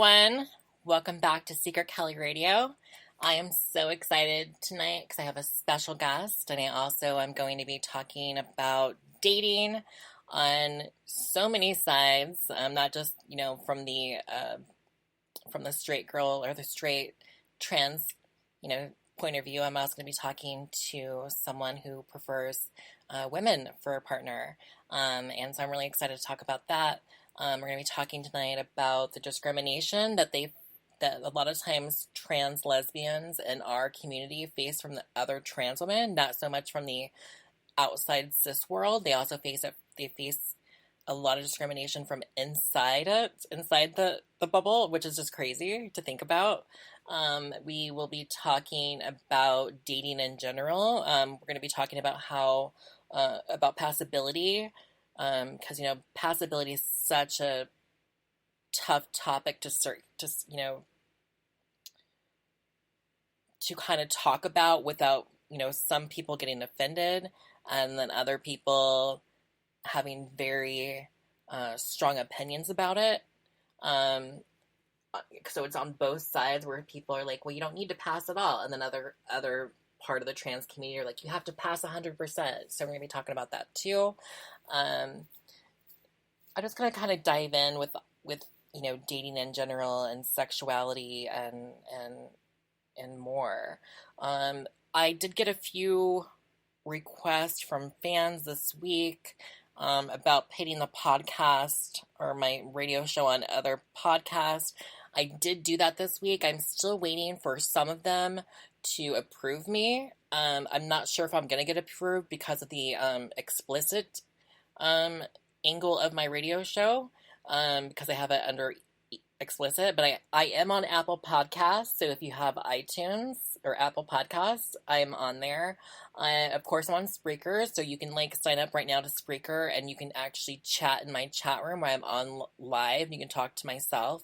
everyone. Welcome back to Secret Kelly Radio. I am so excited tonight because I have a special guest, and I also am going to be talking about dating on so many sides, not just from the straight girl or the straight trans point of view. I'm also going to be talking to someone who prefers women for a partner, and so I'm really excited to talk about that. We're going to be talking tonight about the discrimination that a lot of times trans lesbians in our community face from the other trans women, not so much from the outside cis world. They also face it. They face a lot of discrimination from inside the bubble, which is just crazy to think about. We will be talking about dating in general. We're going to be talking about about passability. Because passability is such a tough topic to kind of talk about without some people getting offended, and then other people having very strong opinions about it. So it's on both sides where people are like, well, you don't need to pass at all, and then other part of the trans community are like, you have to pass 100%. So we're going to be talking about that too. I'm just going to kind of dive in with dating in general and sexuality and more. I did get a few requests from fans this week about pitting the podcast or my radio show on other podcasts. I did do that this week. I'm still waiting for some of them to approve me. I'm not sure if I'm going to get approved because of the explicit angle of my radio show, because I have it under explicit, but I am on Apple Podcasts, so if you have iTunes or Apple Podcasts, I'm on there. Of course, I'm on Spreaker, so you can sign up right now to Spreaker, and you can actually chat in my chat room where I'm on live. You can talk to myself,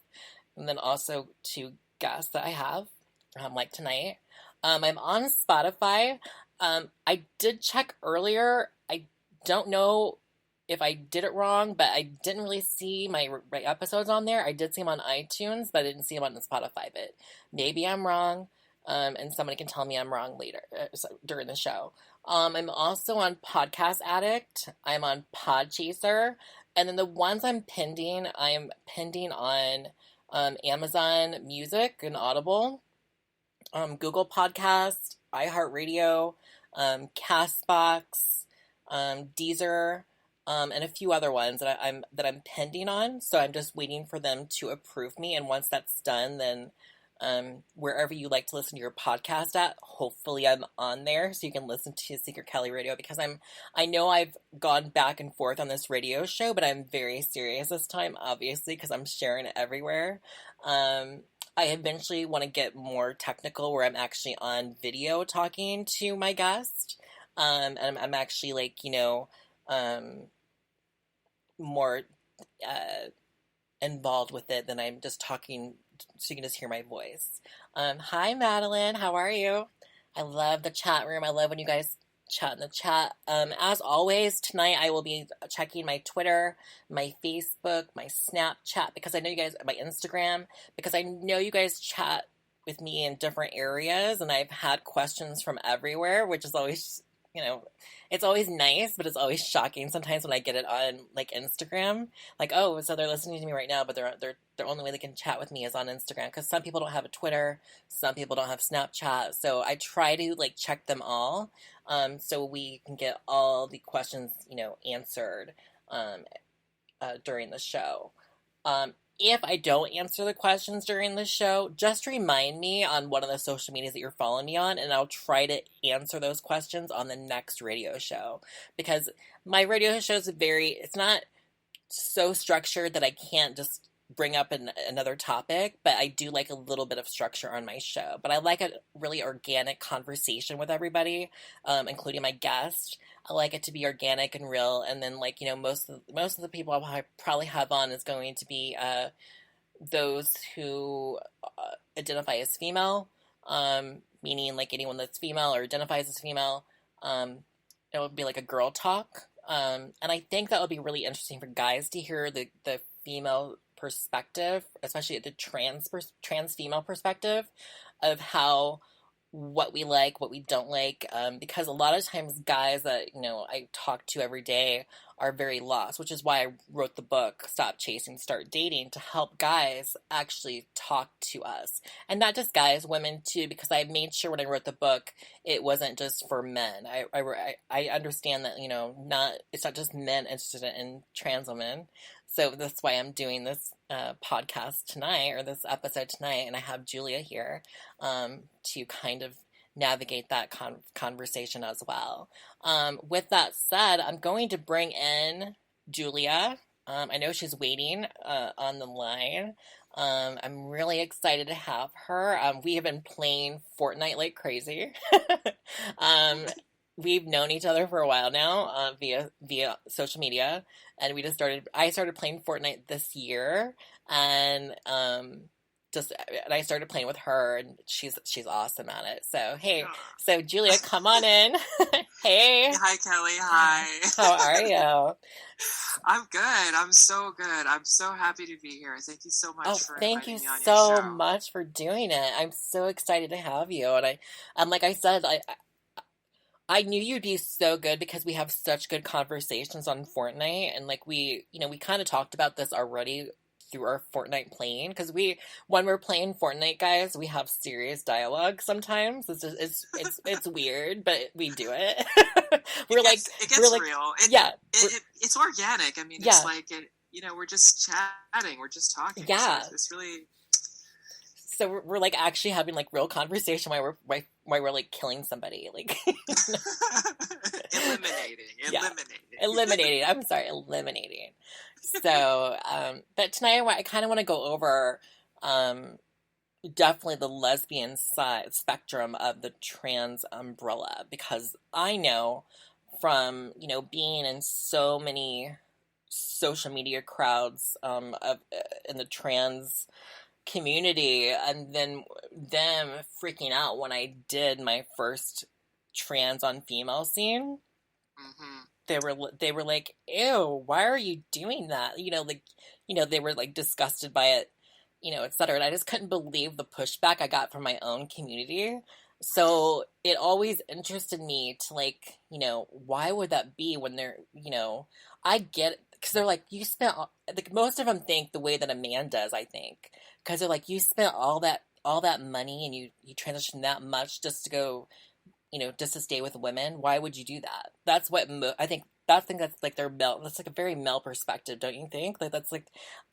and then also to guests that I have, like tonight. I'm on Spotify. I did check earlier. I don't know if I did it wrong, but I didn't really see my episodes on there. I did see them on iTunes, but I didn't see them on the Spotify bit. Maybe I'm wrong, and somebody can tell me I'm wrong later during the show. I'm also on Podcast Addict. I'm on Podchaser, and then the ones I'm pending on Amazon Music and Audible, Google Podcast, iHeartRadio, Castbox, Deezer, and a few other ones that I'm pending on. So I'm just waiting for them to approve me, and once that's done, then wherever you like to listen to your podcast at, hopefully I'm on there so you can listen to Secret Kelly Radio, because I know I've gone back and forth on this radio show, but I'm very serious this time, obviously, because I'm sharing it everywhere. I eventually want to get more technical where I'm actually on video talking to my guest. And I'm actually more involved with it than I'm just talking so you can just hear my voice. Hi, Madeline. How are you? I love the chat room. I love when you guys chat in the chat. As always, tonight I will be checking my Twitter, my Facebook, my Snapchat, because I know you guys, my Instagram, because I know you guys chat with me in different areas, and I've had questions from everywhere, which is always, it's always nice, but it's always shocking sometimes when I get it on Instagram, oh, so they're listening to me right now, but the only way they can chat with me is on Instagram, because some people don't have a Twitter, some people don't have Snapchat, so I try to check them all, so we can get all the questions answered during the show. If I don't answer the questions during the show, just remind me on one of the social medias that you're following me on, and I'll try to answer those questions on the next radio show. Because my radio show is it's not so structured that I can't just bring up another topic, but I do like a little bit of structure on my show. But I like a really organic conversation with everybody, including my guest. I like it to be organic and real, and then most of the people I'll probably have on is going to be those who identify as female, meaning anyone that's female or identifies as female. It would be a girl talk, and I think that would be really interesting for guys to hear the female perspective, especially the trans female perspective, of how what we like, what we don't like, because a lot of times guys that, you know, I talk to every day are very lost, which is why I wrote the book Stop Chasing, Start Dating, to help guys actually talk to us. And not just guys, women too, because I made sure when I wrote the book it wasn't just for men. I understand that, you know, it's not just men interested in trans women. So that's why I'm doing this podcast tonight, or this episode tonight, and I have Julia here to kind of navigate that conversation as well. With that said, I'm going to bring in Julia. I know she's waiting on the line. I'm really excited to have her. We have been playing Fortnite like crazy. We've known each other for a while now via social media, and I started playing Fortnite this year, and I started playing with her, and she's awesome at it. So hey, so Julia, come on in. Hey. Hi, Kelly. Hi. How are you? I'm good. I'm so good. I'm so happy to be here. Thank you so much for inviting me on your show. Thank you so much for doing it. I'm so excited to have you, and like I said, I knew you'd be so good because we have such good conversations on Fortnite, and like we kind of talked about this already through our Fortnite playing, because when we're playing Fortnite, guys, we have serious dialogue sometimes. It's weird, but we do it. It gets real. It's organic. I mean, it's like we're just chatting, we're just talking. Yeah, so it's really. So we're like actually having like real conversation while we're like killing somebody, like eliminating. I'm sorry, eliminating. So, but tonight I kind of want to go over definitely the lesbian side spectrum of the trans umbrella, because I know from being in so many social media crowds in the trans community, and then them freaking out when I did my first trans on female scene. Mm-hmm. They were like, ew, why are you doing that? They were like disgusted by it, etc. And I just couldn't believe the pushback I got from my own community. So it always interested me to like, why would that be when they're, I get it, because they're like, you spent, like, most of them think the way that a man does, I think, because they're like, you spent all that money and you transitioned that much just to go, just to stay with women. Why would you do that? That's what I think that's like their male. That's like a very male perspective, don't you think? Like that's like,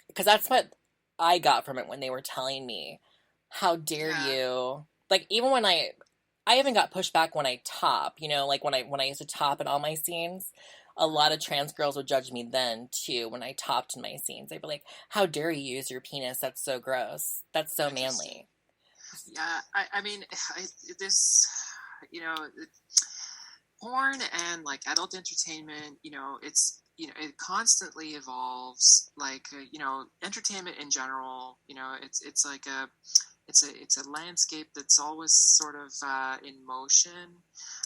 because that's what I got from it when they were telling me, how dare you? Like even when I even got pushback when I top, like when I used to top in all my scenes. A lot of trans girls would judge me then too when I topped in my scenes. They'd be like, "How dare you use your penis? That's so gross. That's so manly." Yeah, I mean, this, porn and like adult entertainment, it constantly evolves. Like, entertainment in general, it's like it's a landscape that's always sort of in motion,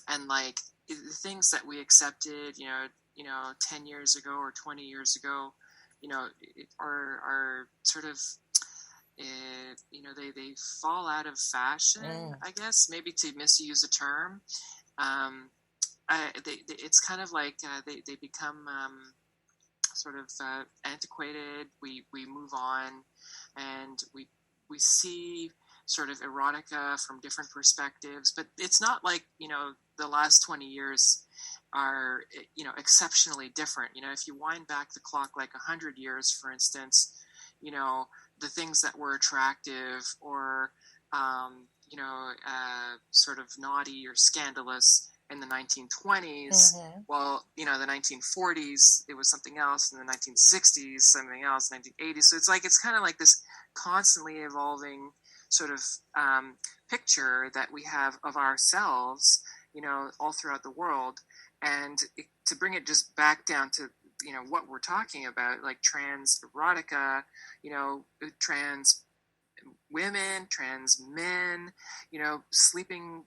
and like the things that we accepted, 10 years ago or 20 years ago, are sort of, they fall out of fashion, I guess, maybe to misuse a term. It's kind of like they become sort of antiquated. We move on, and we see sort of erotica from different perspectives, but it's not like the last 20 years are exceptionally different. If you wind back the clock like 100 years, for instance, the things that were attractive or sort of naughty or scandalous in the 1920s, well, the 1940s, it was something else. In the 1960s, something else, 1980s. So it's kind of like this constantly evolving sort of picture that we have of ourselves, all throughout the world. And to bring it just back down to, what we're talking about, like trans erotica, trans women, trans men, sleeping,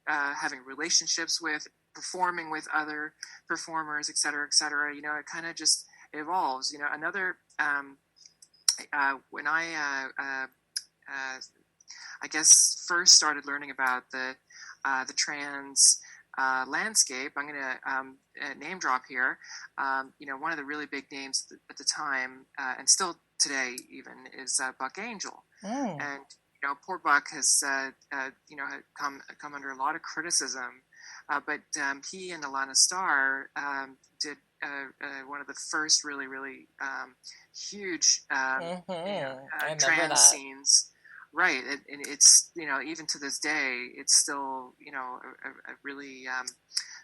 having relationships with, performing with other performers, et cetera, it kind of just evolves. Another when I guess first started learning about the trans landscape. I'm going to name drop here. One of the really big names at the time, and still today even, is Buck Angel. And poor Buck has had come under a lot of criticism. But he and Alana Starr did one of the first really, really huge trans scenes. Right, and it's even to this day, it's still a really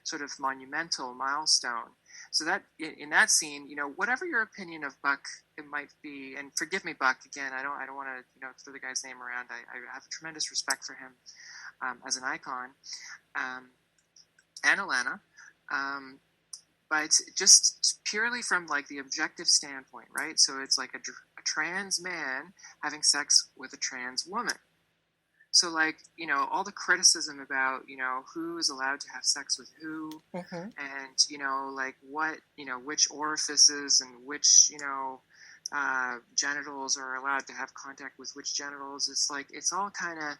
sort of monumental milestone. So that in that scene, whatever your opinion of Buck it might be, and forgive me, Buck, again, I don't want to throw the guy's name around. I have tremendous respect for him as an icon, and Alana, but just purely from like the objective standpoint, right? So it's like a trans man having sex with a trans woman. So like, all the criticism about, who is allowed to have sex with who, and, like what, which orifices and which, genitals are allowed to have contact with which genitals. It's like, it's all kind of,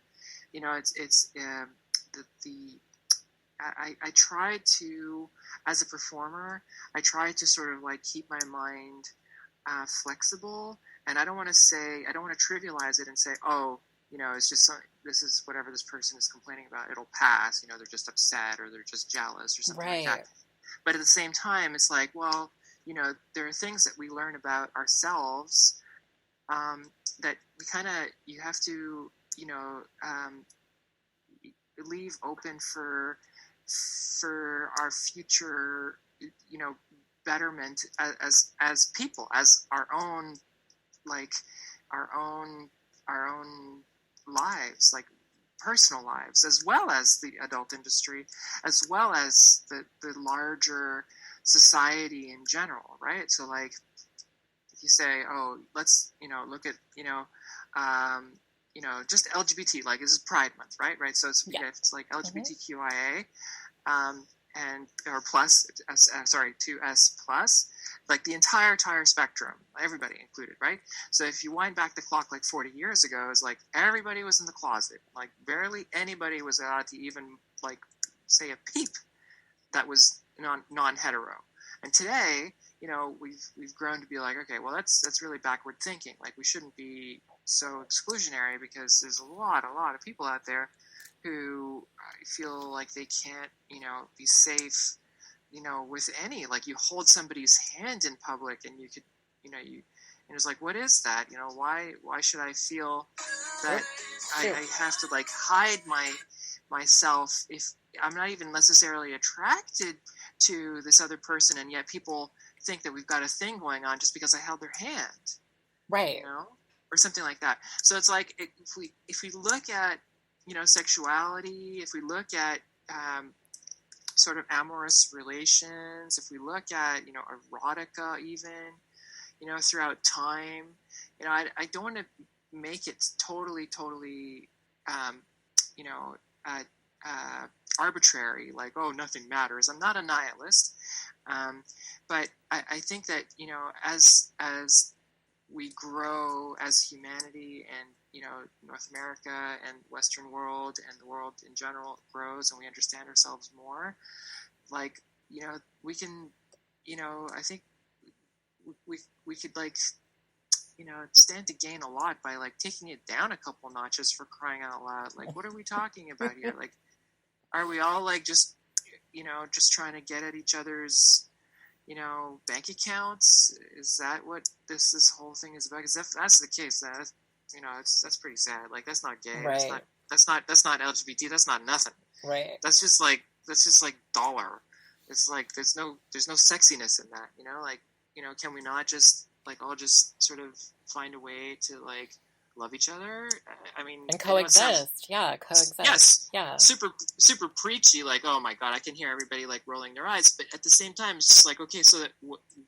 I try to, as a performer, I try to sort of like keep my mind flexible, and I don't want to trivialize it and say, oh, it's just this is whatever this person is complaining about. It'll pass. They're just upset or they're just jealous or something like that. But at the same time, it's like, well, there are things that we learn about ourselves that we you have to, leave open for our future, betterment as people, as our own lives, like personal lives, as well as the adult industry, as well as the larger society in general, right? So like, if you say, oh, let's, look at, just LGBT, like this is Pride Month, right? So it's like LGBTQIA, and or plus, 2S plus, like the entire spectrum, everybody included, right? So if you wind back the clock like 40 years ago, it's like everybody was in the closet, like barely anybody was allowed to even like say a peep that was non-hetero. And today, we've grown to be like, okay, well that's really backward thinking. Like we shouldn't be so exclusionary because there's a lot of people out there who feel like they can't, be safe, with any, like you hold somebody's hand in public and you could, and it's like, what is that? Why should I feel that I have to like hide myself if I'm not even necessarily attracted to this other person, and yet people think that we've got a thing going on just because I held their hand, right? Or something like that. So it's like if we look at sexuality, if we look at sort of amorous relations, if we look at erotica, even throughout time, I don't want to make it totally arbitrary, like, oh, nothing matters. I'm not a nihilist, but I think that as we grow as humanity, and North America and Western world and the world in general grows, and we understand ourselves more, like we can I think we could like stand to gain a lot by like taking it down a couple notches, for crying out loud. Like, what are we talking about here? Like, are we all like just trying to get at each other's bank accounts? Is that what this whole thing is about? Because if that's the case, then that's pretty sad. Like, that's not gay. Right. That's not LGBT. That's not nothing. Right. That's just like dollar. It's like there's no sexiness in that. Like, can we not just like all just sort of find a way to like love each other? I mean, and coexist. Coexist. Yes. Yeah. Super preachy. Like, oh my God, I can hear everybody like rolling their eyes. But at the same time, it's just like, okay, so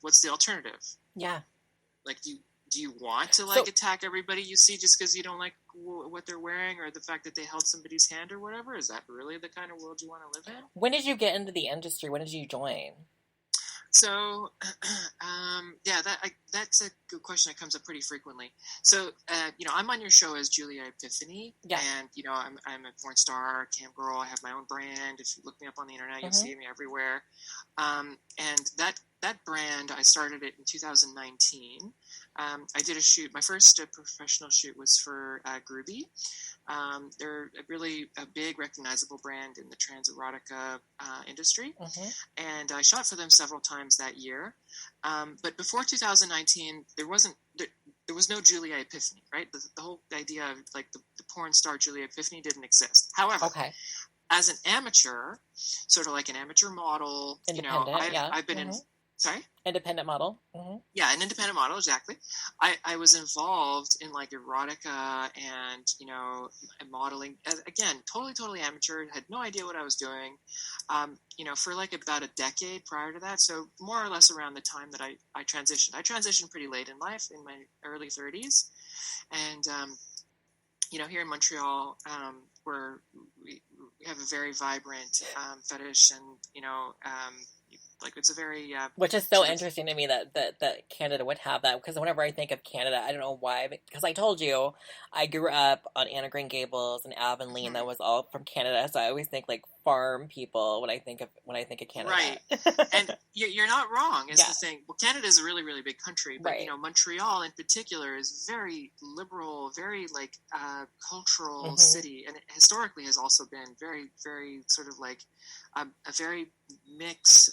what's the alternative? Yeah. Like, do you want to like attack everybody you see just because you don't like what they're wearing, or the fact that they held somebody's hand or whatever? Is that really the kind of world you want to live in? When did you get into the industry? When did you join? So, that's a good question that comes up pretty frequently. So, I'm on your show as Julia Epiphany, Yeah. and I'm a porn star, cam girl. I have my own brand. If you look me up on the internet, you'll see me everywhere. And that brand, I started it in 2019. I did a shoot. My first professional shoot was for Groovy. They're a big, recognizable brand in the trans erotica industry, and I shot for them several times that year. But before 2019, there was no Julia Epiphany, right? The whole idea of like the porn star Julia Epiphany didn't exist. However, as an amateur, sort of like an amateur model, I've been in. Sorry? Independent model. Yeah, an independent model, exactly. I was involved in like erotica and, modeling. Again, totally amateur, had no idea what I was doing, for like about a decade prior to that. So more or less around the time that I transitioned. I transitioned pretty late in life, in my early 30s. And, here in Montreal, we have a very vibrant fetish and, like it's a very which is so interesting to me that Canada would have that, because whenever I think of Canada, I don't know why, because I told you I grew up on Anna Green Gables and Avonlea, and that was all from Canada, so I always think like farm people when I think of Canada. Right. And you're not wrong. It's the thing. Well, Canada is a really, really big country, but Montreal in particular is very liberal, very like cultural city, and it historically has also been very, very sort of like a very mix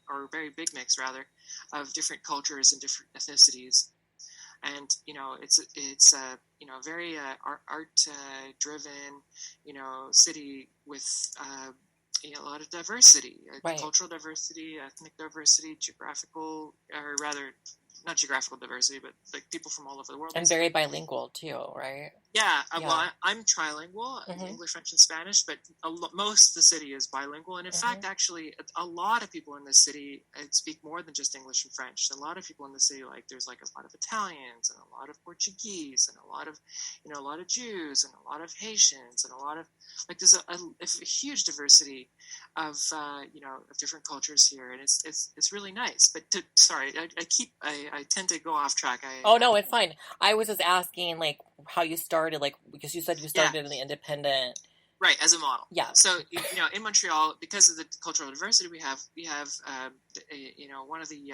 or a very big mix rather, of different cultures and different ethnicities. And it's very art driven, city with a lot of diversity, cultural diversity, ethnic diversity, geographical, or rather not geographical diversity, but like people from all over the world. And very bilingual too, right? Yeah. Well, I'm trilingual, English, French, and Spanish, but most of the city is bilingual. And in fact, actually, a lot of people in the city speak more than just English and French. A lot of people in the city, like there's like a lot of Italians and a lot of Portuguese and a lot of, a lot of Jews and a lot of Haitians and a lot of, like there's a huge diversity of, of different cultures here. And it's really nice. But I tend to go off track. No, it's fine. I was just asking, like, how you started, like, because you said you started in the independent. Right, as a model. Yeah. So, in Montreal, because of the cultural diversity we have, one of the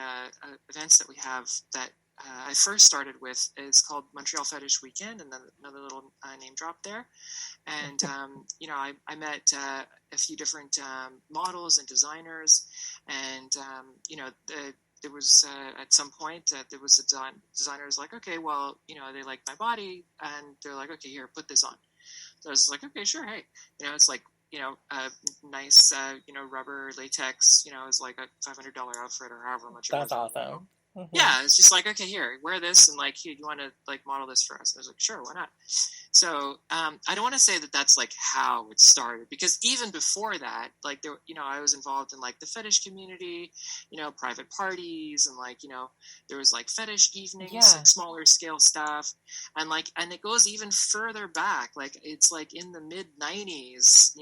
events that we have that I first started with is called Montreal Fetish Weekend, and then another little name drop there. And, I met a few different models and designers, and, there was at some point there was a designer was like, okay, well, they like my body, and they're like, okay, here, put this on. So I was like, okay, sure, hey, it's like, a nice, rubber latex, it's like a $500 outfit or however much. That's awesome. Yeah, it's just like, okay, here, wear this, and like, you want to like model this for us? And I was like, sure, why not? So I don't want to say that that's like how it started, because even before that, like there, I was involved in like the fetish community, private parties, and like, there was like fetish evenings, like smaller scale stuff, and it goes even further back. Like it's like in the mid '90s.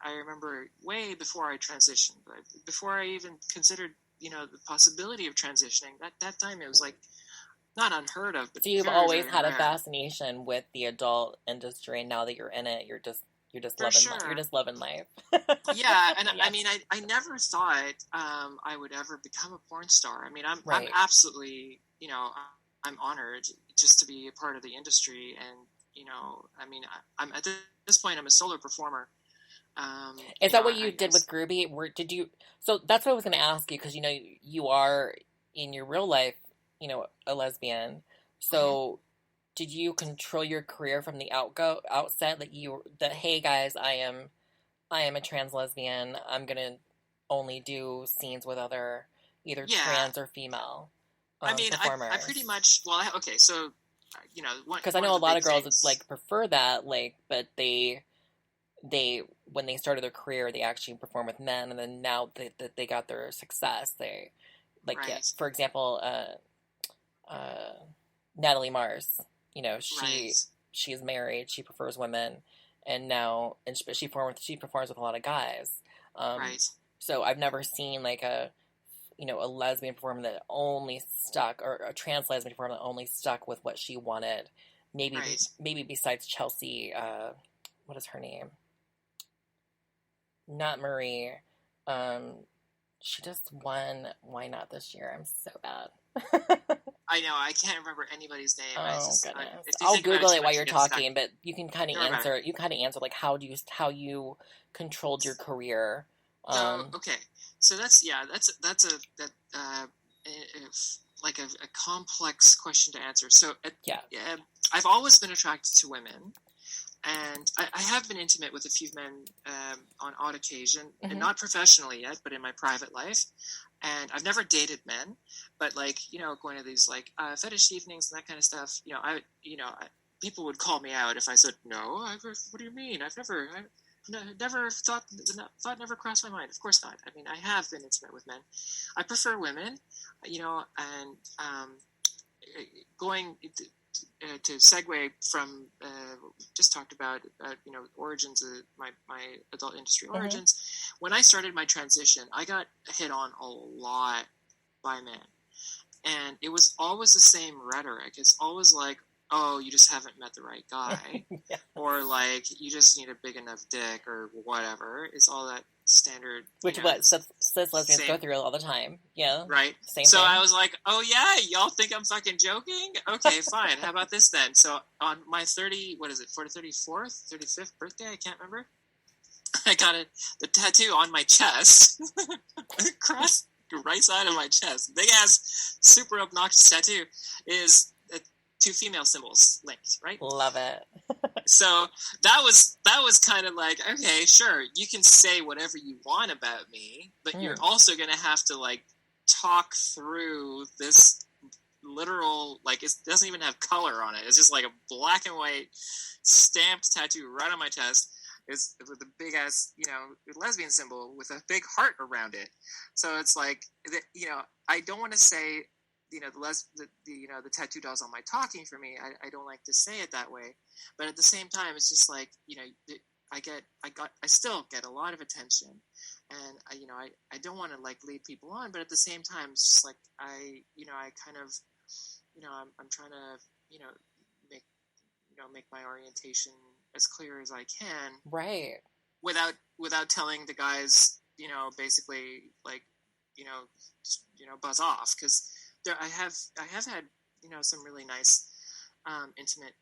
I remember way before I transitioned, before I even considered the possibility of transitioning. That time it was like not unheard of, but so you've very, always very had rare. A fascination with the adult industry, and now that you're in it, you're just loving sure. You're just loving life. Yeah, and I mean, I never thought I would ever become a porn star. I mean, I'm absolutely, I'm honored just to be a part of the industry, and I mean, I'm at this point, I'm a solo performer. Is that what you did with Groovy? So that's what I was going to ask you, because you are in your real life, a lesbian. So did you control your career from the outset, that hey guys, I am a trans lesbian. I'm going to only do scenes with other either trans or female performers. I pretty much, okay, so because I know a lot of girls like prefer that, like, but they when they started their career, they actually perform with men, and then now that they got their success, they like for example, Natalie Mars, she is married, she prefers women, and she performs with a lot of guys. So I've never seen like a a lesbian performer that only stuck, or a trans lesbian performer that only stuck with what she wanted. Maybe, Right. maybe besides Chelsea, what is her name? Not Marie. She just won Why Not this year. I'm so bad. I know, I can't remember anybody's name. Oh goodness! If you I'll think about Google too it while much, you're you get stuck. talking, but you can kind of Don't worry about answer. You kind of answer like how you controlled your career. So okay, so that's like a complex question to answer. So Yeah. I've always been attracted to women, and I have been intimate with a few men on odd occasion, and not professionally yet, but in my private life. And I've never dated men, but like going to these like fetish evenings and that kind of stuff. People would call me out if I said no. What do you mean? I've never. Never thought never crossed my mind. Of course not. I mean, I have been intimate with men. I prefer women, and going to segue from just talked about origins of my adult industry origins. When I started my transition, I got hit on a lot by men, and it was always the same rhetoric. It's always like, oh, you just haven't met the right guy, yeah. Or like you just need a big enough dick, or whatever. It's all that standard, which what cis lesbians go through all the time. Yeah, right. Same so thing. I was like, oh yeah, y'all think I'm fucking joking? Okay, fine. How about this then? So on my 35th birthday, I can't remember. I got the tattoo on my chest, across the right side of my chest. Big ass, super obnoxious tattoo is. Two female symbols linked, right? Love it. So that was kind of like, okay, sure, you can say whatever you want about me, but you're also going to have to like talk through this literal, like it doesn't even have color on it. It's just like a black and white stamped tattoo right on my chest. Is with a big ass, lesbian symbol with a big heart around it. So it's like, I don't want to say. The tattoo does all my talking for me. I don't like to say it that way, but at the same time, it's just like I still get a lot of attention, and I don't want to like lead people on, but at the same time, it's just like I kind of I'm trying to make my orientation as clear as I can, right? Without telling the guys basically like buzz off, because. I have had some really nice intimate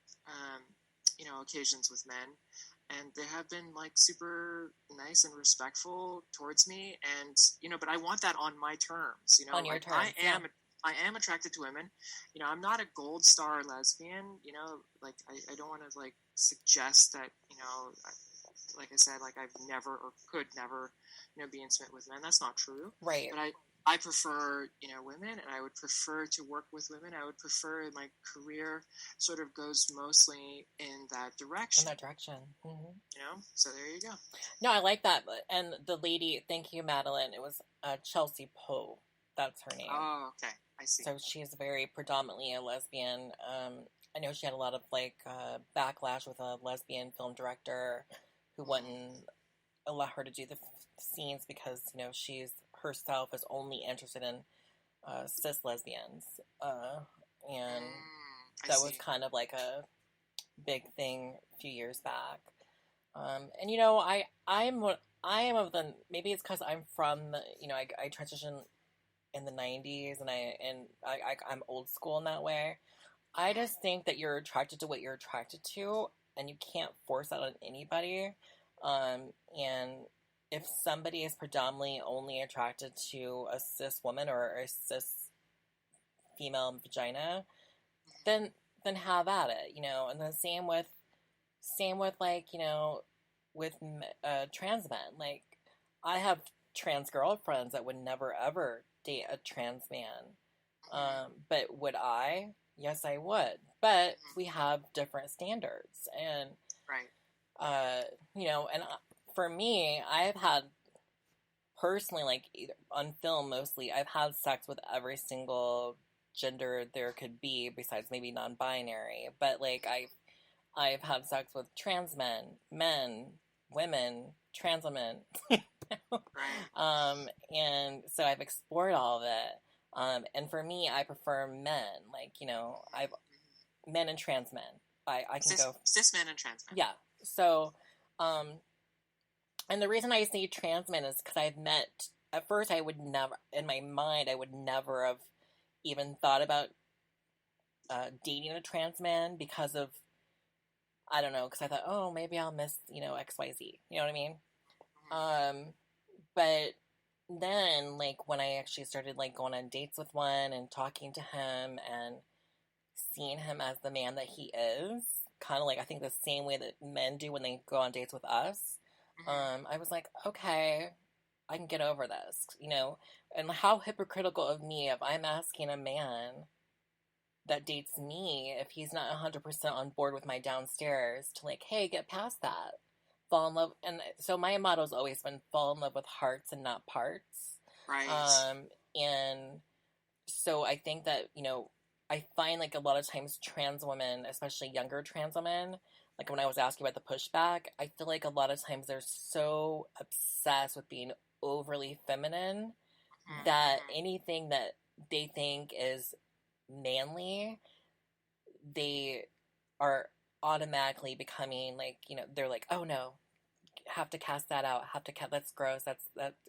occasions with men, and they have been like super nice and respectful towards me, and but I want that on my terms. On your terms. I am attracted to women. I'm not a gold star lesbian. Like I don't want to like suggest that like I said, like I've never or could never be intimate with men. That's not true. Right. But I prefer, women, and I would prefer to work with women. I would prefer my career sort of goes mostly in that direction. So there you go. No, I like that. And the lady, thank you, Madeline. It was Chelsea Poe. That's her name. Oh, okay. I see. So she's very predominantly a lesbian. I know she had a lot of like backlash with a lesbian film director who wouldn't allow her to do the scenes because she's herself is only interested in cis lesbians, and that was kind of like a big thing a few years back. And I am of the, maybe it's because I'm from the, I transitioned in the 90s, and I'm old school in that way. I just think that you're attracted to what you're attracted to, and you can't force that on anybody. And if somebody is predominantly only attracted to a cis woman or a cis female vagina, then have at it, and the same with like, with trans men. Like, I have trans girlfriends that would never ever date a trans man. But would I? Yes, I would. But we have different standards, and right. And for me, I've had personally, like either on film mostly, I've had sex with every single gender there could be, besides maybe non-binary. But like I've had sex with trans men, women, trans women. Right. And so I've explored all of it. And for me, I prefer men. Like, I've men and trans men. I can go. Cis men and trans men. Yeah. So, um, and the reason I say trans men is because I've met. At first, I would never, in my mind, I would never have even thought about dating a trans man because of, I don't know, because I thought, oh, maybe I'll miss, XYZ. You know what I mean? Um, but then, like, when I actually started, like, going on dates with one and talking to him and seeing him as the man that he is, kind of like, I think the same way that men do when they go on dates with us, I was like, okay, I can get over this, and how hypocritical of me if I'm asking a man that dates me, if he's not 100% on board with my downstairs, to like, hey, get past that. Fall in love. And so my motto's always been fall in love with hearts and not parts. Right. And so I think that, I find like a lot of times trans women, especially younger trans women, like when I was asking about the pushback, I feel like a lot of times they're so obsessed with being overly feminine that anything that they think is manly, they are automatically becoming like, they're like, oh no, have to cast that out, that's gross,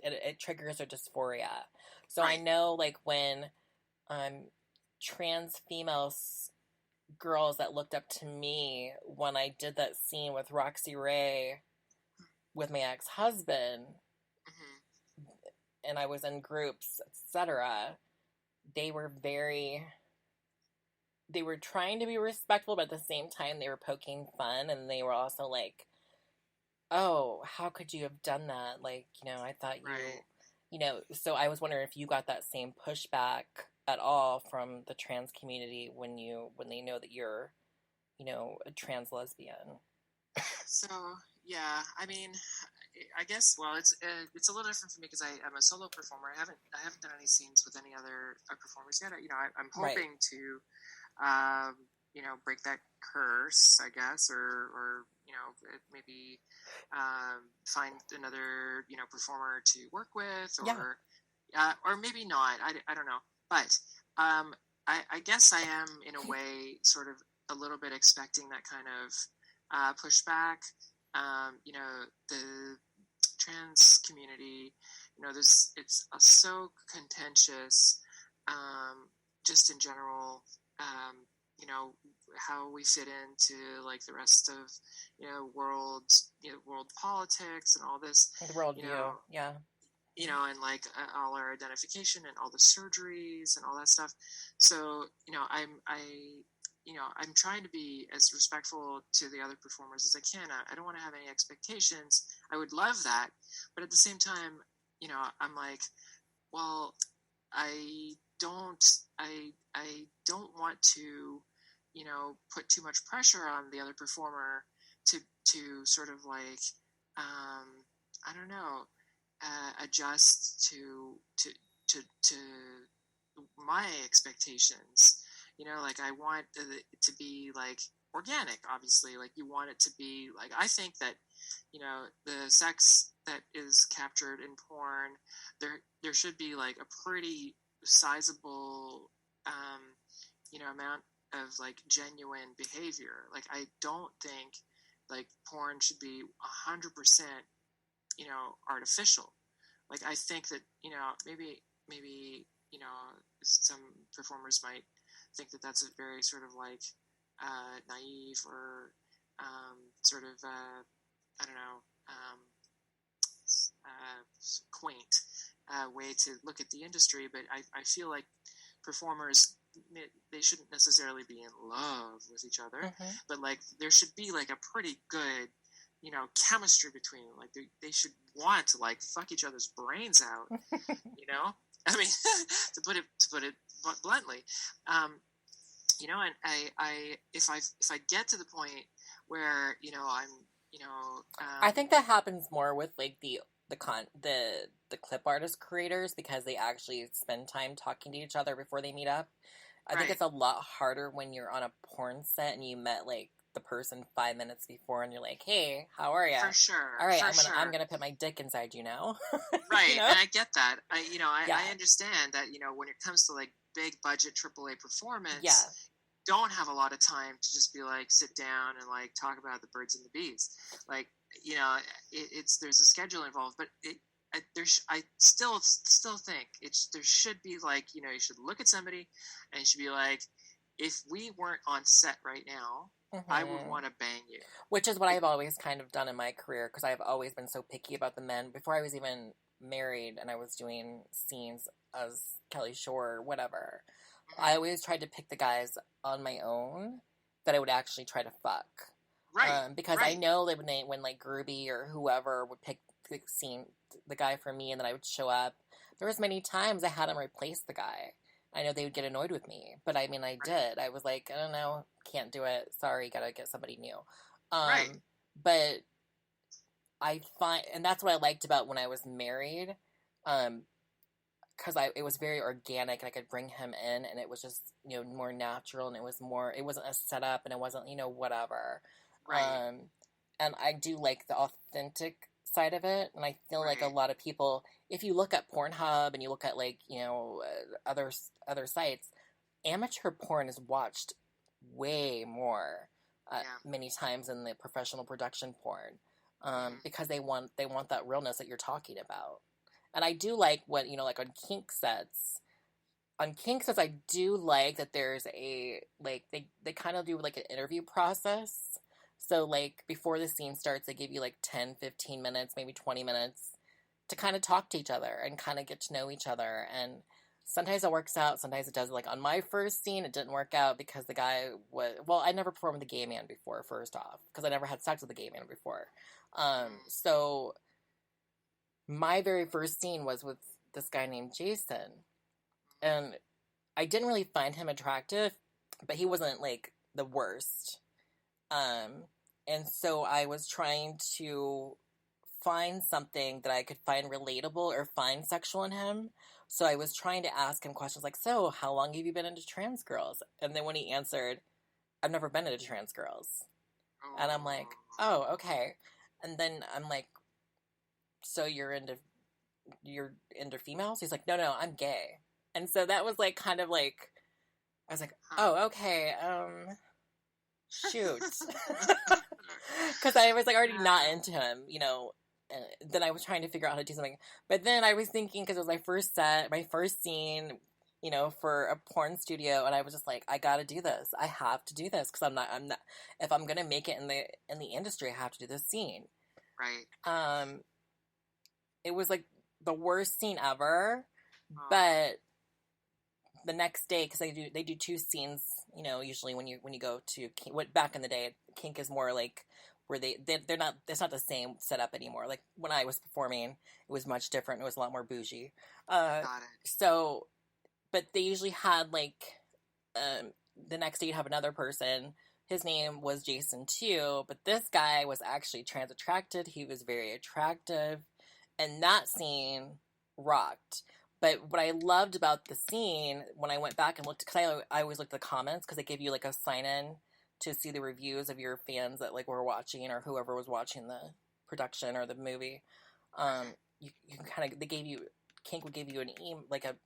it triggers their dysphoria. So I know like when trans females girls that looked up to me when I did that scene with Roxy Ray with my ex-husband, and I was in groups, etc., they were trying to be respectful, but at the same time they were poking fun, and they were also like, oh, how could you have done that? Like, I thought so I was wondering if you got that same pushback at all from the trans community when they know that you're, a trans lesbian. So, yeah, I mean, I guess, well, it's a little different for me because I'm a solo performer. I haven't done any scenes with any other performers yet. I'm hoping to, break that curse, I guess, or maybe find another, performer to work with, or maybe not. I don't know. But I guess I am, in a way, sort of a little bit expecting that kind of pushback. The trans community, it's so contentious, just in general, how we fit into like the rest of, world politics and all this, the world view, yeah. And like all our identification and all the surgeries and all that stuff. So, I'm trying to be as respectful to the other performers as I can. I don't want to have any expectations. I would love that. But at the same time, I'm like, well, I don't want to, put too much pressure on the other performer to sort of like, I don't know, adjust to my expectations. Like I want it to be like organic, obviously. Like you want it to be like, I think that, the sex that is captured in porn, there should be like a pretty sizable, amount of like genuine behavior. Like I don't think like porn should be 100%, artificial. Like I think that, maybe, some performers might think that that's a very sort of like naive or sort of I don't know, quaint way to look at the industry. But I feel like performers, they shouldn't necessarily be in love with each other, but like there should be like a pretty good, chemistry between them. Like they should want to like fuck each other's brains out. I mean, to put it bluntly, and I if I get to the point where I'm, I think that happens more with like the clip artist creators, because they actually spend time talking to each other before they meet up. I think it's a lot harder when you're on a porn set and you met like the person 5 minutes before, and you're like, hey, how are you? For sure. All right, For I'm gonna put my dick inside you now. Right, You know? and I get that. Yeah. I understand that, when it comes to like big budget AAA performance, Yeah. don't have a lot of time to just be like sit down and like talk about the birds and the bees. Like, it's there's a schedule involved, but I still think there should be like, you should look at somebody and you should be like, if we weren't on set right now, I would want to bang you. Which is what I've always kind of done in my career, because I've always been so picky about the men. Before I was even married and I was doing scenes as Kelly Shore or whatever, I always tried to pick the guys on my own that I would actually try to fuck. Right. Because I know that when like Groovy or whoever would pick the guy for me, and then I would show up, there was many times I had him replace the guy. I know they would get annoyed with me, but I mean, I did. I was like, I don't know, can't do it. Sorry, gotta get somebody new. Right. But I find, and that's what I liked about when I was married, because it was very organic, and I could bring him in, and it was just, more natural, and it wasn't a setup, and it wasn't, whatever. Right. And I do like the authentic side of it, and I feel like a lot of people, if you look at Pornhub and you look at like other sites, amateur porn is watched way more many times than the professional production porn, because they want that realness that you're talking about. And I do like what like on kink sets. On kink sets, I do like that there's a like they kind of do like an interview process. So, like, before the scene starts, they give you, like, 10, 15 minutes, maybe 20 minutes to kind of talk to each other and kind of get to know each other. And sometimes it works out, sometimes it doesn't. Like, on my first scene, it didn't work out because the guy was... Well, I never performed with a gay man before, first off, because I never had sex with a gay man before. So, my very first scene was with this guy named Jason. And I didn't really find him attractive, but he wasn't, like, the worst. And so I was trying to find something that I could find relatable or find sexual in him. So I was trying to ask him questions like, so how long have you been into trans girls? And then when he answered, I've never been into trans girls. And I'm like, oh, okay. And then I'm like, so you're into females? He's like, no, I'm gay. And so that was like, kind of like, I was like, oh, okay, shoot. Because I was like already not into him, then I was trying to figure out how to do something. But then I was thinking, because it was my first scene, for a porn studio, and I was just like, I gotta do this. I have to do this, because I'm not, if I'm gonna make it in the industry, I have to do this scene. Right. It was like the worst scene ever, but the next day, because they do two scenes, usually when you go to kink, back in the day, kink is more like where they're not, it's not the same setup anymore. Like when I was performing, it was much different. It was a lot more bougie. Got it. So, but they usually had like, the next day you'd have another person. His name was Jason too, but this guy was actually trans attracted. He was very attractive, and that scene rocked. But what I loved about the scene, when I went back and looked, because I always looked at the comments, because they give you like a sign-in to see the reviews of your fans that like were watching, or whoever was watching the production or the movie. You can kind of, Kink would give you an like a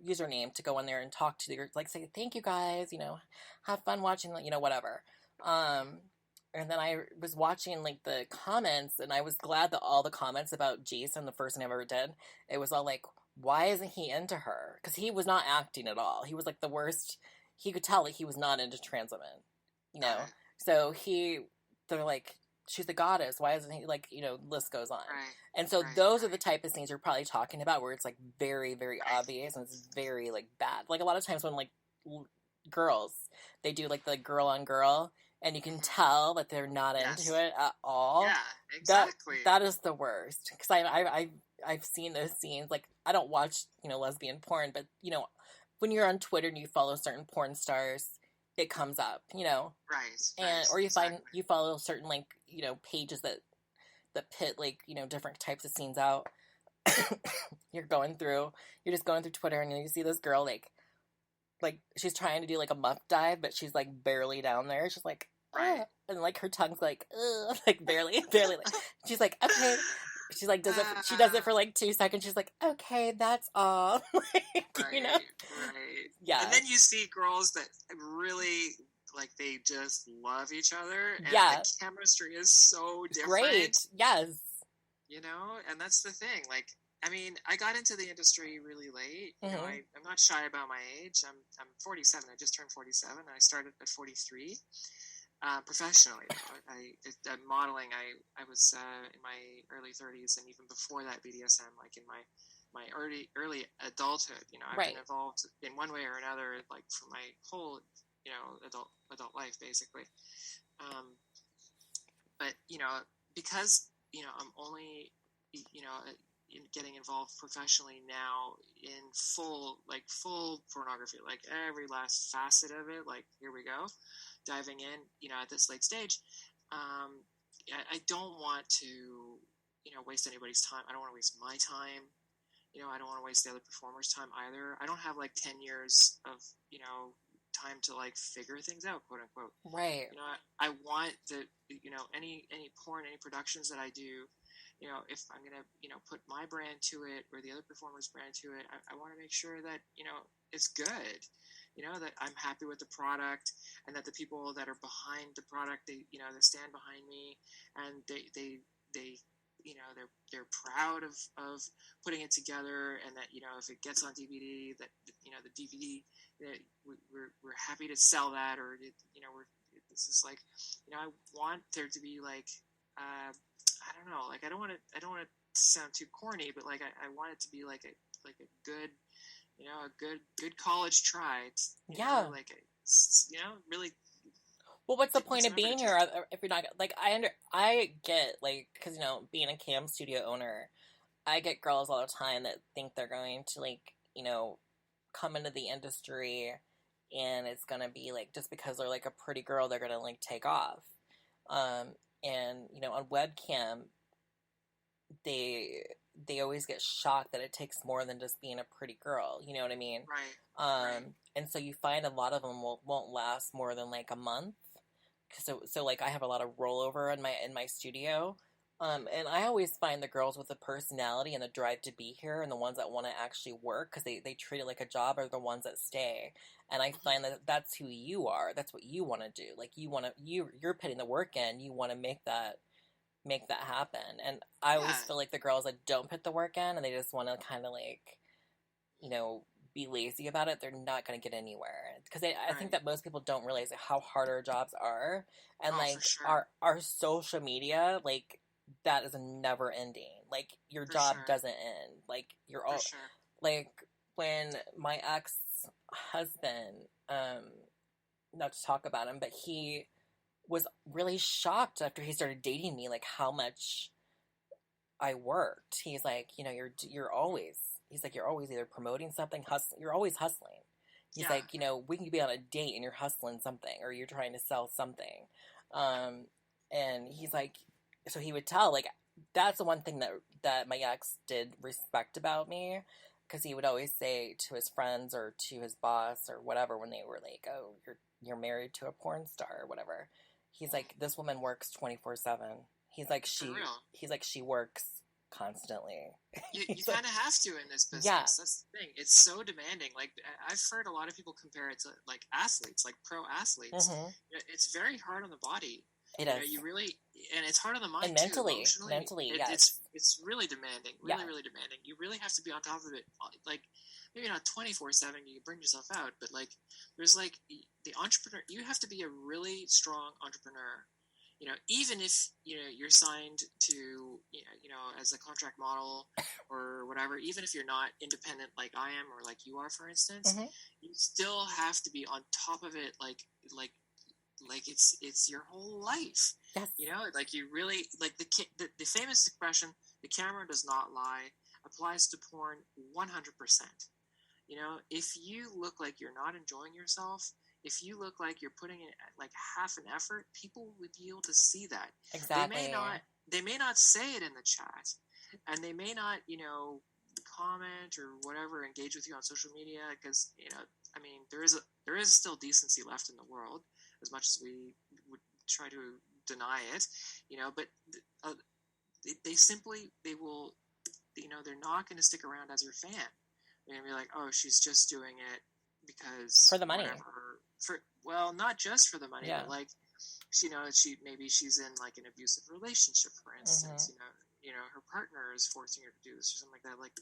username to go in there and talk to your, like, say thank you guys, have fun watching, whatever. And then I was watching like the comments, and I was glad that all the comments about Jason, the first thing I ever did, it was all like, why isn't he into her? Because he was not acting at all. He was like the worst. He could tell like he was not into trans women, So they're like, she's the goddess. Why isn't he, like, list goes on. Right. And so those are the type of things you're probably talking about, where it's like very, very obvious, and it's very like bad. Like a lot of times when like girls, they do like the girl on girl, and you can tell that they're not into it at all. Yeah, exactly. That is the worst. Because I've seen those scenes. Like, I don't watch, lesbian porn, but, when you're on Twitter and you follow certain porn stars, it comes up, Right. And, or you you follow certain, like, pages that pit, like, different types of scenes out. You're just going through Twitter, and you see this girl, like she's trying to do like a muff dive, but she's like barely down there. She's like, Right. and like her tongue's like, ugh, like barely. Like, she's like, okay. She's like, she does it for like 2 seconds. She's like, okay, that's all. Like, you know? Right. Yeah. And then you see girls that really, like, they just love each other, and Yeah. the chemistry is so different. Great. Yes. You know, and that's the thing. Like, I mean, I got into the industry really late. You know, I'm not shy about my age. I'm 47. I just turned 47. I started at 43. Professionally, though. Modeling, I was in my early 30s, and even before that, BDSM, like in my early adulthood. You know, I've been involved in one way or another, like for my whole, you know, adult life, basically. But you know, because you know, I'm only, you know, getting involved professionally now in full pornography, like every last facet of it. Like, here we go, diving in, you know, at this late stage. I don't want to, you know, waste anybody's time. I don't want to waste my time. You know, I don't want to waste the other performers' time either. I don't have like 10 years of, you know, time to like figure things out, quote unquote. Right. You know, I want the, you know, any porn, any productions that I do, you know, if I'm going to, you know, put my brand to it or the other performer's brand to it, I want to make sure that, you know, it's good, you know, that I'm happy with the product, and that the people that are behind the product, they, you know, they stand behind me, and they you know, they're proud of putting it together, and that, you know, if it gets on DVD, that, you know, the DVD, that we're happy to sell that, or, you know, this is like, you know, I want there to be like, I don't know, like, I don't want to sound too corny, but like, I want it to be like a good, you know, a good college try. You know, like, you know, really. Well, what's the point of being here if you're not, like, I get, like, because, you know, being a cam studio owner, I get girls all the time that think they're going to, like, you know, come into the industry, and it's gonna be like, just because they're like a pretty girl, they're gonna like take off. And you know, on webcam, they always get shocked that it takes more than just being a pretty girl. You know what I mean? Right. And so you find a lot of them won't last more than like a month. So like, I have a lot of rollover in my studio. And I always find the girls with the personality and the drive to be here, and the ones that want to actually work because they treat it like a job, are the ones that stay. And I find that that's who you are. That's what you want to do. Like, you're putting the work in. You want to make that happen. And I always feel like the girls that don't put the work in and they just want to kind of like, you know, be lazy about it, they're not going to get anywhere. Because I think that most people don't realize how hard our jobs are. And like, our social media, like, that is never ending. Like, your job doesn't end. Like, you're all like, when my ex-husband, not to talk about him, but he was really shocked after he started dating me, like, how much I worked. He's like, you know, you're always, he's like, you're always either promoting something, you're always hustling. He's like, you know, we can be on a date and you're hustling something, or you're trying to sell something. And he's like, so he would tell, like, that's the one thing that my ex did respect about me, because he would always say to his friends or to his boss or whatever, when they were like, oh, you're married to a porn star or whatever. He's like, this woman works 24/7. He's like, she works constantly. You kind of have to in this business. Yeah. That's the thing. It's so demanding. Like, I've heard a lot of people compare it to like athletes, like pro athletes. Mm-hmm. It's very hard on the body. It is. You really, and it's hard on the mind, and mentally, too. Mentally, yes. It's really demanding. Really demanding. You really have to be on top of it. Like, maybe not 24/7. You can burn yourself out, but like, there's like the entrepreneur. You have to be a really strong entrepreneur. You know, even if, you know, you're signed to, you know, as a contract model or whatever, even if you're not independent like I am, or like you are, for instance, mm-hmm. you still have to be on top of it. Like it's your whole life. Yes. You know, like, you really, like, the famous expression, the camera does not lie, applies to porn 100%. You know, if you look like you're not enjoying yourself, if you look like you're putting in like half an effort, people would be able to see that. Exactly. They may not say it in the chat, and they may not, you know, comment or whatever, engage with you on social media, because, you know, I mean, there is still decency left in the world, as much as we would try to deny it, but they will, they're not going to stick around as your fan. They're going to be like, oh, she's just doing it because for the money. Whatever. Well, not just for the money, but like, maybe she's in like an abusive relationship, for instance. Her partner is forcing her to do this or something like that. Like,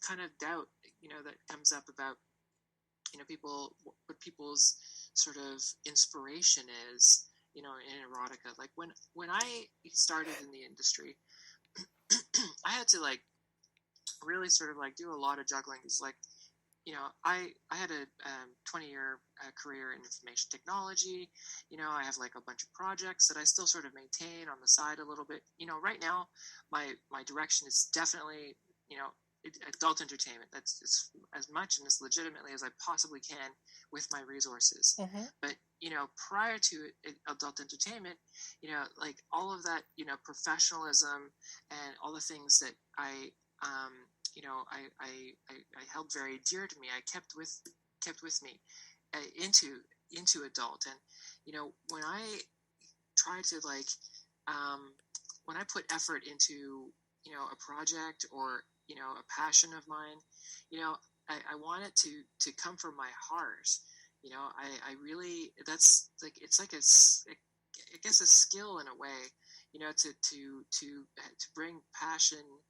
kind of doubt, that comes up about, what people's sort of inspiration is, in erotica. Like when I started in the industry, I had to like really sort of like do a lot of juggling. It's like, I had a 20-year career in information technology. I have like a bunch of projects that I still sort of maintain on the side a little bit. Right now, my direction is definitely, adult entertainment. That's as much and as legitimately as I possibly can with my resources. Mm-hmm. But, prior to adult entertainment, like all of that, professionalism and all the things that I held very dear to me. I kept with me into adult. And when I try to like when I put effort into a project or a passion of mine, I want it to come from my heart. I really, that's like, it's like I guess a skill in a way, to bring passion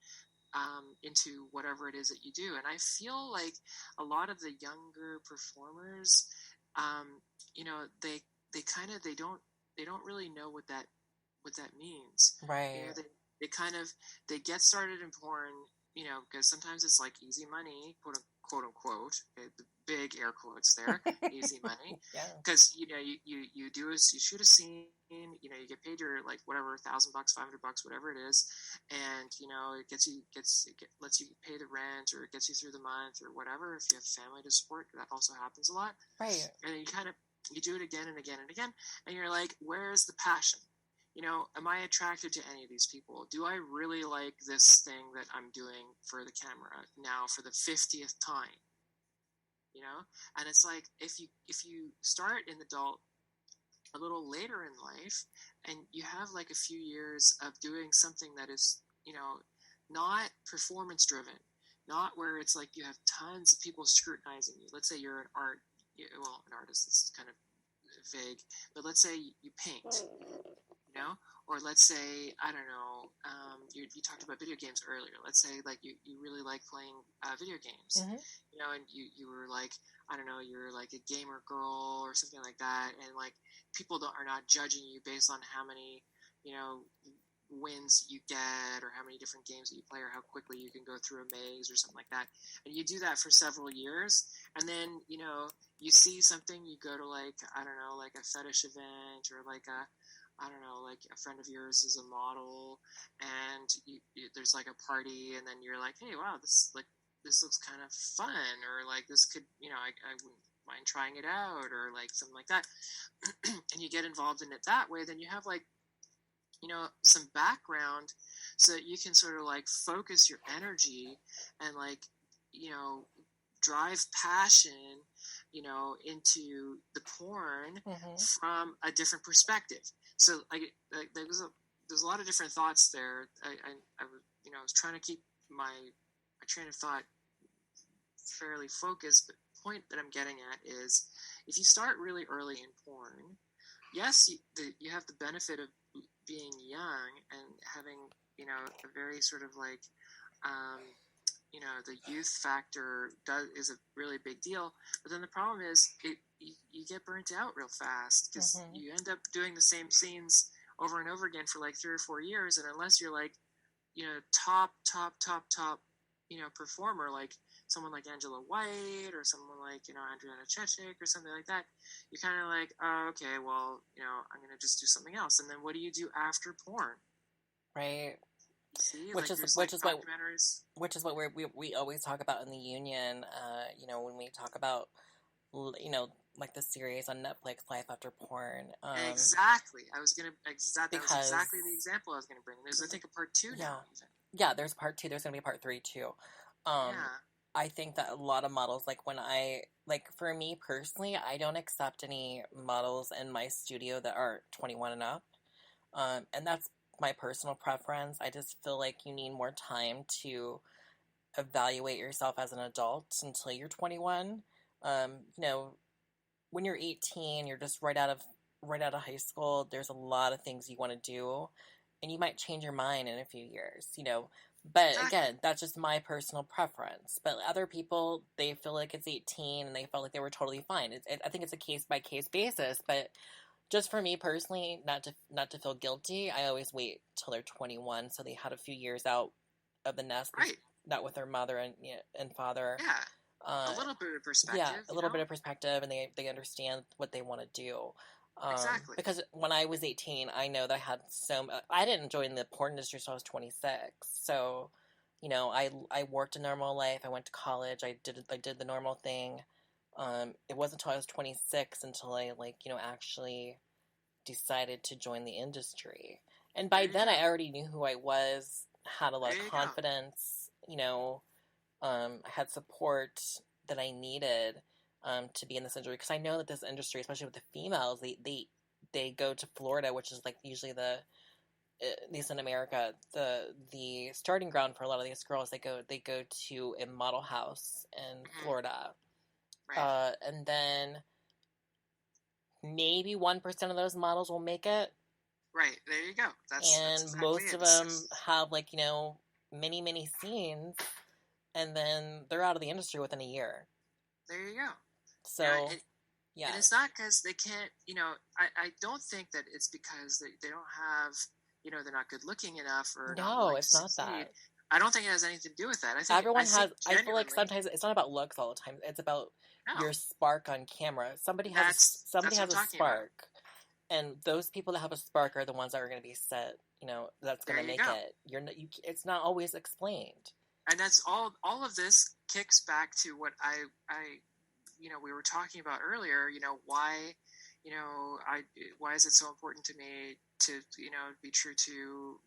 into whatever it is that you do. And I feel like a lot of the younger performers, they don't really know what that means. Right. They get started in porn, because sometimes it's like easy money, quote unquote, okay, the big air quotes there, easy money. Because you shoot a scene, you get paid your like whatever $1,000, $500, whatever it is, and it lets you pay the rent, or it gets you through the month, or whatever. If you have family to support, that also happens a lot. Right. And you do it again and again and again, and you're like, where's the passion? Am I attracted to any of these people? Do I really like this thing that I'm doing for the camera now for the 50th time? And it's like, if you start in adult a little later in life, and you have like a few years of doing something that is, not performance driven, not where it's like you have tons of people scrutinizing you. Let's say you're an artist, it's kind of vague, but let's say you paint, or let's say, I don't know, you talked about video games earlier. Let's say like you really like playing video games, mm-hmm. And you were like, I don't know, you're like a gamer girl or something like that, and like people are not judging you based on how many, wins you get, or how many different games that you play, or how quickly you can go through a maze or something like that. And you do that for several years, and then you see something, you go to like, I don't know, like a fetish event, or like like a friend of yours is a model, and there's like a party, and then you're like, hey, wow, this looks kind of fun, or like this could, I wouldn't mind trying it out, or like something like that. And you get involved in it that way, then you have like, some background, so that you can sort of like focus your energy and like, drive passion, into the porn, mm-hmm. from a different perspective. So there's a lot of different thoughts there. I was trying to keep my train of thought fairly focused, but the point that I'm getting at is, if you start really early in porn, yes, you have the benefit of being young and having, a very sort of like, the youth factor is a really big deal. But then the problem is you get burnt out real fast, because mm-hmm. you end up doing the same scenes over and over again for like 3 or 4 years. And unless you're like, top, performer, like someone like Angela White, or someone like, Adriana Chechik or something like that, you're kind of like, oh, okay, well, I'm going to just do something else. And then what do you do after porn? Right. See, which like, is what we always talk about in the union. When we talk about, like the series on Netflix, Life After Porn. Exactly. That was exactly the example I was going to bring. There's, I think, a part 2 now. Even. Yeah, there's part 2. There's going to be part 3 too. I think that a lot of models, like for me personally, I don't accept any models in my studio that are 21 and up. And that's my personal preference. I just feel like you need more time to evaluate yourself as an adult until you're 21. You know, when you're 18, you're just right out of high school. There's a lot of things you want to do, and you might change your mind in a few years, you know. But Exactly. again, that's just my personal preference. But other people, they feel like it's 18 and they felt like they were totally fine. I think it's a case by case basis. But just for me personally, not to feel guilty, I always wait till they're 21, so they had a few years out of the nest, Right. not with their mother and father. Yeah. A Uh, little bit of yeah, perspective, a you little bit know? of perspective, and they understand what they want to do. Exactly. Because when I was 18, I know that I didn't join the porn industry until I was 26. So, you know, I worked a normal life. I went to college. I did the normal thing. It wasn't until I was 26 until I, like, you know, actually decided to join the industry. And by There you then, go. I already knew who I was, had a lot of There you go. confidence, you know, I had support that I needed to be in this industry, because I know that this industry, especially with the females, they go to Florida, which is like usually at least in America, the starting ground for a lot of these girls. They go to a model house in Hmm. Florida, Right. and then maybe 1% of those models will make it, Right. There you go. That's and exactly most it. of them have, like, you know, many scenes, and then they're out of the industry within a year. There you go. Yeah, So and yeah, it's not because they can't, I don't think that it's because they don't have, they're not good looking enough or not no, willing to it's not succeed. that. I don't think it has anything to do with that. I Everyone think has, I feel like genuinely, sometimes it's not about looks all the time. It's about no, your spark on camera. Somebody that's what I'm has a talking about. spark, and those people that have a spark are the ones that are going to be set, you know, that's going There to you make go. it. It's not always explained. And that's all of this kicks back to what I we were talking about earlier. Why, I why is it so important to me to be true to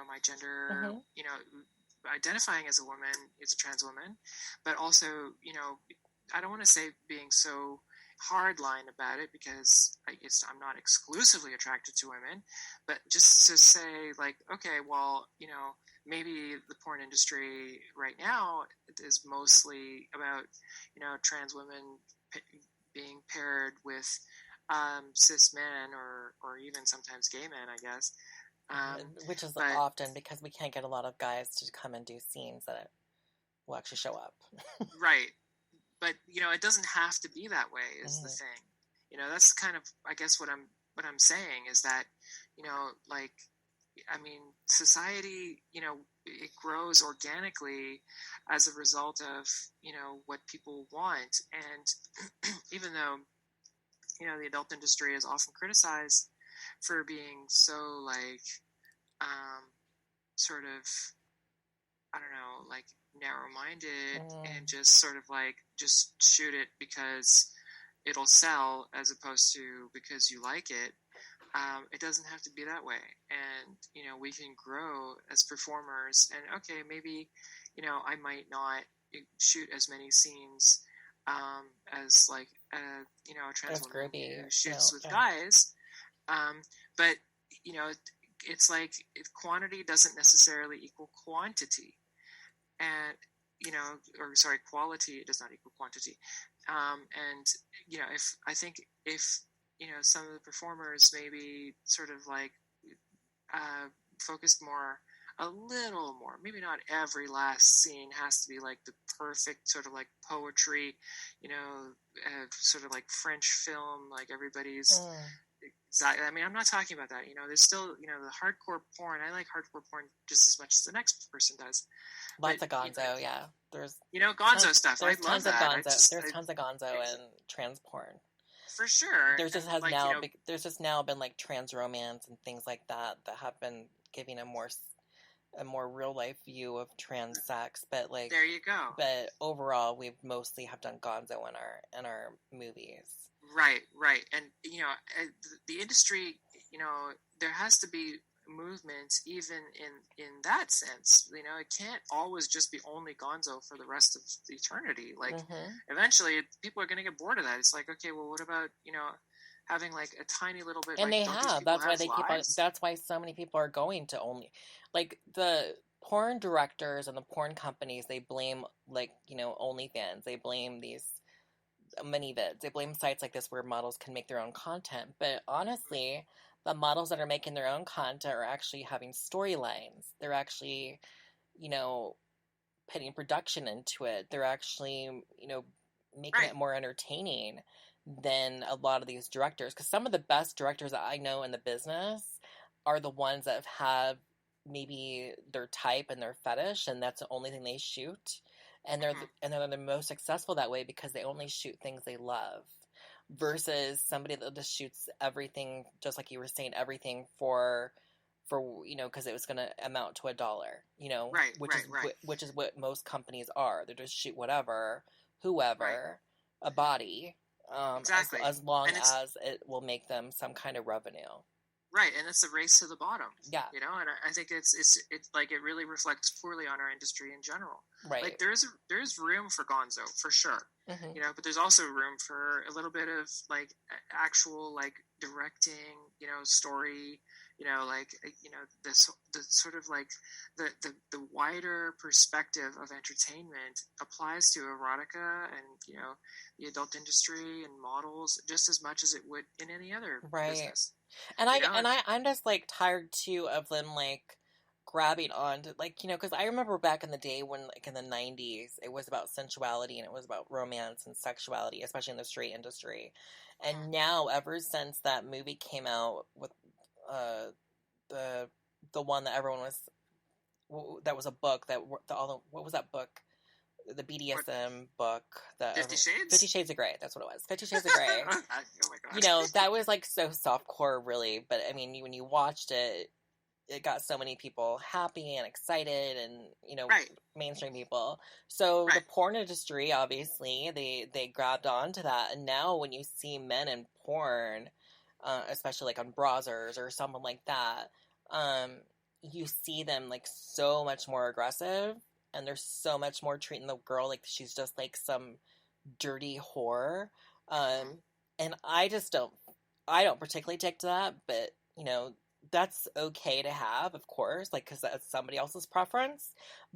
my gender, Hmm. identifying as a woman, as a trans woman, but also I don't want to say being so hardline about it, because I'm not exclusively attracted to women, but just to say, like, okay, well, maybe the porn industry right now is mostly about trans women being paired with cis men, or even sometimes gay men, I guess. Which is But often because we can't get a lot of guys to come and do scenes that will actually show up. right, but it doesn't have to be that way. Is the Hmm. thing. That's kind of, I guess, what I'm saying is that like, I mean, society, it grows organically as a result of what people want. And even though the adult industry is often criticized for being so, like, um, sort of, I don't know, like, narrow-minded, and Mm. just sort of like, just shoot it because it'll sell, as opposed to because you like it. It doesn't have to be that way. And we can grow as performers. And okay, maybe I might not shoot as many scenes as, like, a trans That's woman groupie, who you shoots know. with Yeah. guys. But it's like, if quantity doesn't necessarily equal quantity, and or sorry, quality does not equal quantity. And if I think, if some of the performers maybe sort of like uh, focused more, a little more, maybe not every last scene has to be like the perfect sort of like poetry, sort of like French film, like everybody's Mm. exactly. I mean, I'm not talking about that. There's still, the hardcore porn. I like hardcore porn just as much as the next person does. But Lots of gonzo, yeah. Gonzo stuff. I There's love tons of that. gonzo. There's tons of gonzo and trans porn. For sure. There's just And, has like, now there's just now been like trans romance and things like that have been giving a more real life view of trans sex, but like there you go. but overall we've mostly have done gonzo in our movies. Right, right. And the industry, there has to be movement, even in that sense. You know, it can't always just be only gonzo for the rest of eternity. Like, eventually people are going to get bored of that. It's like, okay, well, what about, you know, having like a tiny little bit, and like, they don't these have. people That's why have they keep on. lives? That's why so many people are going to only, like, the porn directors and the porn companies. They blame, like, you know, OnlyFans. They blame these many vids. They blame sites like this where models can make their own content. But honestly, the models that are making their own content are actually having storylines. They're actually, you know, putting production into it. They're actually, you know, making Right. it more entertaining than a lot of these directors. Because some of the best directors that I know in the business are the ones that have maybe their type and their fetish, and that's the only thing they shoot. And they're the most successful that way because they only shoot things they love. Versus somebody that just shoots everything, just like you were saying, everything for you know, because it was going to amount to $1, you know, Right. which is what most companies are. They just shoot whatever, whoever, a body, Exactly. as long as it will make them some kind of revenue. Right, and it's a race to the bottom. Yeah, you know, and I think it's like, it really reflects poorly on our industry in general. right. Like, there's room for gonzo for sure, you know, but there's also room for a little bit of like actual, like, directing, you know, story, you know, like, you know, the sort of like the wider perspective of entertainment applies to erotica and, you know, the adult industry and models just as much as it would in any other business. And I'm just like tired too of them like grabbing on to, like, you know, because I remember back in the day when, like, in the 90s, it was about sensuality and it was about romance and sexuality, especially in the straight industry. And now, ever since that movie came out with the one that everyone was, that was a book that what was that book? The BDSM book, that 50 Shades? 50 Shades of Grey. That's what it was. 50 Shades of Grey. Oh my god! You know, that was like so softcore, really. But I mean, when you watched it, it got so many people happy and excited, and, you know, mainstream people. So the porn industry, obviously, they grabbed onto that, and now when you see men in porn, especially like on Brazzers or something like that, you see them like so much more aggressive. And they're so much more treating the girl like she's just like some dirty whore. And I don't particularly take to that, but, you know, that's okay to have, of course, like, because that's somebody else's preference.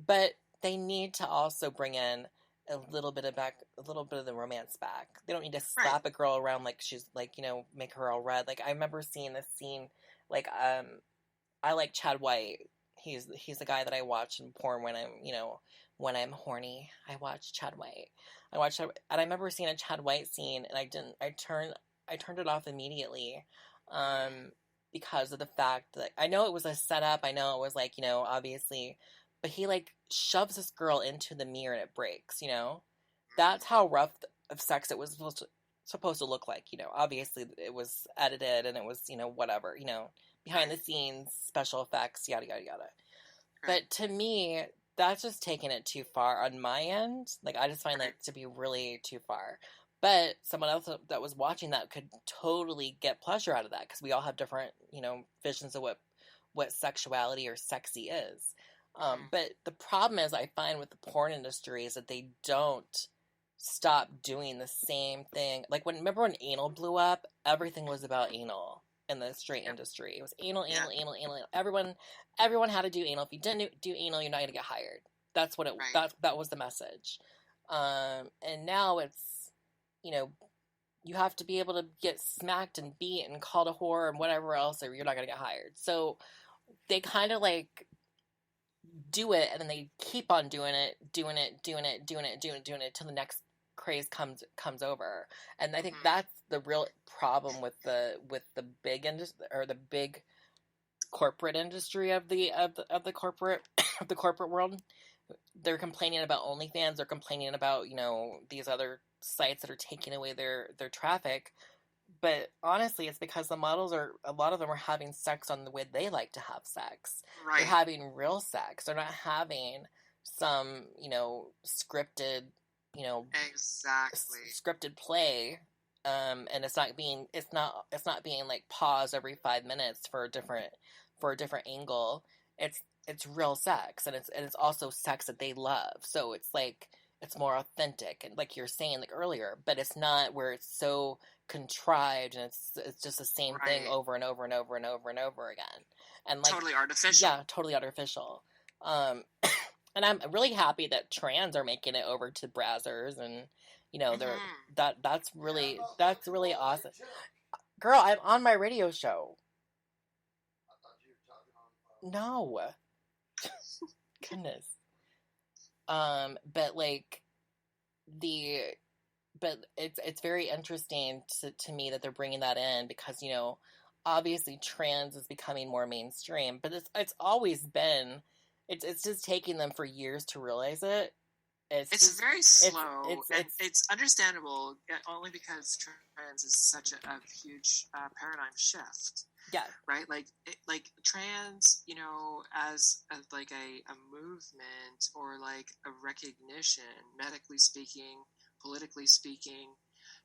But they need to also bring in a little bit of the romance back. They don't need to slap a girl around like she's, like, you know, make her all red. Like, I remember seeing this scene, like, I like Chad White. He's the guy that I watch in porn when I'm horny. I watch Chad White. And I remember seeing a Chad White scene, and I turned it off immediately, because of the fact that I know it was a setup. I know it was, like, you know, obviously, but he, like, shoves this girl into the mirror and it breaks. You know, that's how rough of sex it was supposed to look like. You know, obviously it was edited and it was, you know, whatever. You know, behind the scenes, special effects, yada, yada, yada. But to me, that's just taking it too far on my end. Like, I just find that to be really too far. But someone else that was watching that could totally get pleasure out of that, because we all have different, you know, visions of what sexuality or sexy is. But the problem is, I find with the porn industry, is that they don't stop doing the same thing. Like, remember when anal blew up? Everything was about anal. In the straight industry, it was anal. Everyone had to do anal. If you didn't do anal, you're not going to get hired. That's what that was the message. And now it's, you know, you have to be able to get smacked and beat and called a whore and whatever else, or you're not going to get hired. So they kind of like do it, and then they keep on doing it till the next craze comes over. And I think that's the real problem with the big industry, or the big corporate industry of the corporate of the corporate world. They're complaining about OnlyFans. They're complaining about, you know, these other sites that are taking away their traffic. But honestly, it's because a lot of them are having sex on the way they like to have sex. They're having real sex. They're not having some, you know, scripted, you know, scripted play, and it's not being like paused every 5 minutes for for a different angle, it's real sex, and it's also sex that they love. So it's like it's more authentic, and like you're saying like earlier, but it's not where it's so contrived and it's just the same thing Right. over and over and over and over and over again. And like Totally artificial. yeah, totally artificial. And I'm really happy that trans are making it over to Brazzers, and you know they're that's really awesome. Girl, I'm on my radio show. No. Goodness. But like but it's very interesting to me that they're bringing that in, because you know obviously trans is becoming more mainstream, but it's always been, it's just taking them for years to realize it. It's just, very slow, and it's understandable only because trans is such a huge paradigm shift. Yeah. Right. Like trans, you know, as like a movement or like a recognition, medically speaking, politically speaking,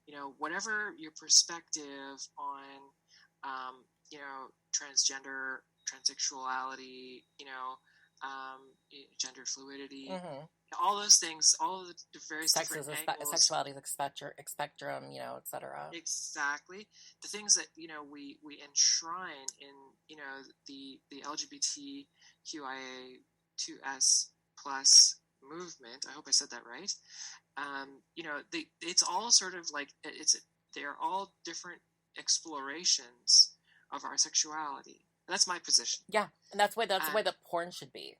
you know, whatever your perspective on, you know, transgender, transsexuality, you know, gender fluidity, all those things, all of the various different angles. Sexuality is a spectrum, you know, etc. Exactly. The things that, you know, we enshrine in, you know, the LGBTQIA2S plus movement. I hope I said that right. You know, it's all sort of like, they're all different explorations of our sexuality. That's my position. Yeah, and that's the way the porn should be.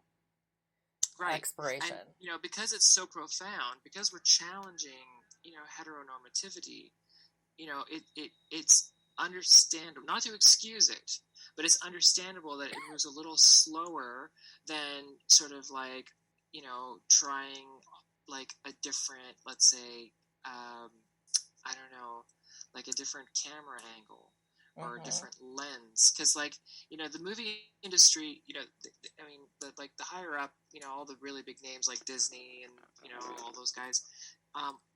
Right. Exploration. And, you know, because it's so profound, because we're challenging, you know, heteronormativity, you know, it's understandable, not to excuse it, but it's understandable that it moves a little slower than sort of like, you know, trying like a different, let's say, I don't know, like a different camera angle or a different lens, because like, you know, the movie industry, you know, I mean, the higher up, you know, all the really big names like Disney and, you know, all those guys,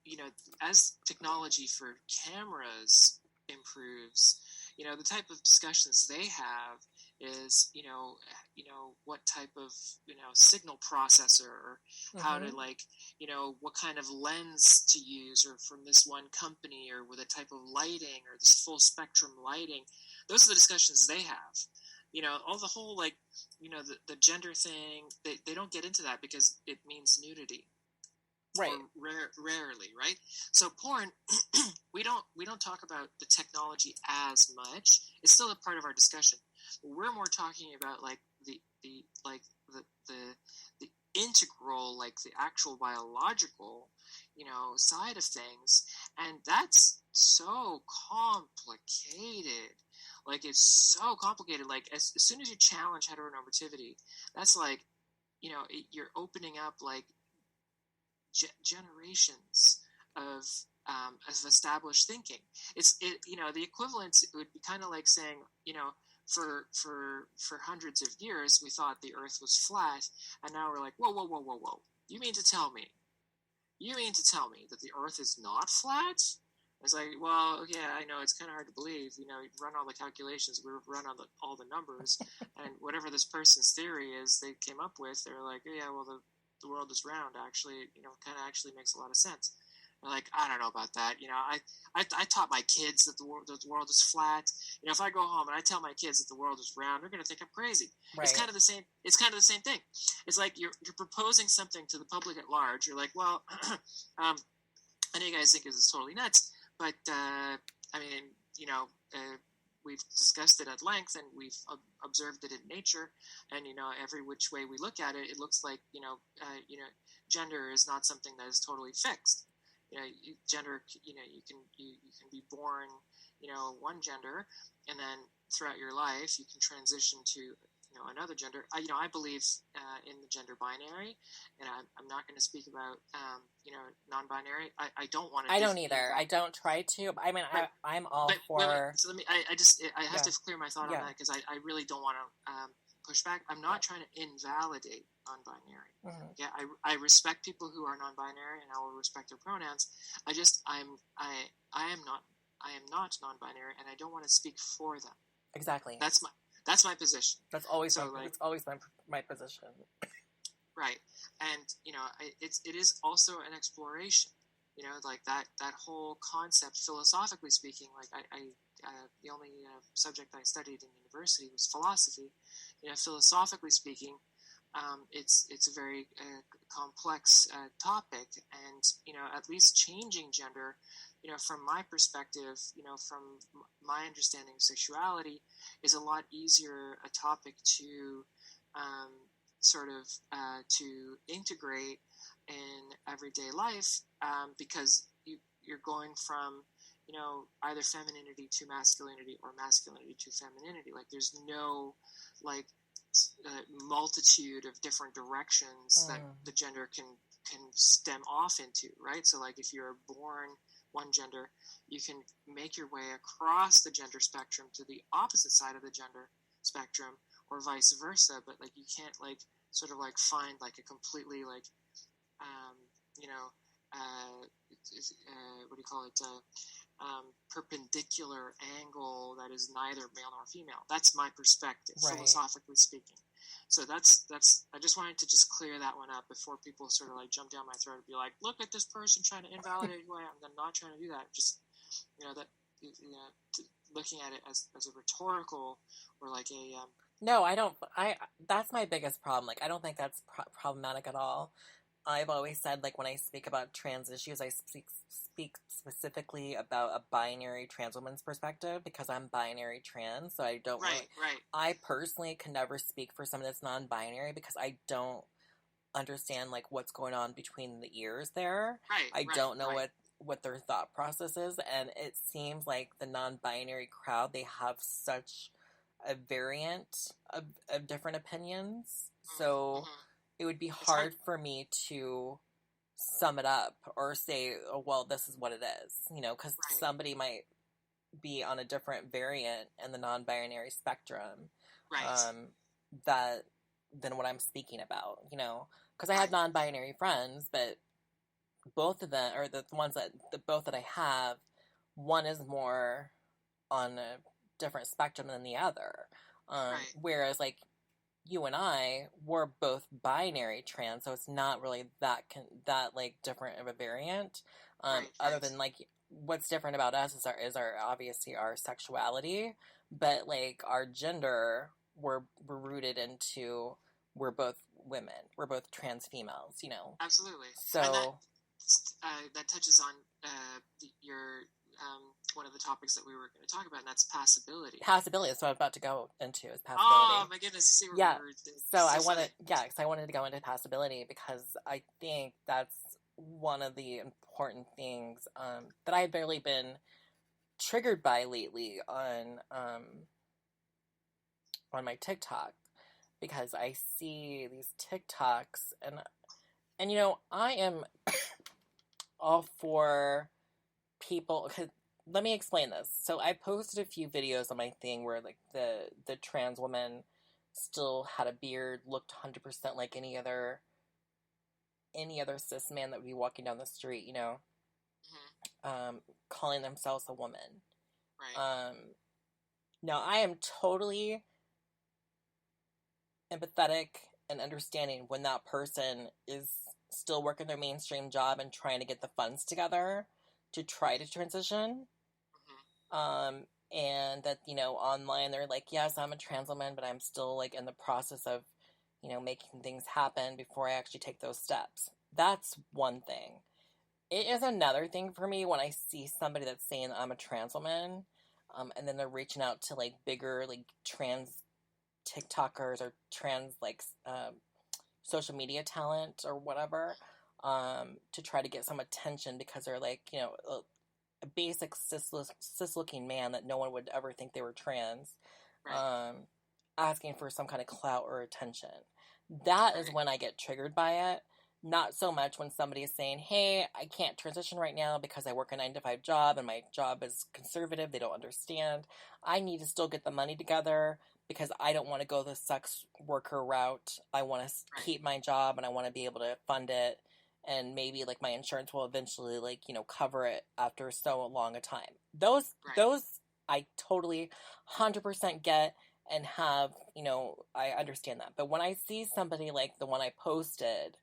you know, as technology for cameras improves, you know, the type of discussions they have is, you know, what type of, you know, signal processor, or how to, like, you know, what kind of lens to use, or from this one company, or with a type of lighting, or this full spectrum lighting. Those are the discussions they have. You know, all the whole, like, you know, the gender thing, they don't get into that because it means nudity. Right. Rarely, right? So porn, we don't talk about the technology as much. It's still a part of our discussion. We're more talking about like the integral, like the actual biological, you know, side of things, and that's so complicated. Like, it's so complicated. Like, as soon as you challenge heteronormativity, that's like, you know, you're opening up like generations of established thinking. You know, the equivalence would be kind of like saying, you know, for hundreds of years we thought the Earth was flat, and now we're like, whoa, you mean to tell me that the Earth is not flat? It's like, well, yeah, I know, it's kind of hard to believe. You know, you run all the calculations, we run all the numbers, and whatever this person's theory is they came up with, they're like, yeah, well, the world is round, actually, you know, kind of actually makes a lot of sense. And like, I don't know about that. You know, I taught my kids that the world is flat. You know, if I go home and I tell my kids that the world is round, they're going to think I'm crazy. Right. It's kind of the same thing. It's like you're proposing something to the public at large. You're like, well, I know you guys think this is totally nuts, but I mean, you know, we've discussed it at length, and we've observed it in nature, and, you know, every which way we look at it, it looks like, you know, gender is not something that is totally fixed. You know, gender, you know, you can be born, you know, one gender, and then throughout your life you can transition to, you know, another gender. You know, I believe in the gender binary, and I'm not going to speak about, you know, non-binary. I don't want to. I don't either. I don't try to. I mean, I'm all for. Wait, so let me. I have to clear my thought on that, because I really don't want to push back. I'm not trying to invalidate non-binary. Yeah, I respect people who are non-binary, and I will respect their pronouns. I am not non-binary, and I don't want to speak for them. Exactly. That's That's my position. That's always so it's always my position. Right. And, it is also an exploration, like that whole concept, philosophically speaking. Like the only subject I studied in university was philosophy. Philosophically speaking, it's a very complex topic, and at least changing gender, from my perspective, from my understanding of sexuality, is a lot easier a topic to to integrate in everyday life, because you're going from either femininity to masculinity or masculinity to femininity. Like there's no multitude of different directions that the gender can stem off into, right? So like if you're born one gender, you can make your way across the gender spectrum to the opposite side of the gender spectrum, or vice versa. But like you can't find like a completely what do you call it, perpendicular angle that is neither male nor female. That's my perspective, right, philosophically speaking. So that's I just wanted to just clear that one up before people jump down my throat and be like, look at this person trying to invalidate who I am. I'm not trying to do that. Just looking at it as a rhetorical, or like a no, I don't. That's my biggest problem. Like, I don't think that's problematic at all. I've always said, like, when I speak about trans issues, I speak specifically about a binary trans woman's perspective, because I'm binary trans, so I don't right. I personally can never speak for someone that's non-binary, because I don't understand, like, what's going on between the ears there. I don't know what their thought process is, and it seems like the non-binary crowd, they have such a variant of different opinions, so it would be hard for me to sum it up or say, oh, well, this is what it is, because somebody might be on a different variant in the non-binary spectrum, than what I'm speaking about, because I have non-binary friends, but both of them, or the ones both that I have, one is more on a different spectrum than the other, whereas like you and I, we're both binary trans, so it's not really that different of a variant, other than like what's different about us is our obviously our sexuality, but like our gender, we're rooted into, we're both women, we're both trans females, Absolutely. So that touches on your one of the topics that we were going to talk about, and that's passability. Passability is what I'm about to go into, is passability. Oh my goodness! So I wanted to go into passability, because I think that's one of the important things that I've really been triggered by lately on my TikTok, because I see these TikToks, and I am all for people. Let me explain this. So I posted a few videos on my thing where like the trans woman still had a beard, looked 100% like any other cis man that would be walking down the street, calling themselves a woman. Right. Now I am totally empathetic and understanding when that person is still working their mainstream job and trying to get the funds together to try to transition. And that, online they're like, yes, I'm a trans woman, but I'm still like in the process of, making things happen before I actually take those steps. That's one thing. It is another thing for me when I see somebody that's saying I'm a trans woman, and then they're reaching out to like bigger like trans TikTokers or trans like social media talent or whatever, to try to get some attention, because they're like, a basic cis-looking man that no one would ever think they were trans, asking for some kind of clout or attention. That is when I get triggered by it. Not so much when somebody is saying, hey, I can't transition right now because I work a 9-to-5 job and my job is conservative. They don't understand. I need to still get the money together because I don't want to go the sex worker route. I want to keep my job and I want to be able to fund it. And maybe like my insurance will eventually cover it after so long a time. Those I totally 100% get, and have, I understand that. But when I see somebody like the one I posted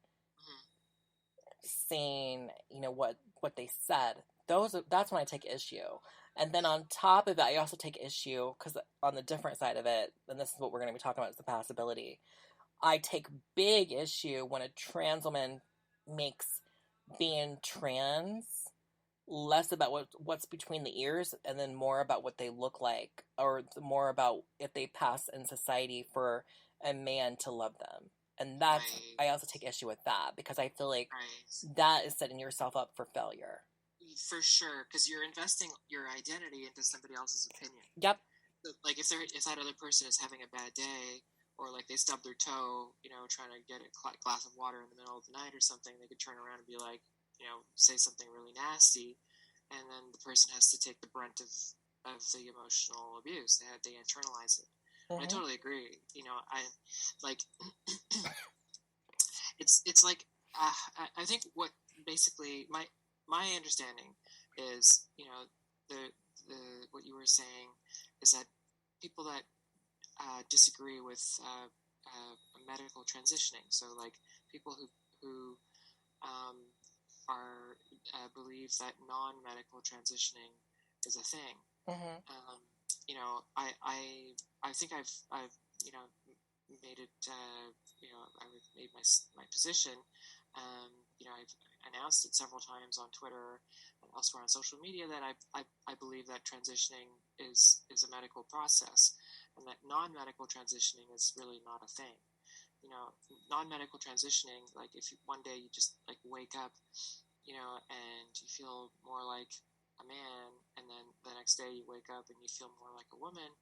saying, what they said, that's when I take issue. And then on top of it, I also take issue because on the different side of it, and this is what we're going to be talking about, is the passability. I take big issue when a trans woman makes being trans less about what's between the ears and then more about what they look like, or more about if they pass in society for a man to love them. And that's, right. I also take issue with that because I feel like Right. that is setting yourself up for failure. For sure, because you're investing your identity into somebody else's opinion. Yep. So, like if that other person is having a bad day, or like they stub their toe, trying to get a glass of water in the middle of the night or something, they could turn around and be like, say something really nasty, and then the person has to take the brunt of the emotional abuse. They internalize it. Mm-hmm. I totally agree. I like it's like I think what basically my understanding is, the what you were saying is that people that disagree with medical transitioning, so like people who are believe that non-medical transitioning is a thing. Mm-hmm. I think I've made it. I made my position. I've announced it several times on Twitter and elsewhere on social media that I believe that transitioning is a medical process, and that non-medical transitioning is really not a thing. Non-medical transitioning, like if one day you just like wake up, and you feel more like a man, and then the next day you wake up and you feel more like a woman.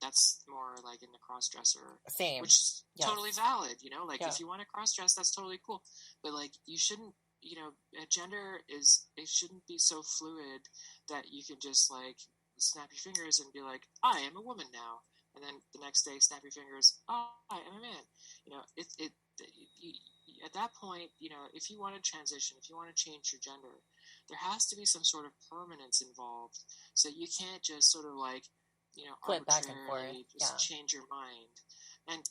That's more like in the cross-dresser. Same. Which is totally valid, if you want to cross-dress, that's totally cool. But like, you shouldn't, gender it shouldn't be so fluid that you can just like snap your fingers and be like, I am a woman now. And then the next day, snap your fingers, I am a man. At that point, if you want to transition, if you want to change your gender, there has to be some sort of permanence involved. So you can't just sort of like, flip back and forth, just change your mind. And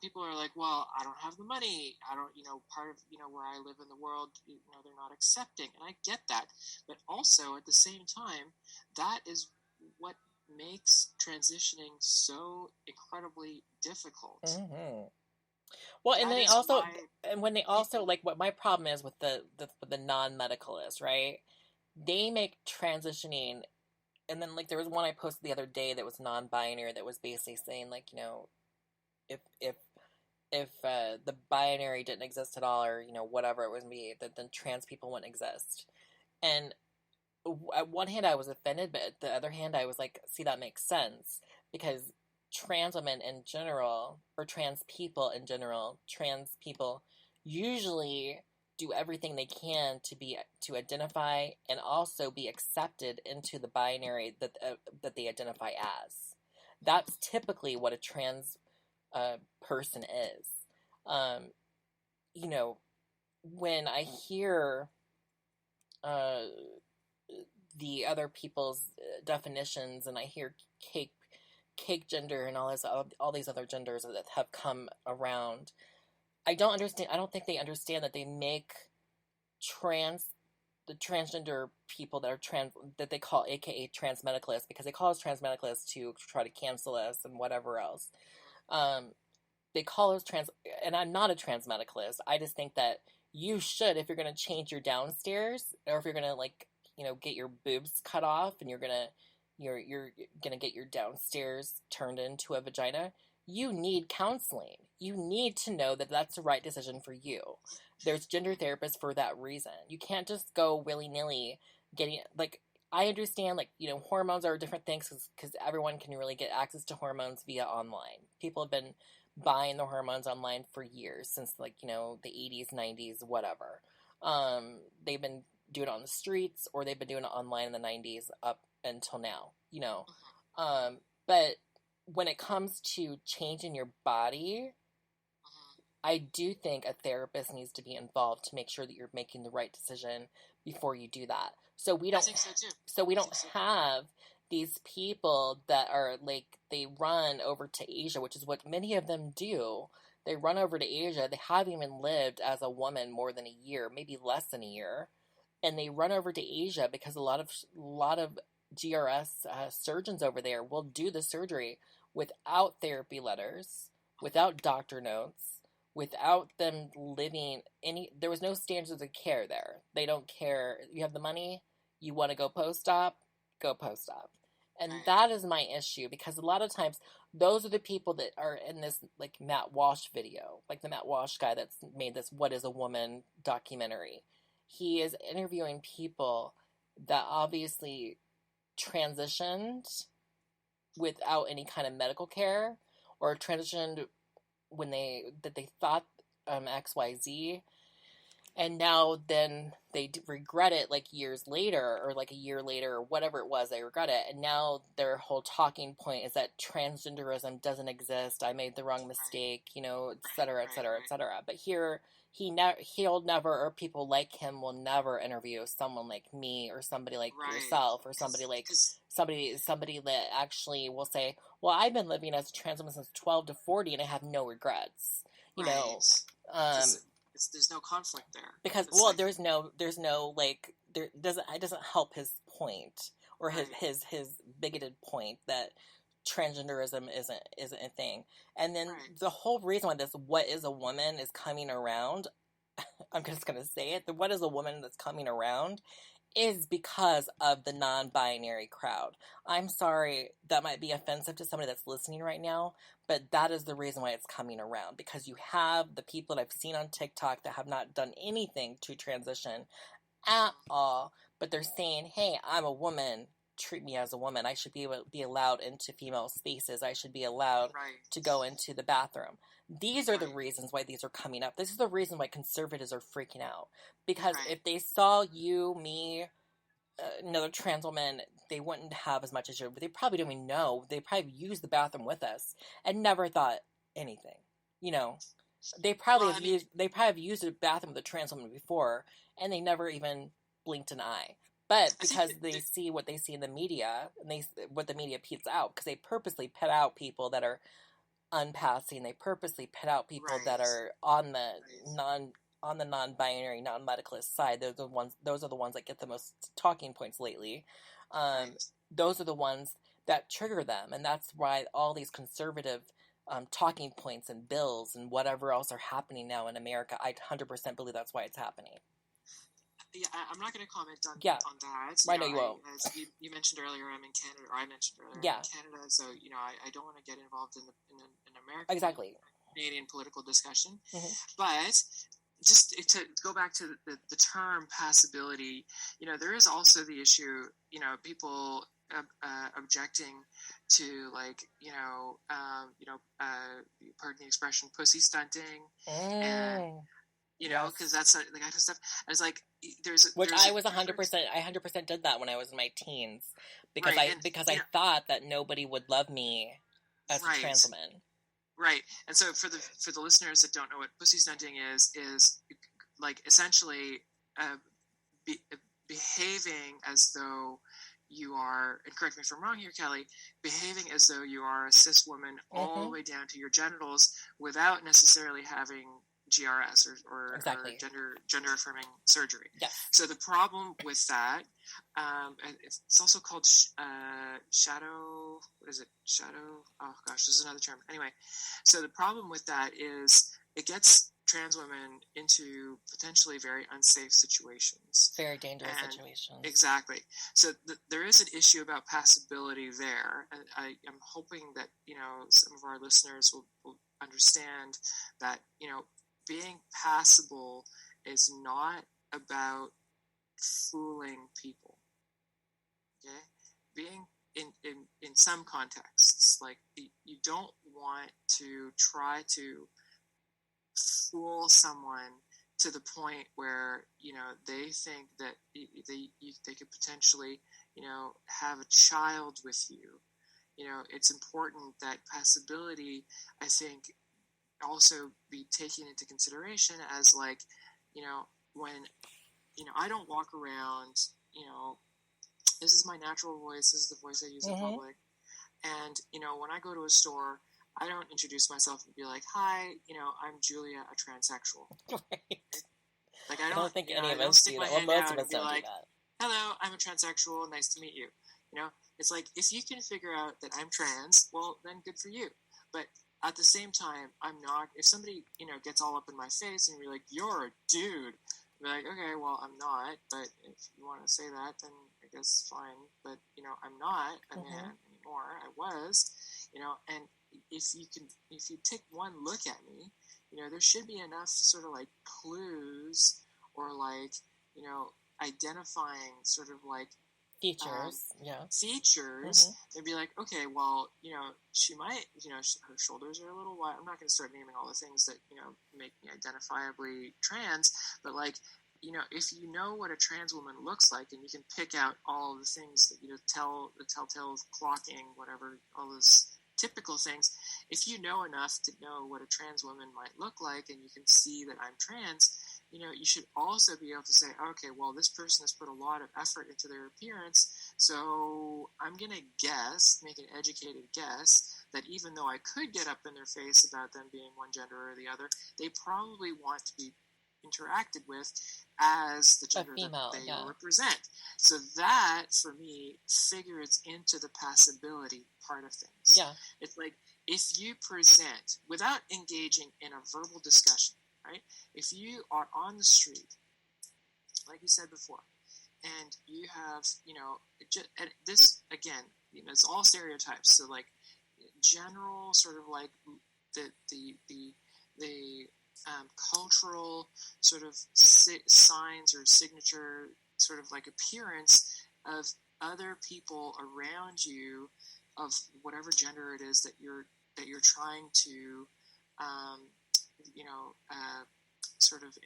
people are like, well, I don't have the money, I don't, part of where I live in the world, they're not accepting, and I get that. But also at the same time, that is what makes transitioning so incredibly difficult. Mm-hmm. Well, and they also, and when they also, like, what my problem is with the non-medicalists, right? They make transitioning. And then, like, there was one I posted the other day that was non-binary that was basically saying, like, if the binary didn't exist at all, or whatever it would be, that then trans people wouldn't exist. And at one hand, I was offended, but at the other hand, I was like, see, that makes sense, because trans women in general, or trans people in general, trans people usually do everything they can to identify and also be accepted into the binary that they identify as. That's typically what a trans person is. When I hear the other people's definitions, and I hear cake gender and all these other genders that have come around, I don't understand. I don't think they understand that they make the transgender people that are trans, that they call AKA trans medicalists, because they call us trans medicalists to try to cancel us and whatever else. They call us trans, and I'm not a trans medicalist. I just think that you should, if you're going to change your downstairs, or if you're going to, like, get your boobs cut off, and you're gonna get your downstairs turned into a vagina, you need counseling. You need to know that that's the right decision for you. There's gender therapists for that reason. You can't just go willy-nilly getting, like, I understand, like, hormones are different things, because everyone can really get access to hormones via online. People have been buying the hormones online for years, since, like, the 80s, 90s, whatever. They've been doing it on the streets, or they've been doing it online in the 90s up until now, but when it comes to changing your body, I do think a therapist needs to be involved to make sure that you're making the right decision before you do that. So we don't. I think so too. So we don't have these people that are like, they run over to Asia, which is what many of them do. They run over to Asia. They haven't even lived as a woman more than a year, maybe less than a year, and they run over to Asia because a lot of GRS surgeons over there will do the surgery without therapy letters, without doctor notes, without them living any. There was no standards of care there. They don't care. You have the money. You want to go post-op, go post-op. And Right. that is my issue, because a lot of times those are the people that are in this, like Matt Walsh video, like the Matt Walsh guy that's made this What is a Woman documentary. He is interviewing people that obviously transitioned without any kind of medical care, or transitioned when they thought XYZ, and now then they regret it like years later, or like a year later, or whatever it was, they regret it, and now their whole talking point is that transgenderism doesn't exist, I made the wrong mistake, et cetera, et cetera, et cetera. But here, he'll never, or people like him will never interview someone like me, or somebody like yourself, or somebody like somebody that actually will say, well, I've been living as a trans woman since 12 to 40 and I have no regrets, There's no conflict there, because it's like, there's no like, it doesn't help his point, or his bigoted point that transgenderism isn't a thing. And then the whole reason why this What is a Woman is coming around, I'm just gonna say it, the What is a Woman that's coming around is because of the non-binary crowd. I'm sorry, that might be offensive to somebody that's listening right now, but that is the reason why it's coming around, because you have the people that I've seen on TikTok that have not done anything to transition at all, but they're saying, hey, I'm a woman, treat me as a woman, I should be able to be allowed into female spaces, I should be allowed to go into the bathroom. These are the reasons why these are coming up. This is the reason why conservatives are freaking out, because if they saw you, me, another trans woman, they wouldn't have as much as you. But they probably don't even know. They probably used the bathroom with us and never thought anything. They probably have used a bathroom with a trans woman before, and they never even blinked an eye. But because they see what they see in the media, and what the media puts out, because they purposely put out people that are unpassing, they purposely put out people that are on the non-binary, non-medicalist side. Those are the ones that get the most talking points lately. Those are the ones that trigger them, and that's why all these conservative talking points and bills and whatever else are happening now in America. I 100% believe that's why it's happening. Yeah, I'm not going to comment on that. I know you won't. As you mentioned earlier, I'm in Canada, or I mentioned earlier, I'm in Canada, so I don't want to get involved in American Canadian political discussion. But just to go back to the term passability, there is also the issue, people objecting to, like, pardon the expression, pussy stunting, and because that's the kind of stuff. And it's like I was 100%. I 100% did that when I was in my teens, because I thought that nobody would love me as a trans woman. Right. And so for the listeners that don't know what pussy stunting is like essentially behaving as though you are, and correct me if I'm wrong here, Kelly, behaving as though you are a cis woman all the way down to your genitals without necessarily having GRS or gender affirming surgery. Yes. So the problem with that, it's also called shadow. What is it? Shadow. Oh gosh, there's another term. Anyway, so the problem with that is it gets trans women into potentially very unsafe situations. Very dangerous situations. Exactly. So there is an issue about passability there. And I'm hoping that some of our listeners will understand that being passable is not about fooling people. Okay? Being in some contexts, like you don't want to try to fool someone to the point where they think that they could potentially have a child with you. It's important that passability, I think, also be taken into consideration as, like, when I don't walk around This is my natural voice. This is the voice I use in public. And, when I go to a store, I don't introduce myself and be like, hi, I'm Julia, a transsexual. Right. Like, I don't think any of us do that. Well, most of us don't do that. Hello, I'm a transsexual. Nice to meet you. It's like, if you can figure out that I'm trans, well, then good for you. But at the same time, I'm not. If somebody, gets all up in my face and you're like, you're a dude, I'll be like, okay, well, I'm not. But if you want to say that, then I guess fine. But, I'm not a man anymore. I was, and if you take one look at me, there should be enough sort of like clues or like, identifying sort of like features, they'd be like, okay, well, she might, her shoulders are a little wide. I'm not going to start naming all the things that, make me identifiably trans, but like, if you know what a trans woman looks like and you can pick out all the things that, the telltale clocking, whatever, all those typical things, if you know enough to know what a trans woman might look like and you can see that I'm trans, you should also be able to say, okay, well, this person has put a lot of effort into their appearance, so I'm going to make an educated guess that even though I could get up in their face about them being one gender or the other, they probably want to be interacted with as the gender that they represent. So that, for me, figures into the passability part of things. Yeah. It's like, if you present, without engaging in a verbal discussion, right? If you are on the street, like you said before, and you have, this, again, it's all stereotypes. So, like, general sort of like the cultural sort of signs or signature sort of like appearance of other people around you of whatever gender it is that you're trying to sort of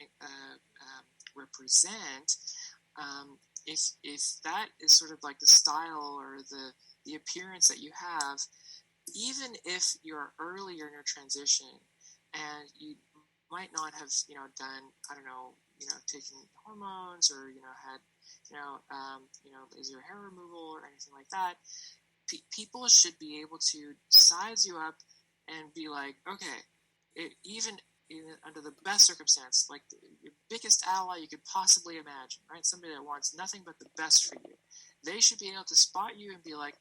represent. If that is sort of like the style or the appearance that you have, even if you're earlier in your transition and you might not have, done, I don't know, taken hormones or, had, laser hair removal or anything like that, people should be able to size you up and be like, okay, even under the best circumstance, like your biggest ally you could possibly imagine, right? Somebody that wants nothing but the best for you. They should be able to spot you and be like,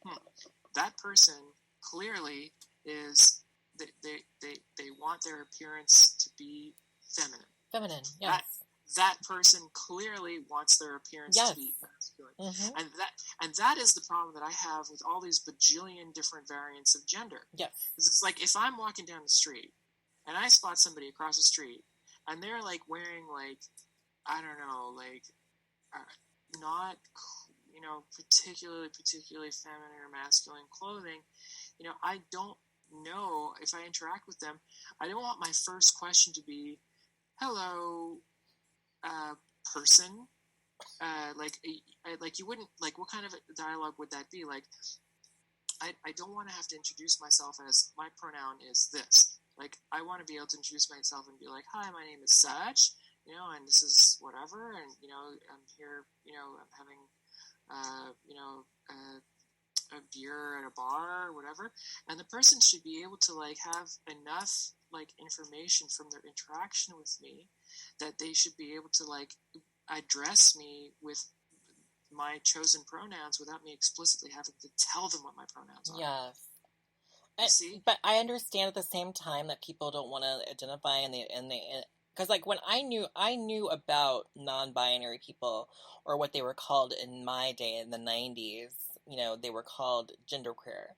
that person clearly is, they want their appearance to be feminine. Feminine, yes. That person clearly wants their appearance to be masculine. And that is the problem that I have with all these bajillion different variants of gender. Yes. It's like, if I'm walking down the street and I spot somebody across the street and they're like wearing like, I don't know, like not, particularly feminine or masculine clothing, I don't know if I interact with them. I don't want my first question to be, hello, person. Like you wouldn't, like, what kind of a dialogue would that be? Like, I don't want to have to introduce myself as my pronoun is this. Like, I want to be able to introduce myself and be like, hi, my name is such, and this is whatever, and, I'm here, I'm having, a beer at a bar or whatever, and the person should be able to, like, have enough, like, information from their interaction with me that they should be able to, like, address me with my chosen pronouns without me explicitly having to tell them what my pronouns are. Yes. See? But I understand at the same time that people don't want to identify and they because, like, when I knew about non-binary people, or what they were called in my day in the 90s, they were called genderqueer.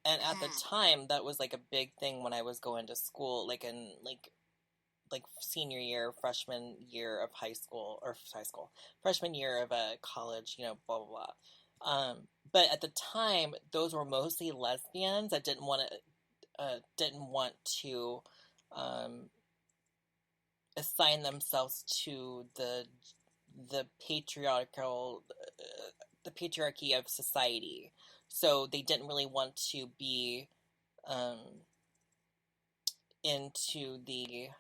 And at the time, that was, like, a big thing when I was going to school, like, in, like senior year, freshman year of freshman year of a college, blah, blah, blah. But at the time, those were mostly lesbians that didn't want to assign themselves to the patriarchy of society. So they didn't really want to be into the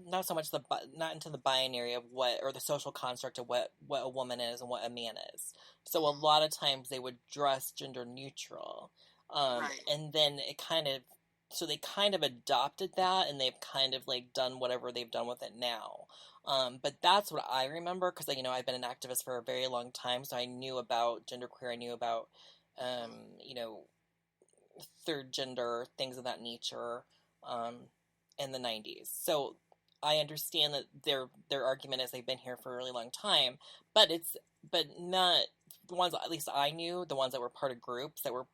not so much not into the binary of what, or the social construct of what a woman is and what a man is. So a lot of times they would dress gender neutral, Right. and then they kind of adopted that, and they've kind of like done whatever they've done with it now. But that's what I remember, because I've been an activist for a very long time, so I knew about genderqueer, I knew about third gender, things of that nature, in the 90s. So I understand that their argument is they've been here for a really long time, but not the ones, at least I knew, the ones that were part of groups that were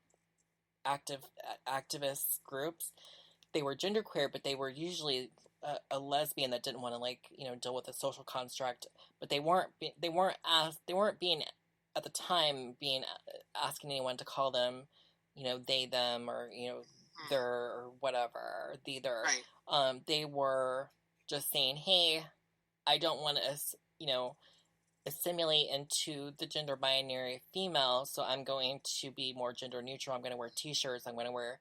activist groups. They were genderqueer, but they were usually a lesbian that didn't want to deal with the social construct. But they weren't being at the time being asking anyone to call them, they, them, or their, or whatever, either. Right. They were just saying, hey, I don't want to assimilate into the gender binary female, so I'm going to be more gender neutral. I'm going to wear t-shirts, I'm going to wear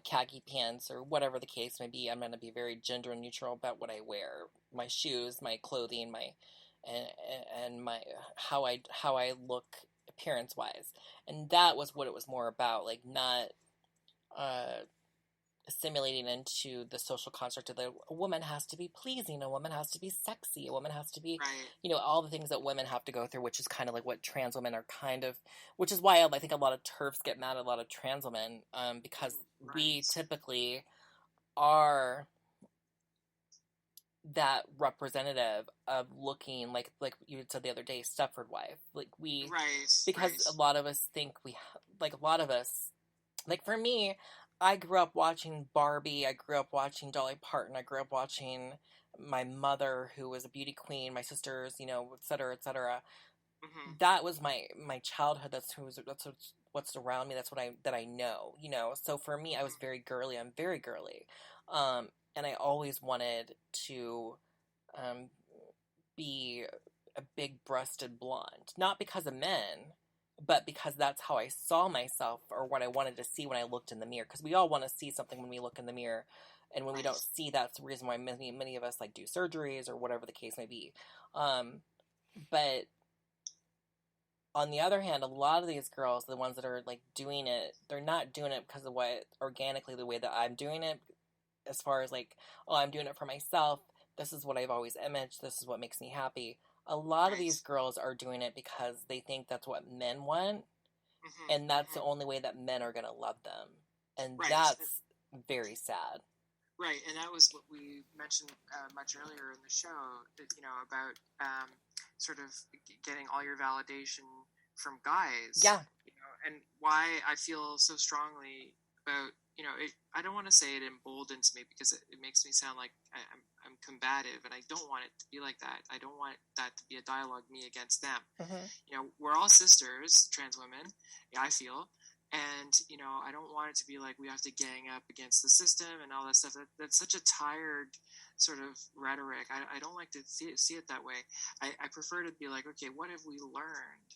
khaki pants, or whatever the case may be. I'm going to be very gender neutral about what I wear, my shoes, my clothing, my and my how I look appearance wise. And that was what it was more about, like, not assimilating into the social construct of a woman has to be pleasing, a woman has to be sexy, a woman has to be, right. All the things that women have to go through, which is kind of like what trans women are kind of, which is why I think a lot of TERFs get mad at a lot of trans women, because Right. we typically are that representative of looking like you said the other day, Stepford wife, like we, Right. because right. a lot of us think like for me, I grew up watching Barbie, I grew up watching Dolly Parton, I grew up watching my mother, who was a beauty queen, my sisters, et cetera, et cetera. Mm-hmm. That was my childhood. That's what's around me. That's what I know, So for me, I was very girly. I'm very girly. And I always wanted to be a big-breasted blonde. Not because of men, but because that's how I saw myself, or what I wanted to see when I looked in the mirror. Because we all want to see something when we look in the mirror, and when we don't see, that's the reason why many of us do surgeries or whatever the case may be. But on the other hand, a lot of these girls, the ones that are doing it, they're not doing it because of what organically the way that I'm doing it, as far as oh, I'm doing it for myself. This is what I've always imaged. This is what makes me happy. A lot of these girls are doing it because they think that's what men want, and that's the only way that men are going to love them. And that's very sad. Right, and that was what we mentioned much earlier in the show, that, about sort of getting all your validation from guys. Yeah. And why I feel so strongly about, I don't want to say it emboldens me, because it makes me sound like I'm combative, and I don't want it to be like that. I don't want that to be a dialogue, me against them. We're all sisters, trans women, I feel. And, I don't want it to be like we have to gang up against the system and all that stuff. That's such a tired sort of rhetoric. I don't like to see it that way. I prefer to be like, okay, what have we learned,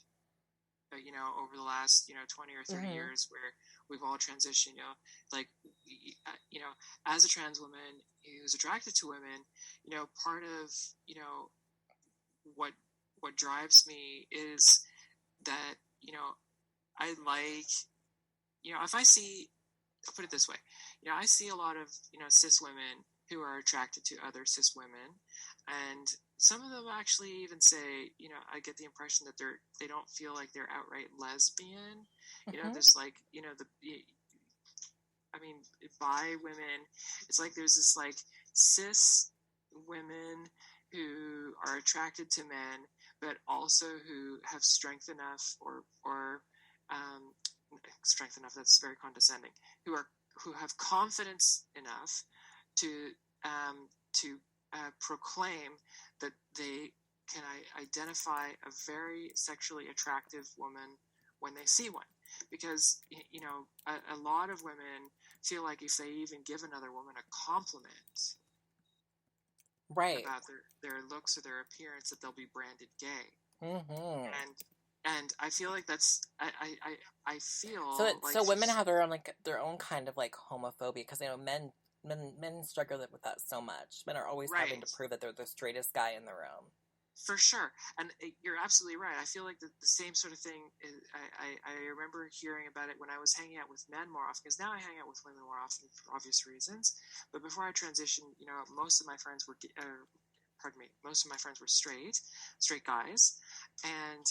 over the last, 20 or 30 years, where we've all transitioned, as a trans woman who's attracted to women, part of, what drives me is that, I like, if I see, I'll put it this way, I see a lot of, cis women who are attracted to other cis women, and some of them actually even say, I get the impression that they don't feel like they're outright lesbian. There's bi women, it's like there's this cis women who are attracted to men, but also who have strength enough, or strength enough, that's very condescending, who have confidence enough to proclaim that they can identify a very sexually attractive woman when they see one. Because a lot of women feel like if they even give another woman a compliment about their looks or their appearance, that they'll be branded gay. And I feel like that's I feel so women have their own kind of homophobia, because men Men struggle with that so much. Men are always having to Right. prove that they're the straightest guy in the room. For sure, and you're absolutely right. I feel like the same sort of thing. I remember hearing about it when I was hanging out with men more often, because now I hang out with women more often for obvious reasons. But before I transitioned, most of my friends were, most of my friends were straight guys, and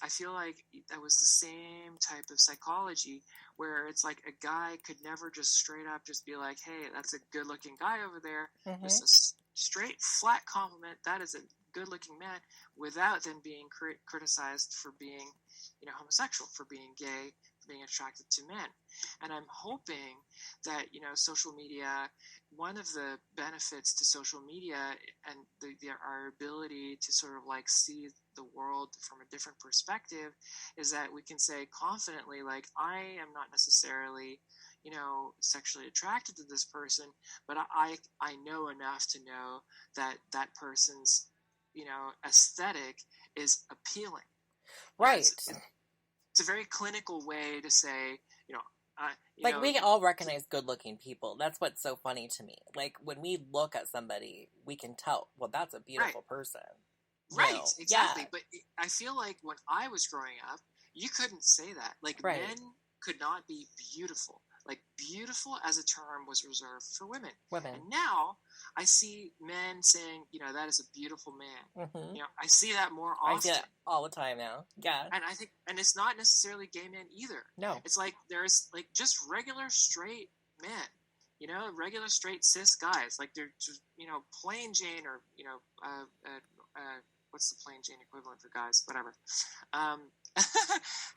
I feel like that was the same type of psychology where it's like a guy could never just straight up just be like, "Hey, that's a good-looking guy over there," just a straight, flat compliment. That is a good-looking man, without then being criticized for being, homosexual, for being gay, for being attracted to men. And I'm hoping that social media, one of the benefits to social media and our ability to sort of like see the world from a different perspective, is that we can say confidently, like, I am not necessarily sexually attracted to this person, but I know enough to know that that person's aesthetic is appealing. Right. It's a very clinical way to say, we all recognize good-looking people. That's what's so funny to me. Like, when we look at somebody, we can tell, well, that's a beautiful person. Right, exactly. Yeah. But I feel like when I was growing up, you couldn't say that. Like, men could not be beautiful. Like, beautiful as a term was reserved for women. And now I see men saying, that is a beautiful man. Mm-hmm. I see that more often. I see that all the time now. Yeah. And I think, and it's not necessarily gay men either. No. It's like there's like just regular straight men, regular straight cis guys. Like, they're just, plain Jane, or, what's the plain Jane equivalent for guys? Whatever.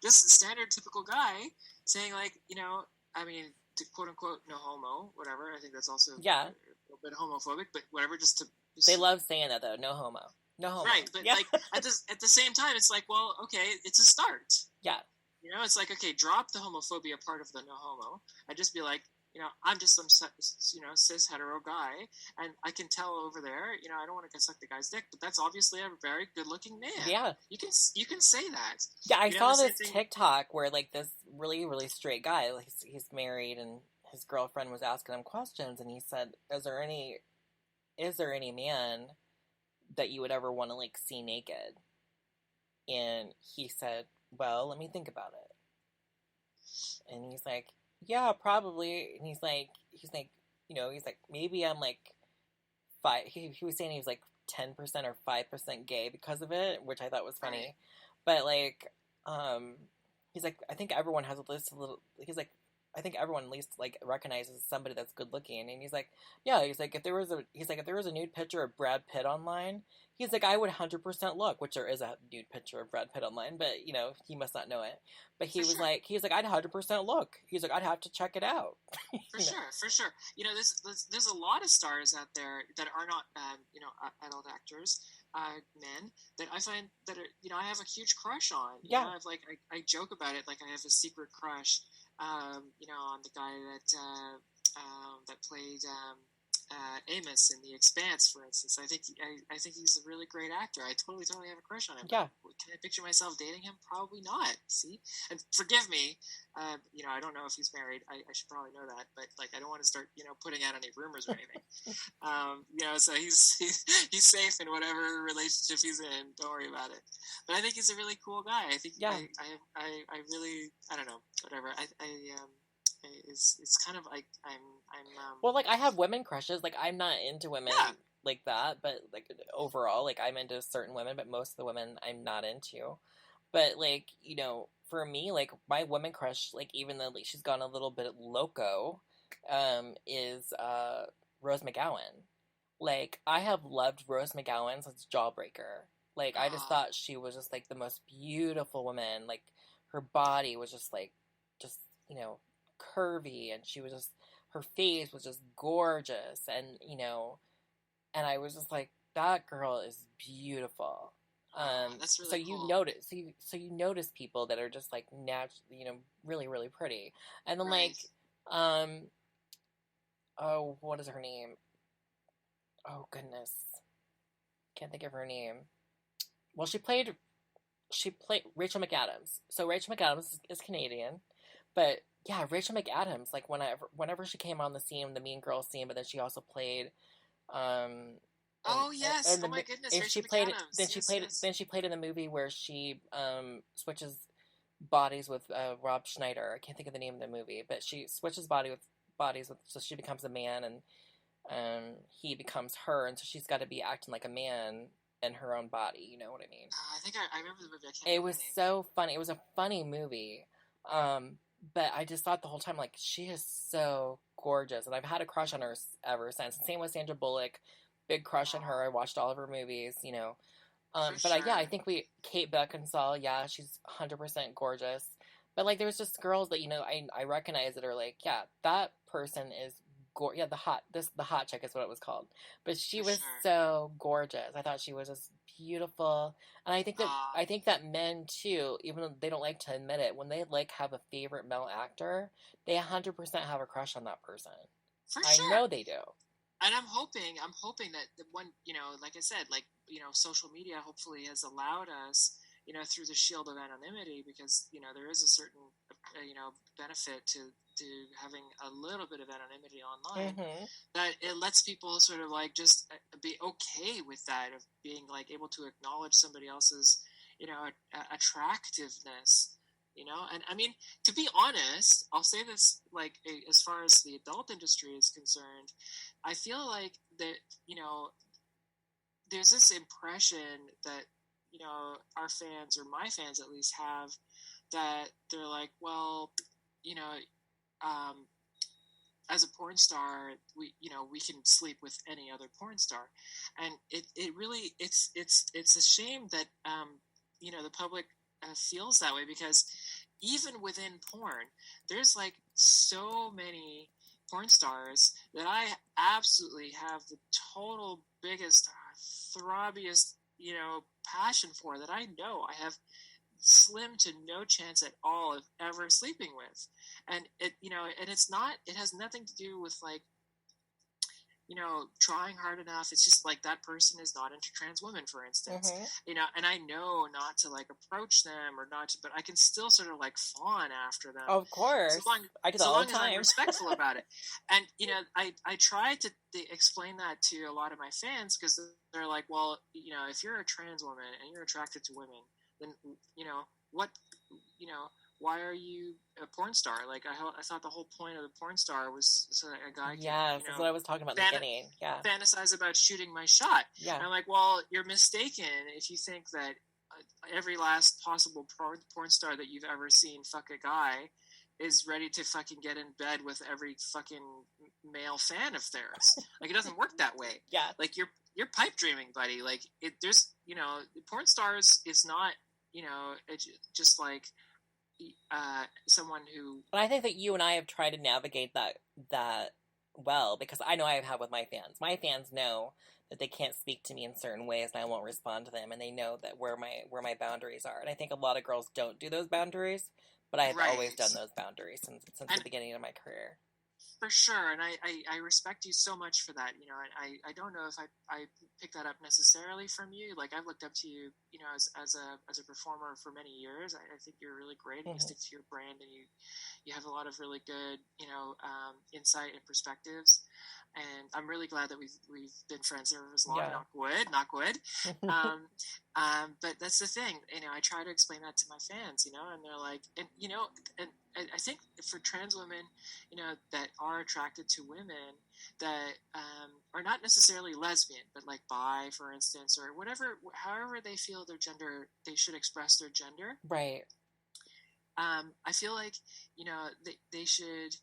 Just a standard typical guy saying, like, I mean, to quote unquote, no homo, whatever. I think that's also a little bit homophobic, but whatever. They love saying that though. No homo. No homo. Right, but like at the same time, it's like, well, okay, it's a start. Yeah. It's like, okay, drop the homophobia part of the no homo, and just be like, I'm just some, cis hetero guy, and I can tell over there, I don't want to suck the guy's dick, but that's obviously a very good looking man. Yeah. You can say that. Yeah, I saw this TikTok where, like, this really, really straight guy, he's married, and his girlfriend was asking him questions, and he said, is there any man that you would ever want to, like, see naked? And he said, well, let me think about it. And he's like, yeah, probably. And he's like, maybe I'm like 5. He was saying he was like 10% or 5% gay because of it, which I thought was funny. Right. But like, he's like, I think everyone has at least a little. He's like, I think everyone at least like recognizes somebody that's good looking. And he's like, yeah. He's like, if there was a nude picture of Brad Pitt online, he's like, I would 100% look. Which there is a nude picture of Brad Pitt online, but he must not know it. But he was like, I'd 100% look. He's like, I'd have to check it out. For sure. There's a lot of stars out there that are not, adult actors, men, that I find that are, I have a huge crush on. I joke about it, like I have a secret crush, on the guy that played Amos in The Expanse, for instance. I think he's a really great actor. I totally have a crush on him. Yeah. Can I picture myself dating him? Probably not. See, and forgive me. I don't know if he's married. I should probably know that, but like, I don't want to start, putting out any rumors or anything. So he's safe in whatever relationship he's in. Don't worry about it. But I think he's a really cool guy. I think I really, I don't know, whatever. It's kind of like I'm well, like, I have women crushes. Like, I'm not into women like that, but like overall, like, I'm into certain women, but most of the women I'm not into. But like, for me, like, my woman crush, like, even though like she's gone a little bit loco, is Rose McGowan. Like, I have loved Rose McGowan since Jawbreaker. Like, I just thought she was just like the most beautiful woman. Like, her body was just like, curvy, and she was just, her face was just gorgeous, and and I was just like, that girl is beautiful. That's really so cool. you notice people that are just like naturally, really, really pretty, and then right. What is her name? Oh goodness, can't think of her name. Well, she played Rachel McAdams. So Rachel McAdams is Canadian, but Yeah, Rachel McAdams. Like whenever she came on the scene, the Mean Girl scene, but then she also played, um, Oh yes! and Oh my the goodness, if she Rachel played McAdams. Yes, yes. then she played in the movie where she switches bodies with Rob Schneider. I can't think of the name of the movie, but she switches bodies with, so she becomes a man and he becomes her, and so she's got to be acting like a man in her own body. You know what I mean? I think I remember the movie. I can't It remember was the name. so funny. It was a funny movie. But I just thought the whole time, like, she is so gorgeous, and I've had a crush on her ever since. Same with Sandra Bullock, big crush on her. I Oh, watched all of her movies, you know. for But yeah, I sure. think Kate Beckinsale, yeah, she's 100% gorgeous. But like, there's just girls that, you know, I recognize that are like, yeah, that person is yeah, the hot chick is what it was called. But she For was sure. so gorgeous. I thought she was just beautiful. And Uh, I think that men too, even though they don't like to admit it, when they like have a favorite male actor, they 100% have a crush on that person. for I sure. know they do. And I'm hoping that the one, you know, like I said, like, you know, social media hopefully has allowed us, you know, through the shield of anonymity, because, you know, there is a certain, you know, benefit to having a little bit of anonymity online, Hmm. that it lets people sort of like just be okay with that, of being like able to acknowledge somebody else's, you know, attractiveness, you know. And I mean, to be honest, I'll say this, like, as far as the adult industry is concerned, I feel like that, you know, there's this impression that, you know, our fans, or my fans at least, have, that they're like, well, you know, um, as a porn star, we, you know, we can sleep with any other porn star. And it really, it's a shame that, you know, the public feels that way, because even within porn, there's like so many porn stars that I absolutely have the total biggest, throbbiest, you know, passion for, that I know I have slim to no chance at all of ever sleeping with. And it, you know, and it's not, it has nothing to do with like, you know, trying hard enough. It's just like that person is not into trans women, for instance, Hmm. you know, and I know not to like approach them, or not to, but I can still sort of like fawn after them, Of so course. long, I do that so all the long as I'm time. respectful about it. And, you know, I try to explain that to a lot of my fans, because they're like, well, you know, if you're a trans woman and you're attracted to women, then, you know, what, you know, why are you a porn star? Like, I thought the whole point of the porn star was so that a guy could, Yes, you that's know, what I was talking about in the fan- beginning. Yeah. fantasize about shooting my shot. Yeah. And I'm like, well, you're mistaken if you think that every last possible porn star that you've ever seen fuck a guy is ready to fucking get in bed with every fucking male fan of theirs. Like, it doesn't work that way. Yeah. Like, you're pipe dreaming, buddy. Like, there's, you know, porn stars, it's not, you know, it's just like someone who. And I think that you and I have tried to navigate that well, because I know I have with my fans. My fans know that they can't speak to me in certain ways and I won't respond to them, and they know that where my boundaries are. And I think a lot of girls don't do those boundaries, but I have always Right. done those boundaries since the And beginning of my career. for sure, and I respect you so much for that. You know, I don't know if I picked that up necessarily from you. Like, I've looked up to you, you know, as a performer for many years. I think you're really great, and you Hmm. stick to your brand, and you have a lot of really good, you know, insight and perspectives. And I'm really glad that we've been friends for as long. Yeah. Knock wood, knock wood. Um, but that's the thing, you know. I try to explain that to my fans, you know, and they're like, and you know, and I think for trans women, you know, that are attracted to women that are not necessarily lesbian, but like bi, for instance, or whatever, however they feel their gender, they should express their gender. Right. I feel like, you know, they should,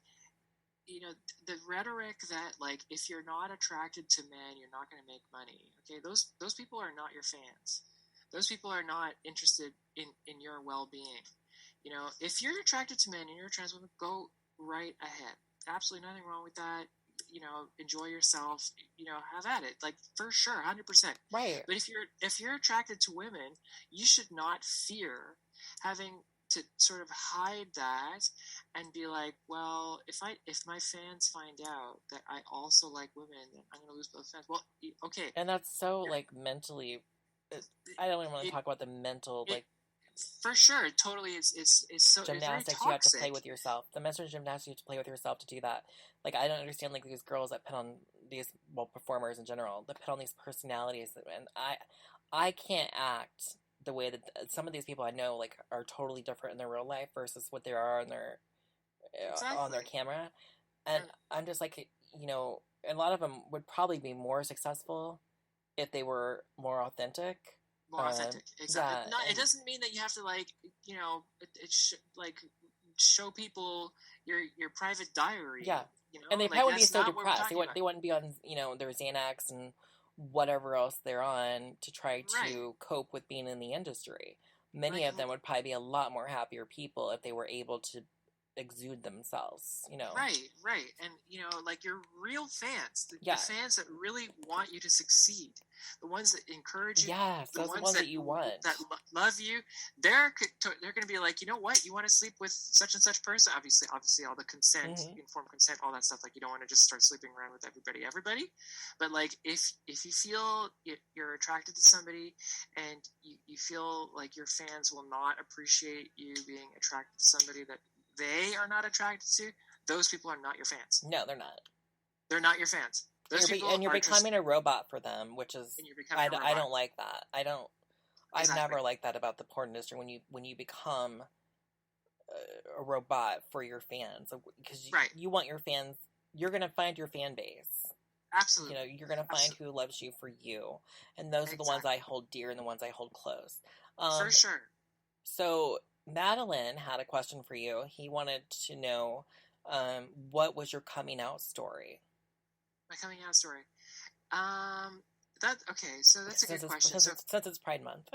you know, the rhetoric that, like, if you're not attracted to men, you're not going to make money. Okay, those people are not your fans. Those people are not interested in your well-being. You know, if you're attracted to men and you're a trans woman, go right ahead. Absolutely nothing wrong with that. You know, enjoy yourself. You know, have at it. Like, for sure, 100%. Right. But if you're attracted to women, you should not fear having to sort of hide that and be like, well, if my fans find out that I also like women, then I'm going to lose both fans. Well, okay, And that's so like mentally. I don't even want to it talk about the mental it like. For sure, totally. It's so it's very Gymnastics, you have to play toxic. with yourself. The message of gymnastics, you have to play with yourself to do that. Like, I don't understand, like, these girls that put on these, well, performers in general, that put on these personalities, and I can't act the way that some of these people I know, like, are totally different in their real life versus what they are on their Exactly. camera. And And I'm just like, a lot of them would probably be more successful if they were more authentic. more authentic. Exactly. Yeah, Not. It and doesn't mean that you have to like like show people your private diary. yeah, and they probably would be That's so not what we're depressed. talking about. They wouldn't be on, their Xanax and whatever else they're on to try Right. to cope with being in the industry. Many Right. of them would probably be a lot more happier people if they were able to exude themselves. Right, right. And, like your real fans, the Yeah, fans that really want you to succeed, the ones that encourage you, yes, the those are the ones ones that you want. love you, they're going to be like, you know what, you want to sleep with such and such person? Obviously, all the consent, Hmm. informed consent, all that stuff. Like, you don't want to just start sleeping around with everybody. But like, if you feel you're attracted to somebody, and you feel like your fans will not appreciate you being attracted to somebody that they are not attracted to, those people are not your fans. No, they're not. They're not your fans. Those people You're are just, becoming a robot for them, which is and you're becoming a I robot. don't like that. I've Exactly. never liked that about the porn industry when you become a robot for your fans because Right. you want your fans. You're gonna find your fan base. Absolutely. You're gonna find Absolutely. who loves you for you, and those are the ones I Exactly. hold dear and the ones I hold close. For sure. So Madeline had a question for you. He wanted to know, what was your coming out story? My coming out story. That okay. So that's a good question. So Since it's Pride Month.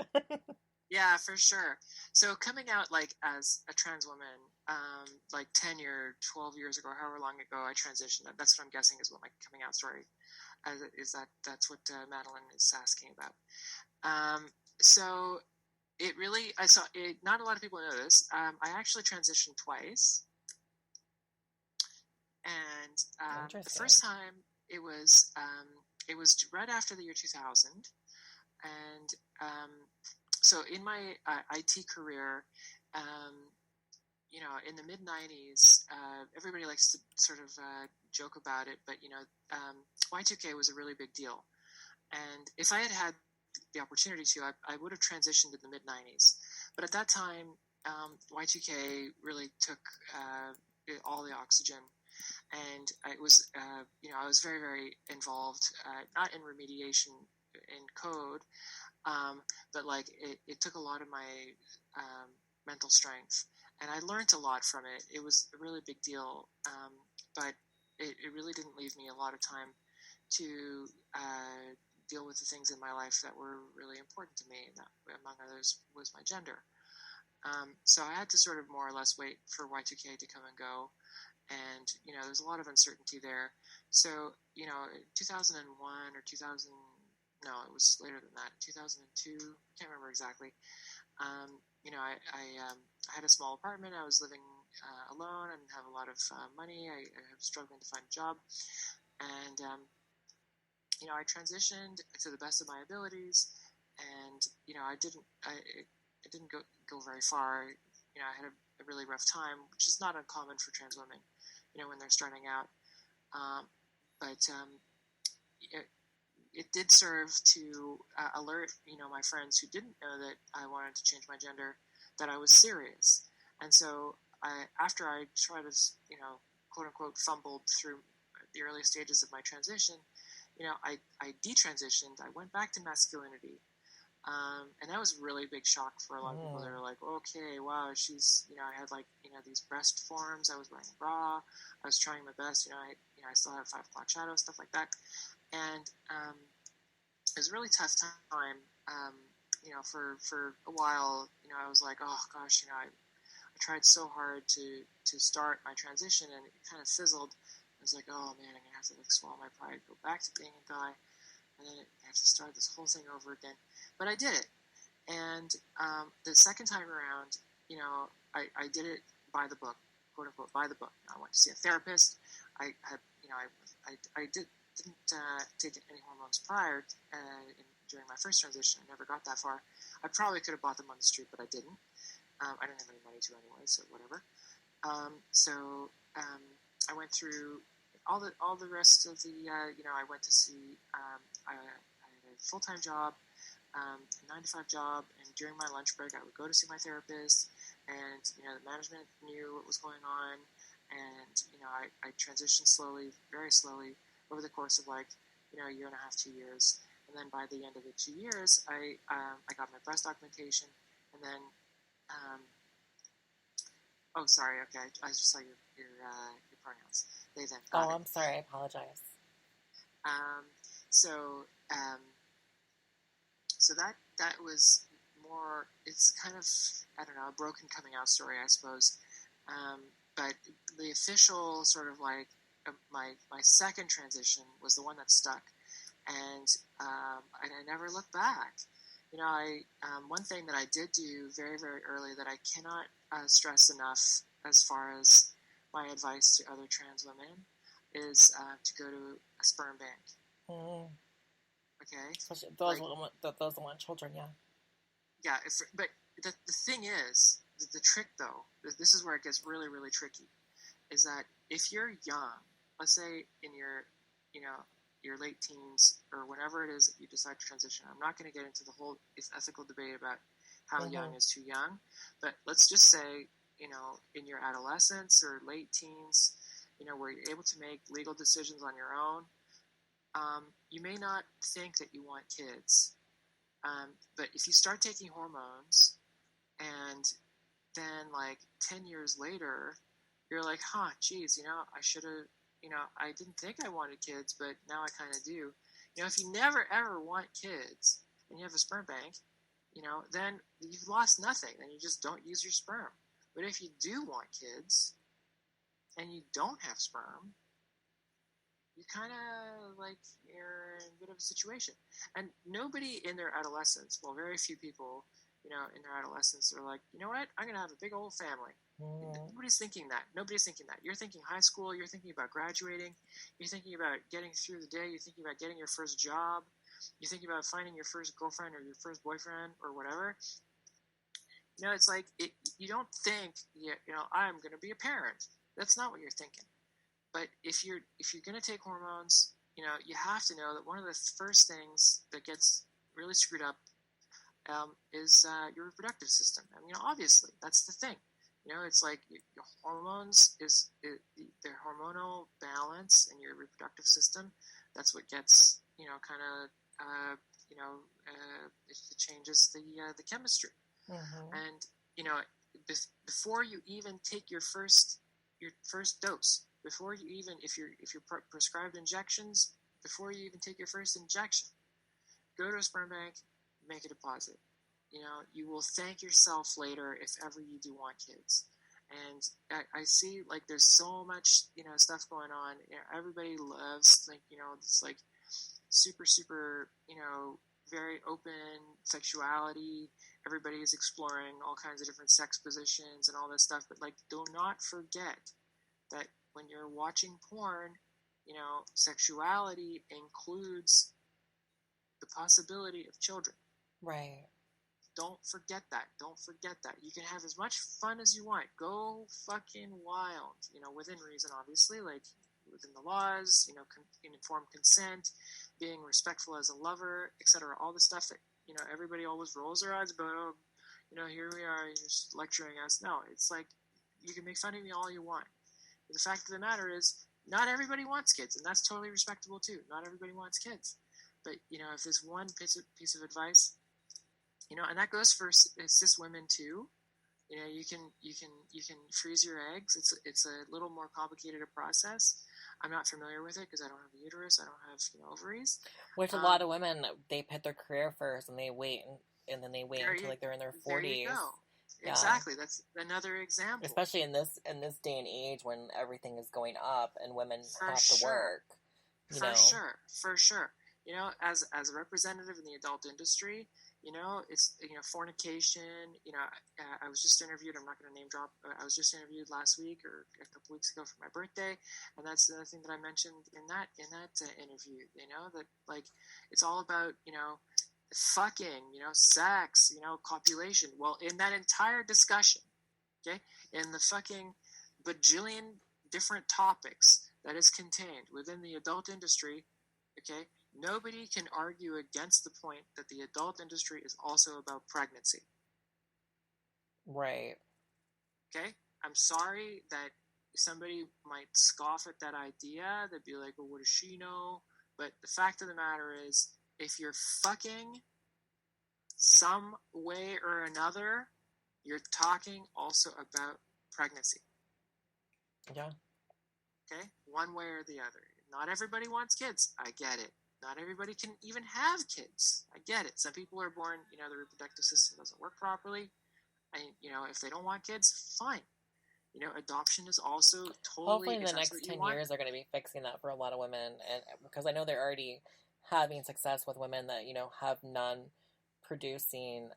yeah, for sure. So coming out like as a trans woman, like 12 years ago, however long ago I transitioned. That's what I'm guessing is what my coming out story is. That's what Madeline is asking about. So it really, I saw it. Not a lot of people know this. I actually transitioned twice, and the Interesting. first time it was right after the year 2000, and so in my IT career, um, in the mid 90s, everybody likes to sort of joke about it, but Y2K was a really big deal, and if I had had the opportunity to, I would have transitioned in the mid 90s. But at that time, Y2K really took all the oxygen. And I was very, very involved, not in remediation in code, but like it took a lot of my mental strength. And I learned a lot from it. It was a really big deal, but it really didn't leave me a lot of time to deal with the things in my life that were really important to me, and that, among others, was my gender. So I had to sort of more or less wait for Y2K to come and go, and there's a lot of uncertainty there. So 2001 or 2000, no, it was later than that, 2002, I can't remember exactly. I had a small apartment. I was living alone. I didn't have a lot of money. I was struggling to find a job, and I transitioned to the best of my abilities, and it didn't go very far. I had a really rough time, which is not uncommon for trans women, when they're starting out. But it did serve to alert my friends who didn't know that I wanted to change my gender that I was serious. And so after I tried to quote unquote fumbled through the early stages of my transition, I detransitioned. I went back to masculinity. And that was a really big shock for a lot of people. They were like, okay, wow, she's, I had like, these breast forms. I was wearing a bra. I was trying my best. I still had 5 o'clock shadow, stuff like that. And it was a really tough time. For a while, I was like, oh gosh, I tried so hard to start my transition, and it kind of fizzled. I was like, oh man, I'm gonna have to like swallow my pride, go back to being a guy, and then I have to start this whole thing over again. But I did it, and the second time around, I did it by the book, quote unquote, by the book. I went to see a therapist. I didn't take any hormones prior during my first transition. I never got that far. I probably could have bought them on the street, but I didn't. I didn't have any money to anyway, so whatever. I went through all the rest of the. I went to see. I had a full-time job, a 9-to-5 job, and during my lunch break, I would go to see my therapist. And the management knew what was going on, and I transitioned slowly, very slowly, over the course of a year and a half, 2 years. And then by the end of the 2 years, I got my breast augmentation, and then. Oh, sorry. Okay, I just saw your pronouns. They them. Oh, I'm sorry. I apologize. So that was more. It's kind of, I don't know, a broken coming out story, I suppose. But the official sort of my second transition was the one that stuck, and I never looked back. One thing that I did do very, very early that I cannot stress enough as far as my advice to other trans women is to go to a sperm bank. Mm. Okay? Especially those that want children, yeah. Yeah, but the thing is, the trick though, this is where it gets really, really tricky, is that if you're young, let's say in your late teens or whenever it is that you decide to transition. I'm not going to get into the whole ethical debate about how young is too young, but let's just say, in your adolescence or late teens, where you're able to make legal decisions on your own, you may not think that you want kids. But if you start taking hormones and then 10 years later, you're like, geez, I should have, I didn't think I wanted kids, but now I kind of do. If you never ever want kids and you have a sperm bank, then you've lost nothing. Then you just don't use your sperm. But if you do want kids and you don't have sperm, you kind of you're in a bit of a situation. And nobody in their adolescence, well, very few people, in their adolescence are like, you know what, I'm going to have a big old family. Nobody's thinking that. You're thinking high school. You're thinking about graduating. You're thinking about getting through the day. You're thinking about getting your first job. You're thinking about finding your first girlfriend or your first boyfriend or whatever. It's you don't think, I'm going to be a parent. That's not what you're thinking. But if you're going to take hormones, you have to know that one of the first things that gets really screwed up is your reproductive system. Obviously, that's the thing. It's your hormones the hormonal balance in your reproductive system. That's what gets, it changes the chemistry. Mm-hmm. And, before you even take your first dose, before you even, if you're prescribed injections, before you even take your first injection, go to a sperm bank, make a deposit. You will thank yourself later if ever you do want kids. And I see there's so much stuff going on. Everybody loves it's super, super very open sexuality. Everybody is exploring all kinds of different sex positions and all this stuff. But do not forget that when you're watching porn, sexuality includes the possibility of children. Right. Don't forget that. You can have as much fun as you want. Go fucking wild. Within reason, obviously, within the laws, informed consent, being respectful as a lover, etc. All the stuff that, everybody always rolls their eyes about, here we are, you're just lecturing us. No, it's you can make fun of me all you want. But the fact of the matter is, not everybody wants kids, and that's totally respectable too. Not everybody wants kids. But, if there's one piece of advice, and that goes for cis women too. You can freeze your eggs. It's a little more complicated a process. I'm not familiar with it because I don't have a uterus. I don't have ovaries. Which a lot of women, they put their career first and they wait and then they wait until they're in their 40s. There you go. Yeah. Exactly. That's another example. Especially in this day and age when everything is going up and women have to work. For sure. As a representative in the adult industry, it's, fornication, I was just interviewed, I'm not going to name drop, I was just interviewed last week or a couple weeks ago for my birthday. And that's the thing that I mentioned in that interview, that it's all about, fucking, sex, copulation. Well, in that entire discussion, okay, in the fucking bajillion different topics that is contained within the adult industry, okay, nobody can argue against the point that the adult industry is also about pregnancy. Right. Okay? I'm sorry that somebody might scoff at that idea. They'd be like, well, what does she know? But the fact of the matter is, if you're fucking some way or another, you're talking also about pregnancy. Yeah. Okay? One way or the other. Not everybody wants kids. I get it. Not everybody can even have kids. I get it. Some people are born, the reproductive system doesn't work properly. And, if they don't want kids, fine. Adoption is also totally... Hopefully in the next 10 years they're going to be fixing that for a lot of women. And because I know they're already having success with women that, have non-producing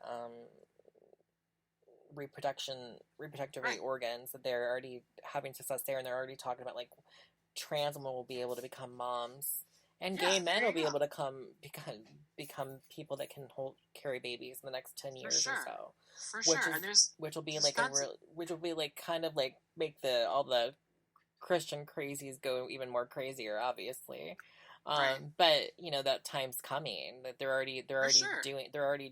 reproductive organs. That they're already having success there, and they're already talking about, like, trans women will be able to become moms. And gay men will be able to become people that can carry babies in the next 10 years or so. For sure. Which will be kind of like make all the Christian crazies go even more crazier, obviously. But that time's coming. That they're already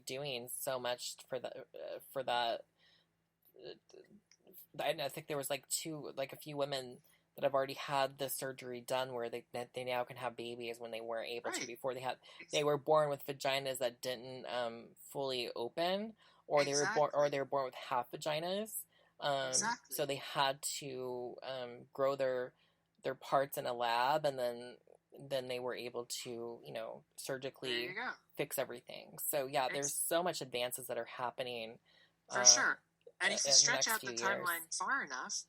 doing so much for that. I think there was a few women that have already had the surgery done where they now can have babies when they weren't able to before. They were born with vaginas that didn't fully open, or they were born with half vaginas. So they had to grow their parts in a lab, and then they were able to surgically fix everything. So yeah, there's so much advances that are happening. For sure. And if you stretch out the timeline far enough,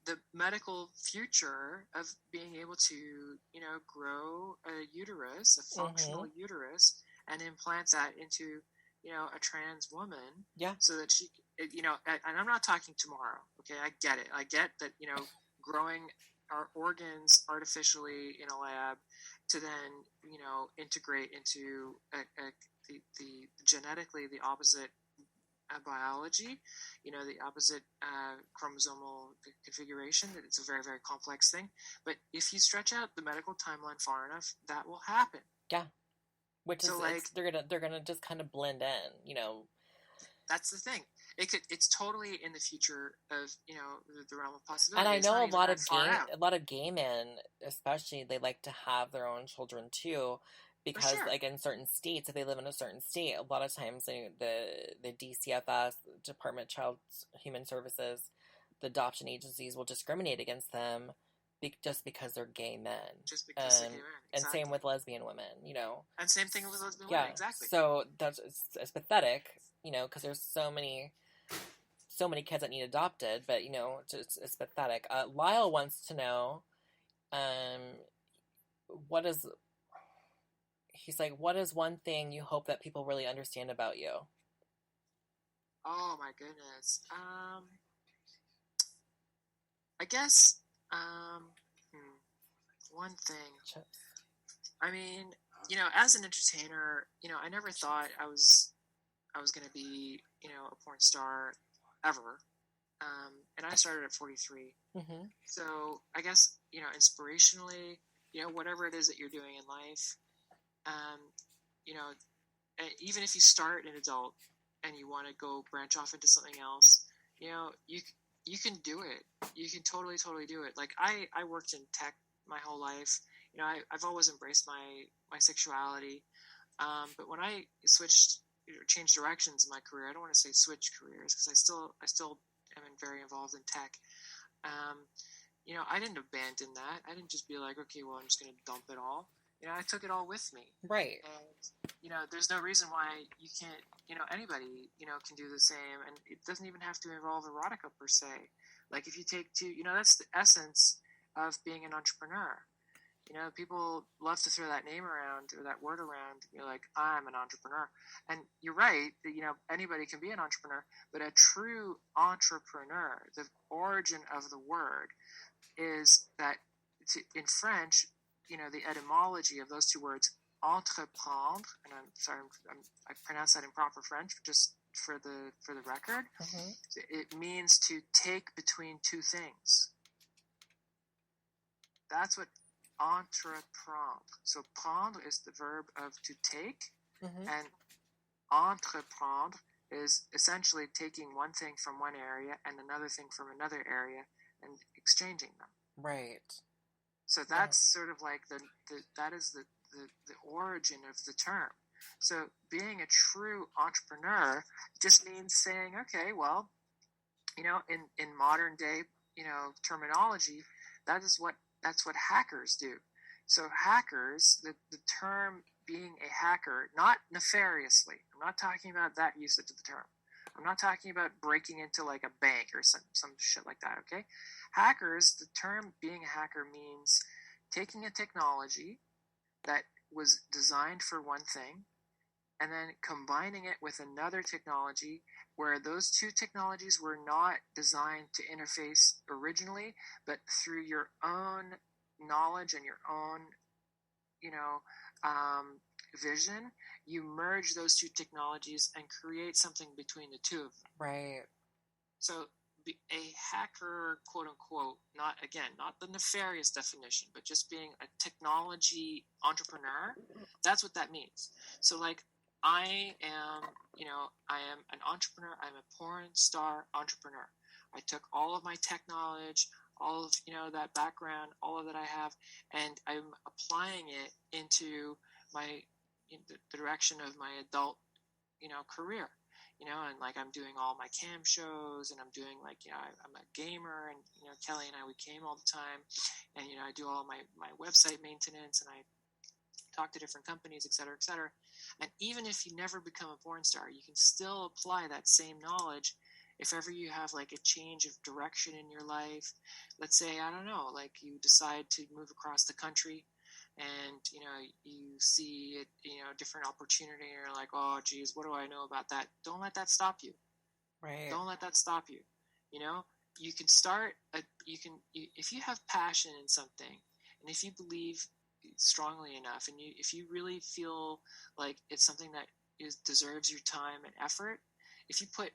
the medical future of being able to, grow a uterus, a functional uterus, and implant that into, a trans woman. Yeah. So that she, and I'm not talking tomorrow. Okay. I get it. I get that, growing our organs artificially in a lab to then, integrate into the genetically the opposite biology, the opposite chromosomal configuration. That it's a very, very complex thing. But if you stretch out the medical timeline far enough, that will happen. Yeah, which is they're gonna just kind of blend in. That's the thing. It's totally in the future of the realm of possibility. And I know a lot of gay men, especially, they like to have their own children too. Because, in certain states, if they live in a certain state, a lot of times the DCFS, Department of Child Human Services, the adoption agencies will discriminate against them just because they're gay men. Just because they're gay men. Exactly. And same with lesbian women, And same thing with lesbian women, exactly. So it's pathetic, because there's so many kids that need adopted, but, it's pathetic. Lyle wants to know, he's like, what is one thing you hope that people really understand about you? Oh my goodness. I guess, one thing. I mean, as an entertainer, I never thought I was going to be, a porn star ever. And I started at 43. Mm-hmm. So I guess, inspirationally, whatever it is that you're doing in life, even if you start an adult and you want to go branch off into something else, you can do it. You can totally do it. Like I worked in tech my whole life. I've always embraced my sexuality. But when I changed directions in my career, I don't want to say switch careers because I still am very involved in tech. I didn't abandon that. I didn't just be like, okay, well, I'm just going to dump it all. I took it all with me. Right. And, there's no reason why you can't, anybody, can do the same. And it doesn't even have to involve erotica per se. Like if you take that's the essence of being an entrepreneur. People love to throw that name around or that word around. You're like, I'm an entrepreneur. And you're right that, anybody can be an entrepreneur. But a true entrepreneur, the origin of the word is that in French, the etymology of those two words, entreprendre, and I'm sorry, I pronounced that in proper French, just for the record. Mm-hmm. It means to take between two things. That's what entreprendre. So prendre is the verb of to take, mm-hmm. and entreprendre is essentially taking one thing from one area and another thing from another area and exchanging them. Right. So that's sort of like that is the origin of the term. So being a true entrepreneur just means saying, okay, well, in modern day, terminology, that's what hackers do. So hackers, the term being a hacker, not nefariously. I'm not talking about that usage of the term. I'm not talking about breaking into like a bank or some shit like that, okay? Hackers, the term being a hacker means taking a technology that was designed for one thing and then combining it with another technology where those two technologies were not designed to interface originally, but through your own knowledge and your own, vision, you merge those two technologies and create something between the two of them. Right. So a hacker, quote unquote, not the nefarious definition, but just being a technology entrepreneur, that's what that means. So like, I am an entrepreneur. I'm a porn star entrepreneur. I took all of my tech knowledge, all of, that background, all of that I have, and I'm applying it into the direction of my adult, career, and like I'm doing all my cam shows, and I'm doing like, I'm a gamer, and, Kelly and I, we game all the time, and, I do all my website maintenance, and I talk to different companies, et cetera, et cetera. And even if you never become a porn star, you can still apply that same knowledge if ever you have like a change of direction in your life. Let's say, I don't know, like you decide to move across the country and, you see it, different opportunity, and you're like, oh, geez, what do I know about that? Don't let that stop you. Right. Don't let that stop you. You can start, if you have passion in something, and if you believe strongly enough, and if you really feel like it's something that deserves your time and effort, if you put,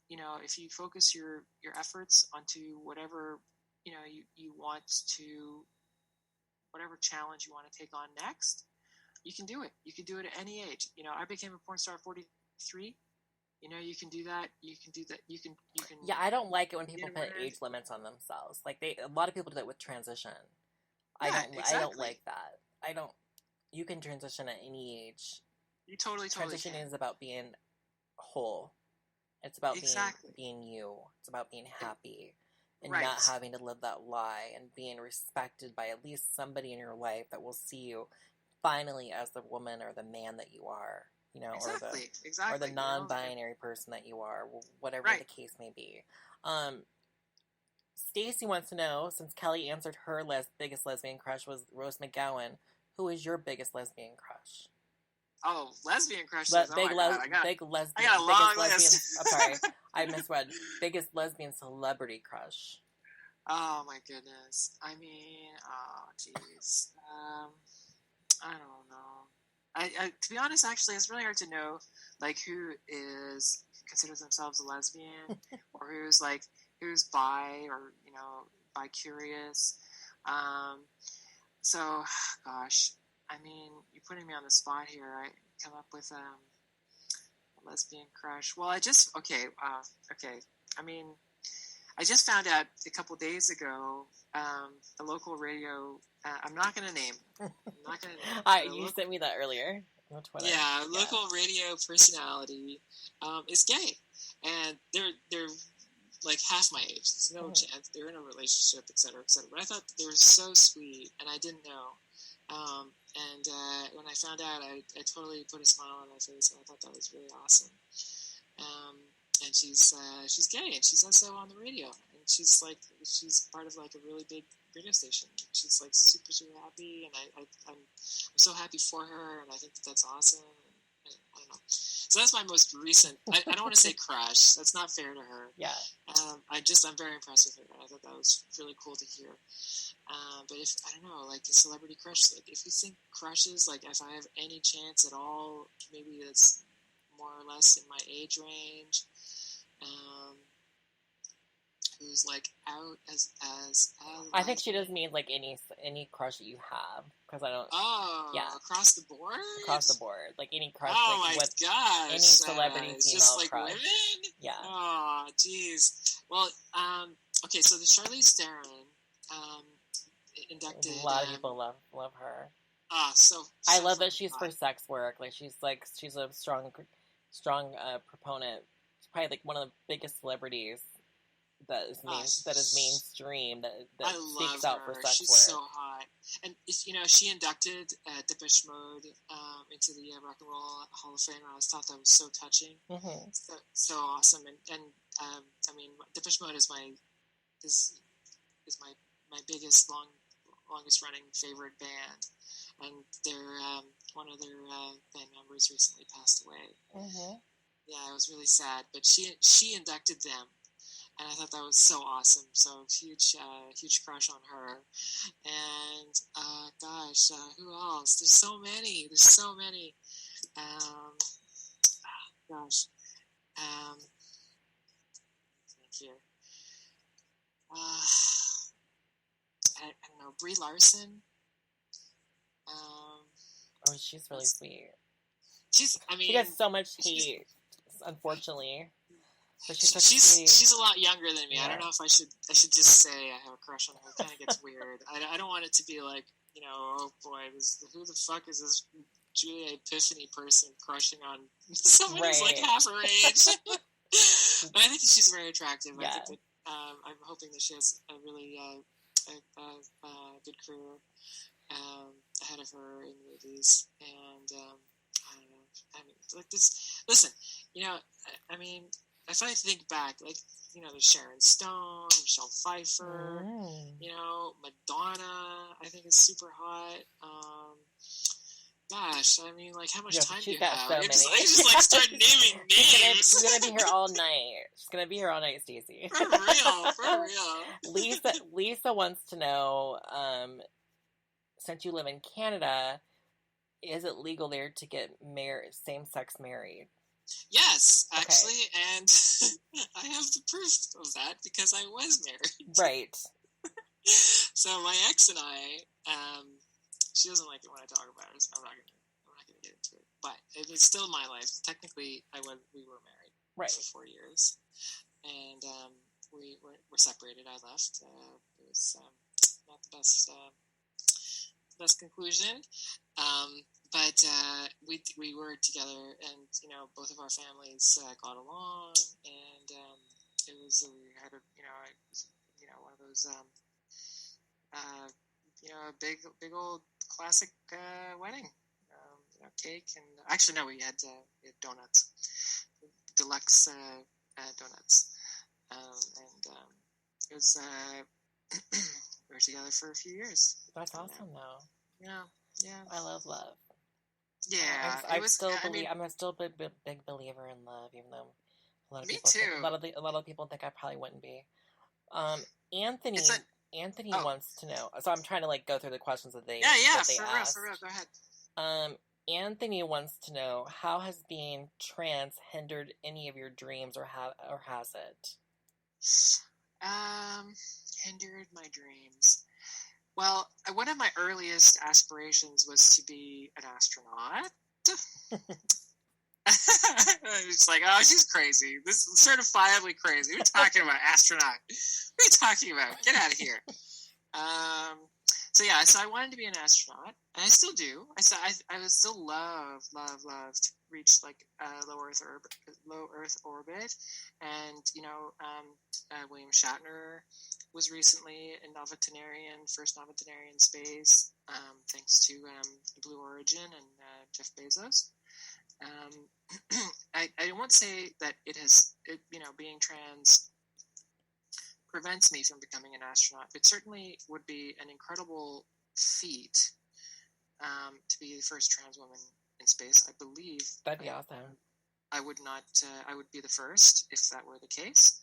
if you focus your efforts onto whatever, you want to, whatever challenge you want to take on next, you can do it. You can do it at any age. I became a porn star at 43. You can do that. You can do that. You can. Yeah, I don't like it when people put age limits on themselves. Like a lot of people do that with transition. Yeah, I don't like that. You can transition at any age. You totally transition can. Is about being whole. It's about exactly. being you. It's about being happy and right. not having to live that lie, and being respected by at least somebody in your life that will see you finally as the woman or the man that you are, exactly. or the non-binary person that you are, whatever right. the case may be. Stacy wants to know, since Kelly answered her biggest lesbian crush was Rose McGowan, who is your biggest lesbian crush? Oh, lesbian crushes. Big lesbian. I got a long list. I'm sorry, I misread. Biggest lesbian celebrity crush. Oh my goodness. I mean, oh jeez. I don't know. I to be honest, actually, it's really hard to know, like, who considers themselves a lesbian, or who's bi, or bi-curious. So, gosh. I mean, you're putting me on the spot here. I come up with a lesbian crush. Well, okay. I mean, I just found out a couple days ago, a local radio. I'm not going to name. You sent me that earlier on Twitter. Yeah, local radio personality is gay, and they're like half my age. There's no chance. They're in a relationship, et cetera, et cetera. But I thought they were so sweet, and I didn't know. And when I found out, I totally put a smile on my face, and I thought that was really awesome. And she's gay, and she says so on the radio. And she's part of like a really big radio station. She's like super, super happy, and I'm so happy for her, and I think that's awesome. I don't know. So that's my most recent. I don't want to say crush. That's not fair to her. Yeah. I'm very impressed with her. I thought that was really cool to hear. But if I don't know, like a celebrity crush, like if you think crushes, like if I have any chance at all, maybe it's more or less in my age range. Who's like out as I think she just means like any crush that you have, because I don't. Oh, yeah, across the board. Across the board, like any crush. Oh like, my gosh! Any celebrity female just like crush. Women. Yeah. Oh, jeez. Well, okay. So the Charlize Theron, inducted. A lot of people love her. So I love that she's for sex work. Like she's a strong proponent. She's probably like one of the biggest celebrities that is mainstream that speaks out for sex She's work. She's so hot, and she inducted Depeche Mode into the Rock and Roll Hall of Fame. I always thought that was so touching, so awesome, and I mean, Depeche Mode is my biggest longest running favorite band, and their one of their band members recently passed away. Yeah, it was really sad, but she inducted them. And I thought that was so awesome. So huge crush on her. And gosh, who else? There's so many. Gosh. Thank you. I don't know. Brie Larson. She's really sweet. She gets so much hate, unfortunately. But she's a lot younger than me. Yeah. I don't know if I should just say I have a crush on her. It kind of gets weird. I don't want it to be like, oh boy, who the fuck is this Julia Epiphany person crushing on someone who's like half her age? But I think that she's very attractive. Yeah. I think that I'm hoping that she has a really good career ahead of her in movies. And I don't know. I mean, like this. Listen, I mean. If I think back, like, there's Sharon Stone, Michelle Pfeiffer, Madonna, I think is super hot. Gosh, I mean, like, how much time do you have? So I just like start naming names. She's gonna be here all night. She's gonna be here all night, Stacey. For real. Lisa wants to know, since you live in Canada, is it legal there to get same-sex married? Yes, actually, and I have the proof of that because I was married. Right. So my ex and I, she doesn't like it when I talk about it, so I'm not gonna get into it. But it's still my life. Technically, we were married for 4 years, and we were separated. I left. It was not the best conclusion. But we were together, and both of our families got along, and it was we had one of those a big old classic wedding, cake, and actually no, we had donuts, deluxe donuts, and it was we were together for a few years. That's awesome, though. Yeah. I love love. Yeah, I'm still a big believer in love, even though a lot of a lot of people think I probably wouldn't be. Anthony wants to know. So I'm trying to like go through the questions that they asked. For real. Go ahead. Anthony wants to know, how has being trans hindered any of your dreams, or has it? Hindered my dreams. Well, one of my earliest aspirations was to be an astronaut. It's like, oh, she's crazy. This is certifiably crazy. We're talking about astronaut. What are you talking about? Get out of here. So I wanted to be an astronaut, and I still do. I would still love to reach like low Earth orbit, and William Shatner was recently a first novatarian space, thanks to Blue Origin and Jeff Bezos. I won't say that being trans prevents me from becoming an astronaut. It certainly would be an incredible feat to be the first trans woman in space. I believe that'd be awesome. I would not. I would be the first if that were the case.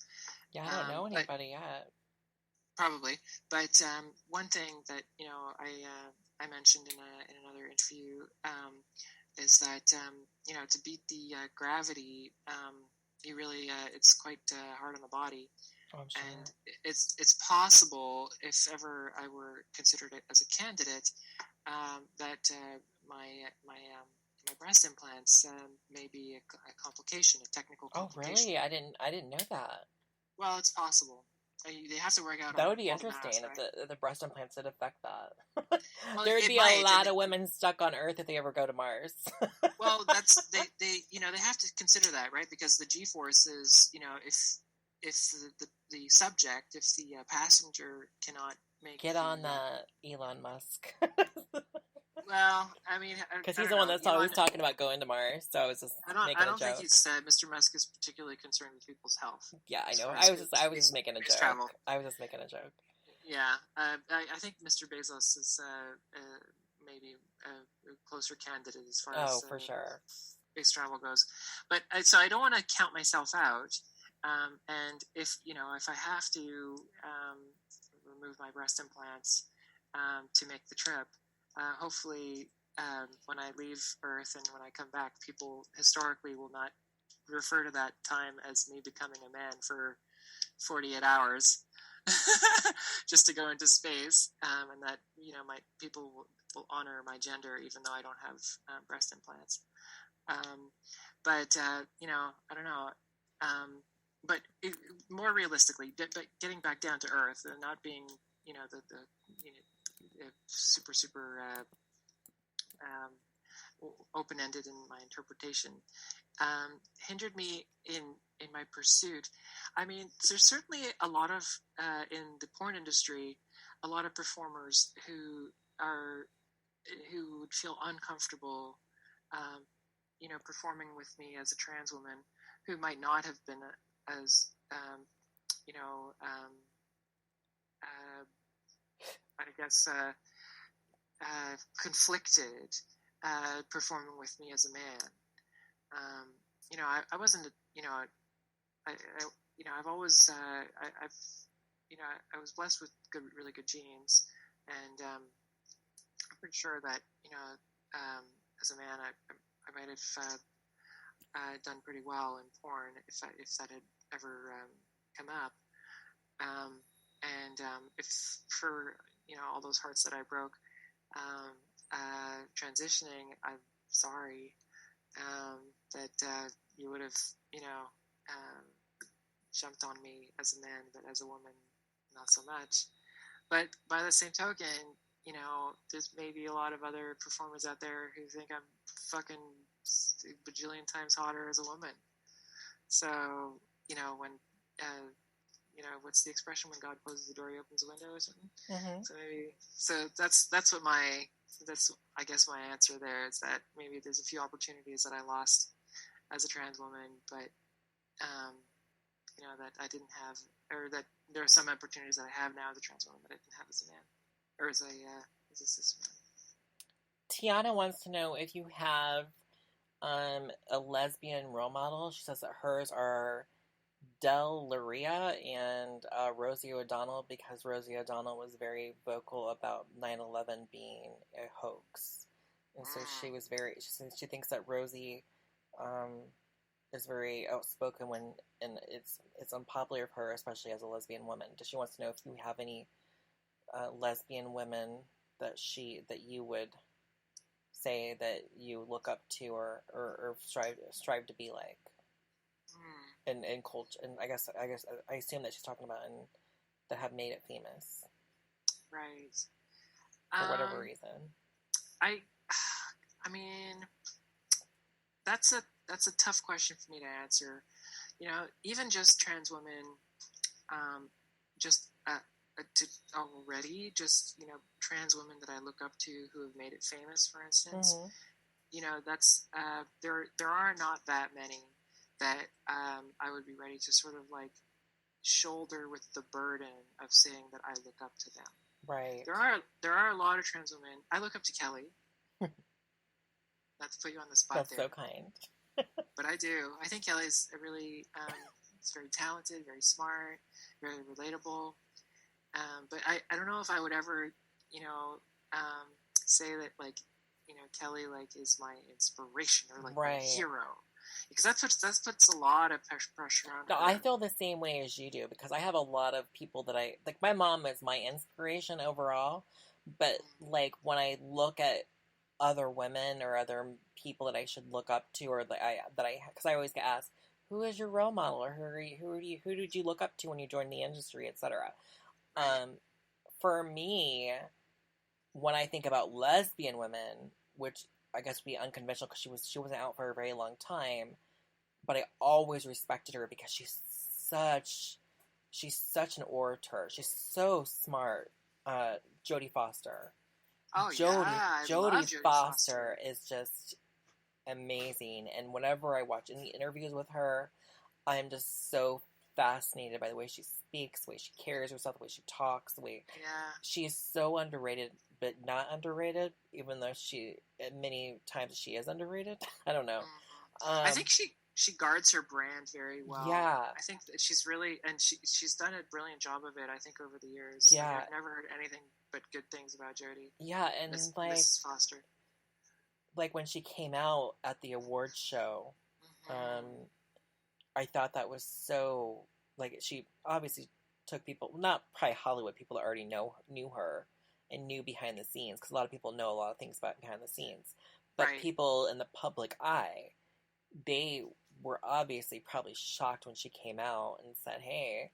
Yeah, I don't know anybody yet. Probably, but one thing that I mentioned in another interview is that to beat the gravity, you really it's quite hard on the body. Oh, I'm sure. And it's possible, if ever I were considered as a candidate, that my breast implants may be a complication, a technical complication. Oh, really? I didn't know that. Well, it's possible. They have to work out. That would be interesting mass, right? if the breast implants did affect that. Well, there would be a lot of women stuck on Earth if they ever go to Mars. Well, they have to consider that, right? Because the G-force is, if the subject, if the passenger cannot make on that, Elon Musk. Well, I mean, because he's the one that's always talking about going to Mars. So I was just making a joke. I don't think Mr. Musk is particularly concerned with people's health. Yeah, I know. I was just making a joke. Travel. I was just making a joke. Yeah, I think Mr. Bezos is maybe a closer candidate as far as for sure space travel goes. But so I don't want to count myself out. And if I have to remove my breast implants to make the trip. Hopefully, when I leave Earth and when I come back, people historically will not refer to that time as me becoming a man for 48 hours just to go into space, and that people will honor my gender even though I don't have breast implants. But I don't know. But more realistically, getting back down to Earth and not being the super open-ended in my interpretation hindered me in my pursuit. I mean, there's certainly a lot of in the porn industry, a lot of performers who would feel uncomfortable performing with me as a trans woman, who might not have been as I guess conflicted performing with me as a man. I wasn't. I've always. I was blessed with really good genes, and I'm pretty sure that as a man, I might have done pretty well in porn if that had ever come up. And if for all those hearts that I broke transitioning, I'm sorry that you would have jumped on me as a man, but as a woman, not so much. But by the same token, there's maybe a lot of other performers out there who think I'm fucking a bajillion times hotter as a woman. So when what's the expression, when God closes the door, he opens the window or something? Mm-hmm. So that's what I guess my answer there is, that maybe there's a few opportunities that I lost as a trans woman, but that I didn't have, or that there are some opportunities that I have now as a trans woman that I didn't have as a man, or as a cis man. Tiana wants to know if you have a lesbian role model. She says that hers are Del Luria and Rosie O'Donnell, because Rosie O'Donnell was very vocal about 9/11 being a hoax, and so she thinks that Rosie is very outspoken and it's unpopular of her, especially as a lesbian woman. She wants to know if you have any lesbian women that you would say that you look up to or strive to be like. In culture, and I guess I assume that she's talking about that have made it famous, right? For whatever reason. I mean, that's a tough question for me to answer. Even just trans women, trans women that I look up to who have made it famous, for instance. Mm-hmm. That's there are not that many that I would be ready to sort of like shoulder with the burden of saying that I look up to them. Right. There are a lot of trans women. I look up to Kelly. Not to put you on the spot. That's there. So kind. but I do. I think Kelly's a really, it's very talented, very smart, very relatable. But I don't know if I would ever, you know, say that like, you know, Kelly like is my inspiration or like my hero, because that puts a lot of pressure on her. I feel the same way as you do, because I have a lot of people that I like. My mom is my inspiration overall, but like when I look at other women or other people that I should look up to, or because I always get asked, who is your role model, or who did you look up to when you joined the industry, etc. For me, when I think about lesbian women, which I guess would be unconventional because she wasn't out for a very long time, but I always respected her because she's such an orator. She's so smart. Jodie Foster. Oh yeah, Jodie Foster is just amazing, and whenever I watch any interviews with her, I'm just so fascinated by the way she speaks, the way she carries herself, the way she talks, the way she's so underrated, but not underrated, even though many times she is underrated. I don't know. I think she guards her brand very well. Yeah. I think that she's really, and she's done a brilliant job of it, I think, over the years. Yeah. Like, I've never heard anything but good things about Jodie. Yeah, and Mrs. Foster. Like when she came out at the awards show, I thought that was so, like, she obviously took people, not probably Hollywood people that already knew her and knew behind the scenes, because a lot of people know a lot of things about behind the scenes, but people in the public eye, they were obviously probably shocked when she came out and said, hey,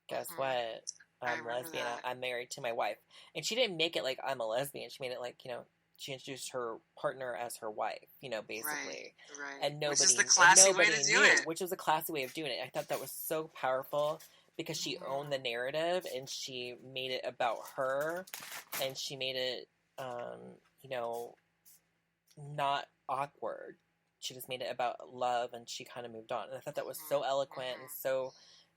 guess what? I'm lesbian. I'm married to my wife. And she didn't make it like I'm a lesbian. She made it like, you know, she introduced her partner as her wife, you know, basically. Right. And nobody, which is the classy way to do it. Which was a classy way of doing it. I thought that was so powerful because she owned the narrative and she made it about her, and she made it, you know, not awkward. She just made it about love, and she kind of moved on. And I thought that was so eloquent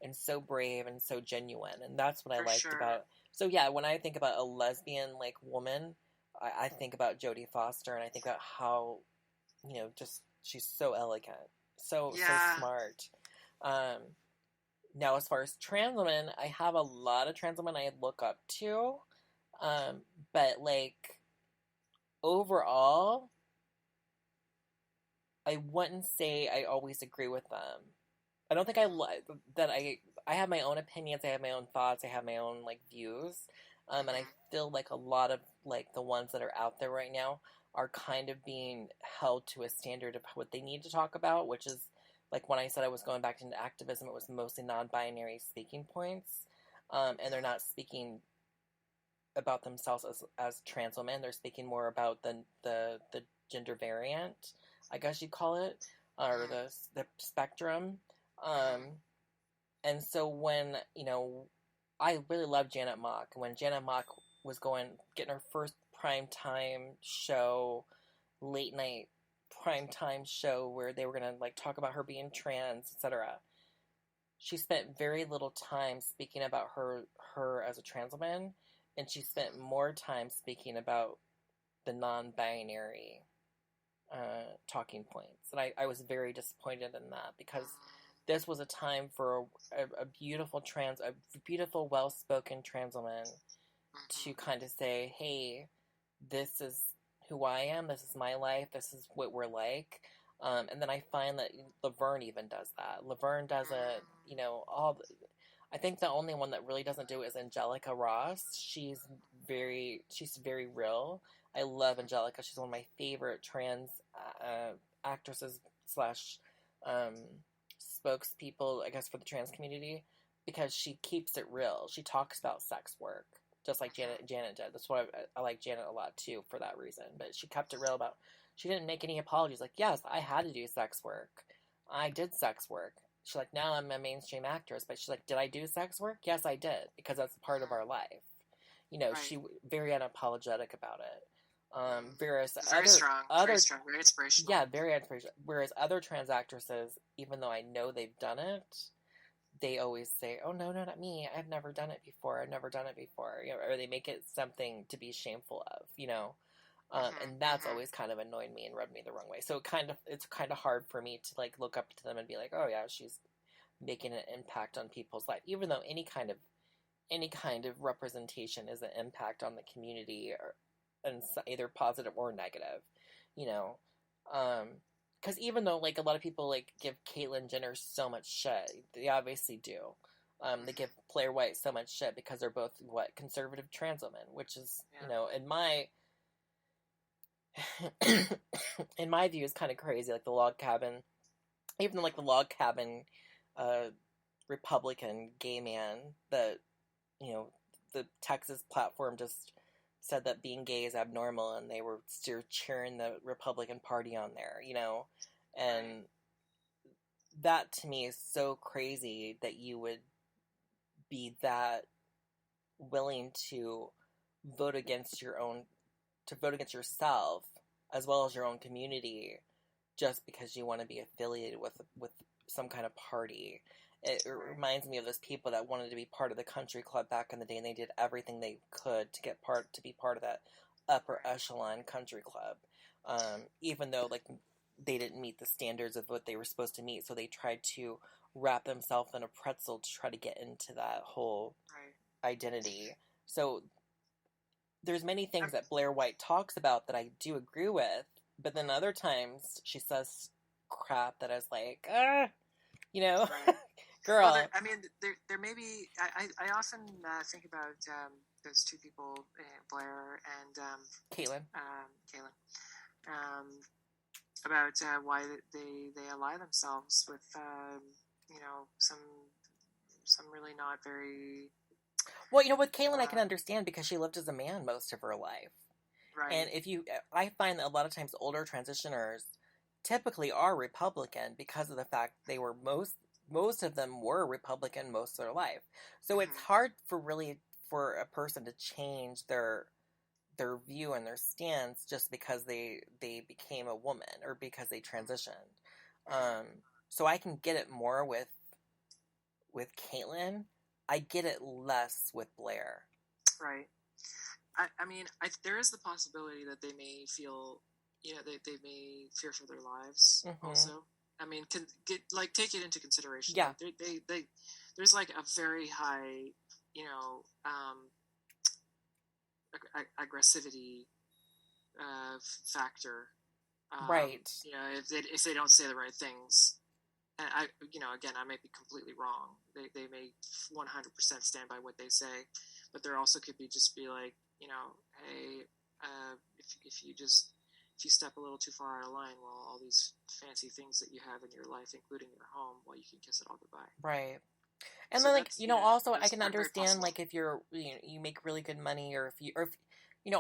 and so brave and so genuine, and that's what I liked about. So yeah, when I think about a lesbian like woman, I think about Jodie Foster, and I think about how, you know, just she's so elegant, so smart. Now, as far as trans women, I have a lot of trans women I look up to, but like overall, I wouldn't say I always agree with them. I don't think I have my own opinions, I have my own thoughts, I have my own like views, and I feel like a lot of like the ones that are out there right now are kind of being held to a standard of what they need to talk about, which is like when I said I was going back into activism, it was mostly non-binary speaking points, and they're not speaking about themselves as trans women. They're speaking more about the gender variant, I guess you'd call it, or the spectrum. And so when, you know, I really love Janet Mock. When Janet Mock was getting her first primetime show, late night primetime show where they were going to like talk about her being trans, etc. She spent very little time speaking about her as a trans woman, and she spent more time speaking about the non-binary talking points. And I was very disappointed in that, because this was a time for a beautiful well-spoken trans woman to kind of say, hey, this is who I am, this is my life, this is what we're like. And then I find that Laverne even does that. Laverne does it, you know, I think the only one that really doesn't do it is Angelica Ross. She's very real. I love Angelica. She's one of my favorite trans actresses slash spokespeople, I guess, for the trans community, because she keeps it real. She talks about sex work, just like Janet did. That's why I like Janet a lot, too, for that reason. But she kept it real about, she didn't make any apologies. Like, yes, I had to do sex work. I did sex work. She's like, now I'm a mainstream actress. But she's like, did I do sex work? Yes, I did, because that's part of our life. You know, she very unapologetic about it. Whereas very strong, very inspirational. Yeah, very inspirational. Whereas other trans actresses, even though I know they've done it, they always say, "Oh no, not me. I've never done it before. I've never done it before," you know, or they make it something to be shameful of. You know, And that's always kind of annoyed me and rubbed me the wrong way. So it's kind of hard for me to like look up to them and be like, oh yeah, she's making an impact on people's life, even though any kind of representation is an impact on the community, or and either positive or negative, you know. Because even though like a lot of people like give Caitlyn Jenner so much shit, they obviously do. They give Blair White so much shit because they're both conservative trans women, which is in my in my view is kind of crazy. Like the log cabin, even like the log cabin, Republican gay man that the Texas platform just said that being gay is abnormal, and they were still cheering the Republican Party on there, and that to me is so crazy that you would be that willing to vote against yourself as well as your own community just because you want to be affiliated with some kind of party. It reminds me of those people that wanted to be part of the country club back in the day, and they did everything they could to be part of that upper echelon country club, even though like they didn't meet the standards of what they were supposed to meet. So they tried to wrap themselves in a pretzel to try to get into that whole identity. So there's many things that Blair White talks about that I do agree with, but then other times she says crap that is like, girl. Well, I mean, there may be. I often think about those two people, Blair and Caitlyn. About why they ally themselves with some really not very. Well, with Caitlyn, I can understand because she lived as a man most of her life, right? And I find that a lot of times older transitioners typically are Republican because of the fact they were most of them were Republican most of their life. So it's hard for a person to change their view and their stance just because they became a woman or because they transitioned. So I can get it more with Caitlyn. I get it less with Blair. Right. I mean, there is the possibility that they may feel, they may fear for their lives also. I mean, take it into consideration. Yeah. Like, there's like a very high, aggressivity factor. Right. If they don't say the right things, and again, I may be completely wrong. They may 100% stand by what they say, but there also could be like, hey, if you step a little too far out of line, well, all these fancy things that you have in your life, including your home, well, you can kiss it all goodbye. Right. And so then, like, also I can understand, like, if you're, you make really good money, or if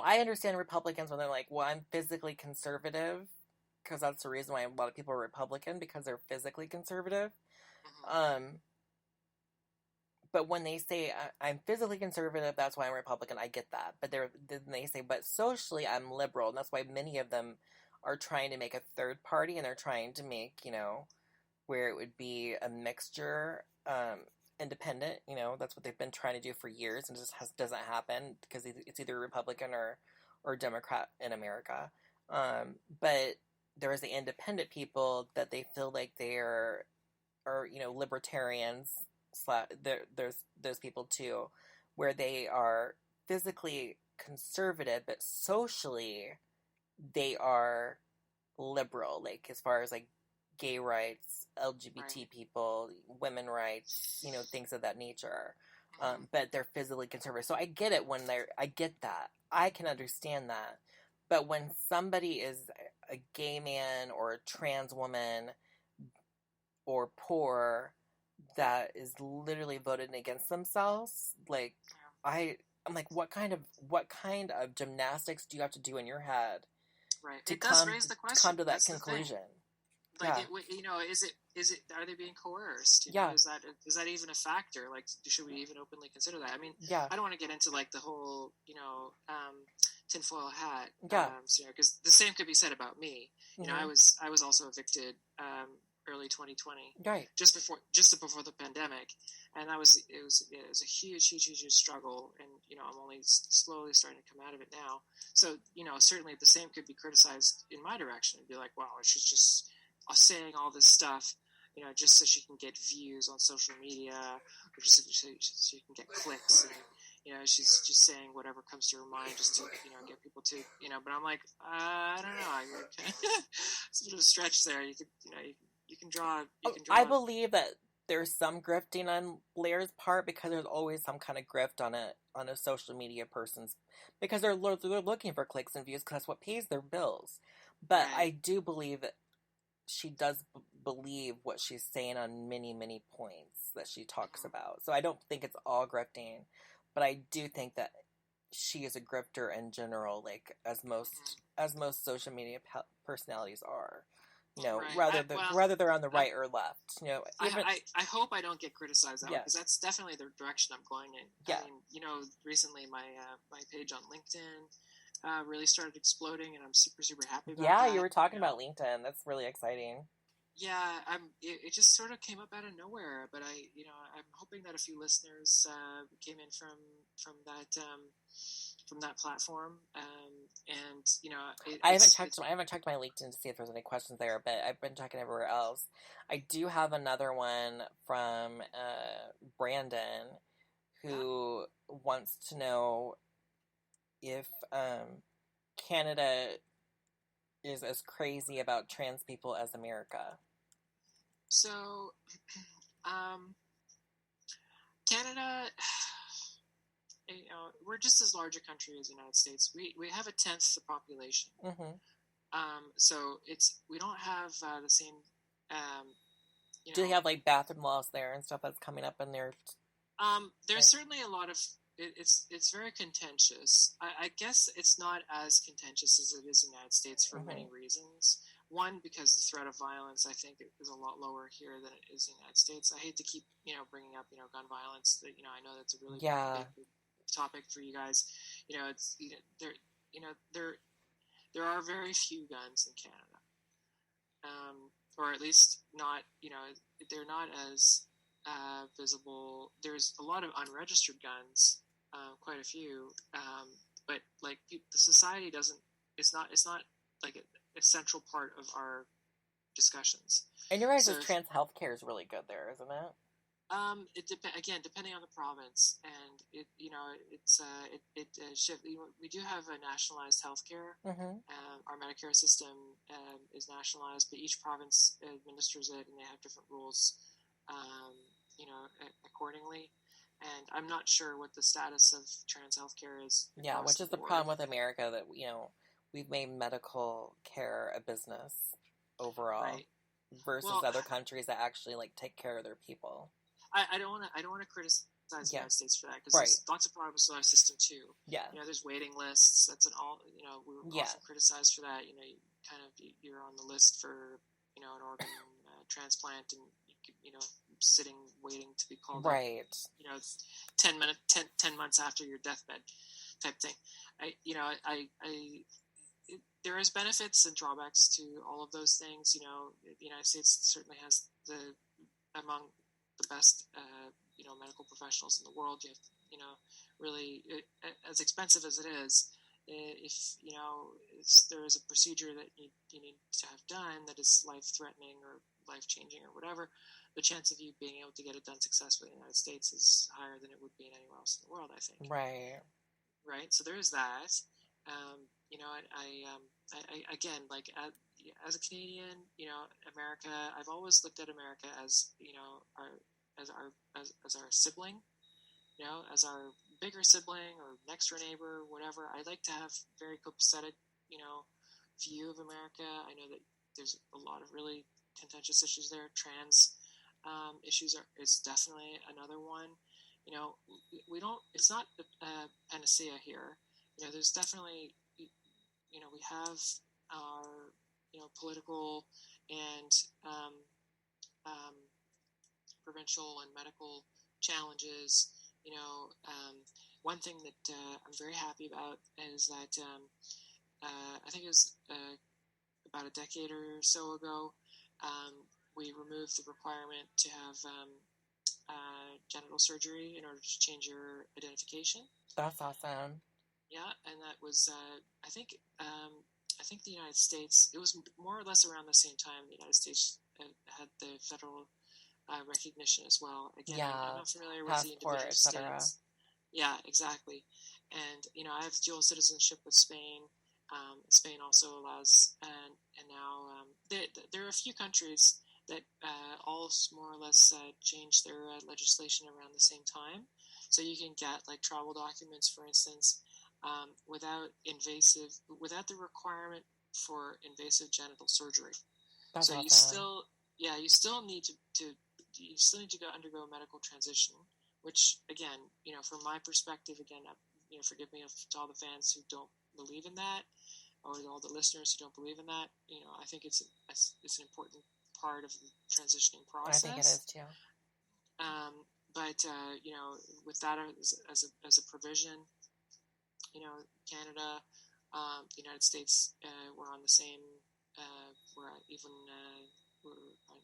I understand Republicans when they're like, well, I'm physically conservative, because that's the reason why a lot of people are Republican, because they're physically conservative. But when they say, I'm physically conservative, that's why I'm Republican, I get that. But then they say, but socially, I'm liberal. And that's why many of them are trying to make a third party, and they're trying to make, where it would be a mixture, independent. That's what they've been trying to do for years, and it just doesn't happen because it's either Republican or Democrat in America. But there is the independent people that they feel like they are libertarians. There's those people too, where they are physically conservative, but socially they are liberal, like as far as like gay rights, LGBT people, women rights, things of that nature. But they're physically conservative. So I get it I get that. I can understand that. But when somebody is a gay man or a trans woman or poor that is literally voting against themselves, like, I'm like, what kind of gymnastics do you have to do in your head? Right. It does raise the question. Come to that conclusion. Like, is it? Are they being coerced? Is that even a factor? Like, should we even openly consider that? I mean, I don't want to get into like the whole, tinfoil hat. Because the same could be said about me. I was also evicted early 2020, right? Just before the pandemic, and it was a huge struggle. And I'm only slowly starting to come out of it now. So certainly the same could be criticized in my direction and be like, wow, she's just saying all this stuff, just so she can get views on social media, or just so she can get clicks. And she's just saying whatever comes to her mind just to get people to But I'm like, I don't know. It's a bit of a stretch there. You can draw. I believe that there's some grifting on Blair's part, because there's always some kind of grift on a social media person's, because they're looking for clicks and views, because that's what pays their bills. But Right. I do believe that she does believe what she's saying on many points that she talks about. So I don't think it's all grifting, but I do think that she is a grifter in general, like as most social media personalities are. Right. Whether they're on the right or left. I hope I don't get criticized that way, Yeah. because that's definitely the direction I'm going in. Yeah. I mean, recently my page on LinkedIn really started exploding, and I'm super happy about that. Yeah, you were talking about LinkedIn. That's really exciting. Yeah, it just sort of came up out of nowhere, but I'm hoping that a few listeners came in from that platform, and I haven't checked my LinkedIn to see if there's any questions there, but I've been checking everywhere else. I do have another one from Brandon, who wants to know if Canada is as crazy about trans people as America. So, Canada, we're just as large a country as the United States. We have 1/10 the population. Mm-hmm. So we don't have the same. Do they have like bathroom laws there and stuff that's coming up in there? There's certainly a lot of. It's very contentious. I guess it's not as contentious as it is in the United States for many reasons. One, because the threat of violence, I think, is a lot lower here than it is in the United States. I hate to keep, bringing up, gun violence. That I know that's a really big topic for you guys. It's there are very few guns in Canada, or at least not. They're not as visible. There's a lot of unregistered guns, quite a few, but like the society doesn't. It's not like a central part of our discussions. And your guys' trans healthcare is really good there, isn't it? Again, depending on the province, and we do have a nationalized healthcare. Mm-hmm. Our Medicare system is nationalized, but each province administers it, and they have different rules, accordingly. And I'm not sure what the status of trans healthcare is. Yeah, which is the problem with America, that we've made medical care a business overall, right, versus other countries that actually take care of their people. I don't want to criticize the United States for that, because there's lots of problems with our system too. Yeah, there's waiting lists. That's we were often criticized for that. You're on the list for an organ transplant, and sitting waiting to be called right up, 10 months after your deathbed type thing. There is benefits and drawbacks to all of those things. The United States certainly has among the best medical professionals in the world. You have really, as expensive as it is, if there is a procedure that you need to have done that is life-threatening or life-changing or whatever, the chance of you being able to get it done successfully in the United States is higher than it would be anywhere else in the world, I think. Right. So there is that. I again, as a Canadian, America, I've always looked at America as our sibling, as our bigger sibling or next door neighbor, whatever. I like to have very copacetic, view of America. I know that there's a lot of really contentious issues there. Trans issues is definitely another one. We don't. It's not a panacea here. There's definitely, we have our, political and provincial and medical challenges. One thing that I'm very happy about is that I think it was about a decade or so ago, we removed the requirement to have genital surgery in order to change your identification. That's awesome. Yeah, and that was I think the United States. It was more or less around the same time the United States had the federal recognition as well. Again, Yeah, I'm not familiar with the passport, individual states. Yeah, exactly. And I have dual citizenship with Spain. Spain also allows, and now there are a few countries that all more or less change their legislation around the same time. So you can get like travel documents, for instance, without the requirement for invasive genital surgery. That's so awesome. you still need to go undergo a medical transition, which again, from my perspective, again, forgive me to all the fans who don't believe in that, or all the listeners who don't believe in that. I think it's an important part of the transitioning process. I think it is too. But with that as a provision, Canada, the United States, were on the same, we're on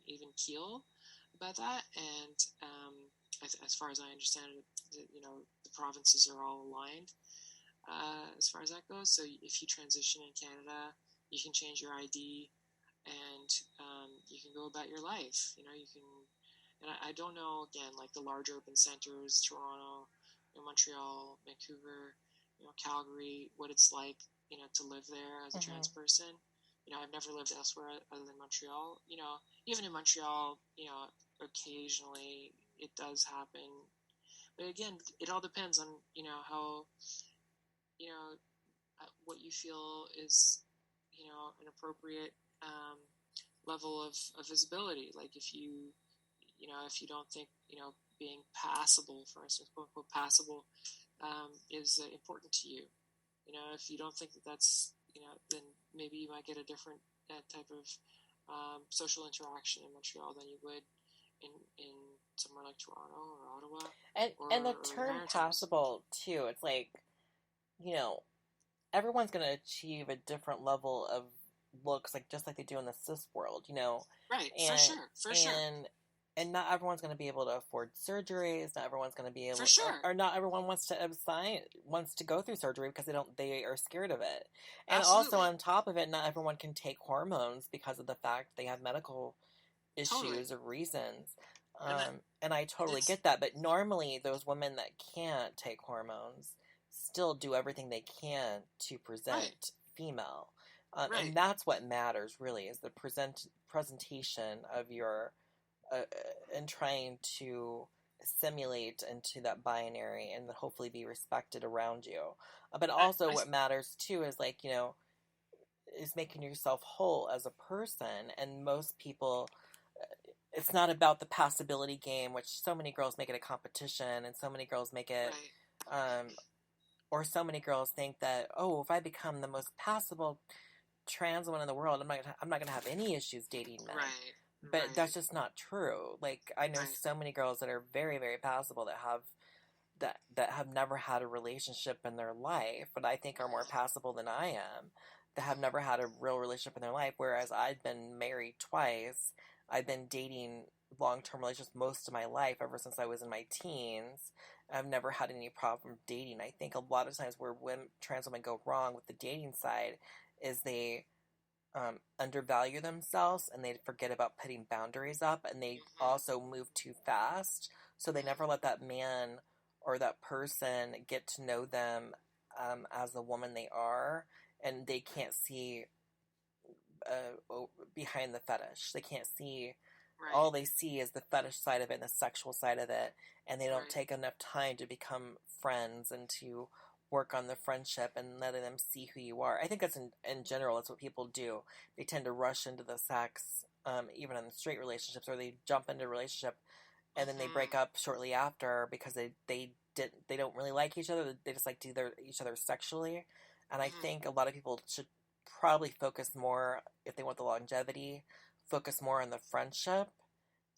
even keel about that, and as far as I understand it, the provinces are all aligned as far as that goes. So if you transition in Canada, you can change your ID, and you can go about your life. You can, and I don't know, again, like the large urban centers, Toronto, Montreal, Vancouver, Calgary, what it's like, to live there as a trans person. I've never lived elsewhere other than Montreal. Even in Montreal, occasionally it does happen. But again, it all depends on, how, what you feel is, an appropriate level of visibility. Like if you don't think, being passable, for instance, quote unquote passable, is important to you. If you don't think that that's, then maybe you might get a different type of social interaction in Montreal than you would in somewhere like Toronto or Ottawa. And the term passable too, it's like, everyone's going to achieve a different level of looks, like just like they do in the cis world, Right, and, for sure. And not everyone's going to be able to afford surgeries. Not everyone's going to be able, for sure. or not everyone wants to go through surgery because they are scared of it. And Absolutely. also on top of it, not everyone can take hormones because of the fact they have medical issues or reasons. And I totally get that. But normally those women that can't take hormones still do everything they can to present female. And that's what matters really, is the presentation of your and trying to assimilate into that binary and hopefully be respected around you. But also what matters too is like, is making yourself whole as a person. And most people, it's not about the passability game, which so many girls make it a competition, and so many girls make it, or so many girls think that, if I become the most passable trans woman in the world, I'm not gonna have any issues dating men. Right. But that's just not true. Like, I know so many girls that are very, very passable that have never had a relationship in their life, but I think are more passable than I am, that have never had a real relationship in their life, whereas I've been married twice. I've been dating long-term relationships most of my life, ever since I was in my teens. I've never had any problem dating. I think a lot of times where trans women go wrong with the dating side is they undervalue themselves, and they forget about putting boundaries up, and they also move too fast, so they never let that man or that person get to know them as the woman they are, and they can't see behind the fetish. They can't see, all they see is the fetish side of it and the sexual side of it, and they don't take enough time to become friends and to work on the friendship and letting them see who you are. I think that's in general, that's what people do. They tend to rush into the sex, even in straight relationships, or they jump into a relationship and then they break up shortly after because they don't really like each other. They just like each other sexually. And I think a lot of people should probably focus more, if they want the longevity, focus more on the friendship,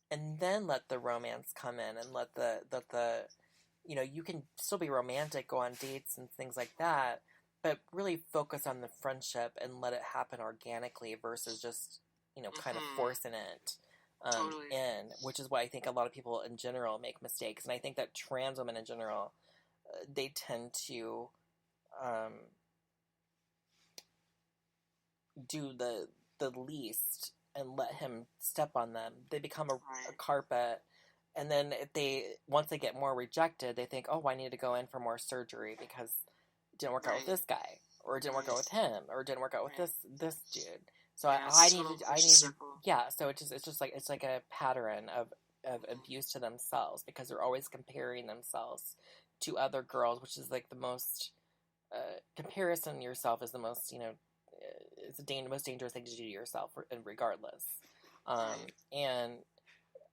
and then let the romance come in, and let the you can still be romantic, go on dates and things like that, but really focus on the friendship and let it happen organically versus just, kind of forcing it. Totally. in, which is why I think a lot of people in general make mistakes. And I think that trans women in general, they tend to do the least and let him step on them. They become a carpet. And then once they get more rejected, they think, oh, I need to go in for more surgery because it didn't work out with this guy, or it didn't work out with him, or it didn't work out with this dude. So I need to, yeah. So it's like a pattern of abuse to themselves because they're always comparing themselves to other girls, which is like the most comparison yourself is the most, it's the most dangerous thing to do to yourself, regardless. And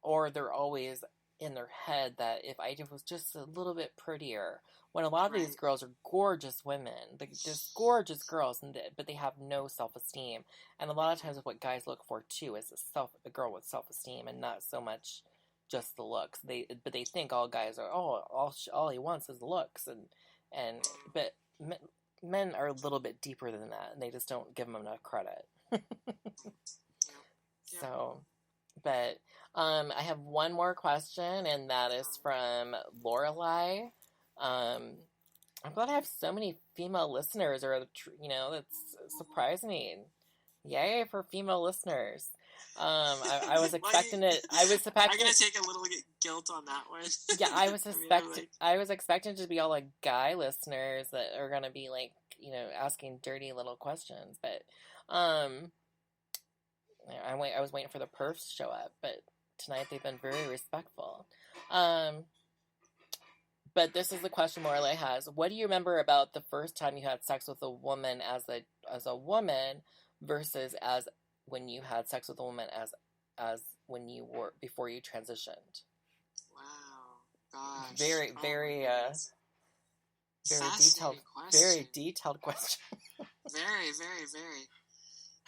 or they're always in their head that if I was just a little bit prettier, when a lot of these girls are gorgeous women, just gorgeous girls, but they have no self-esteem. And a lot of times what guys look for too is a girl with self-esteem and not so much just the looks. But they think all guys are, all he wants is looks, but men are a little bit deeper than that, and they just don't give them enough credit. So, but I have one more question, and that is from Lorelei. I'm glad I have so many female listeners, that's surprised me. Yay for female listeners. I was expecting it. I'm gonna take a little guilt on that one. Yeah, I was expecting to be all like guy listeners that are gonna be like, asking dirty little questions, but I was waiting for the perfs to show up, but tonight they've been very respectful. But this is the question Morley has. What do you remember about the first time you had sex with a woman as a woman versus as when you had sex with a woman as when you were before you transitioned? Wow, gosh, very detailed question. Very, very, very.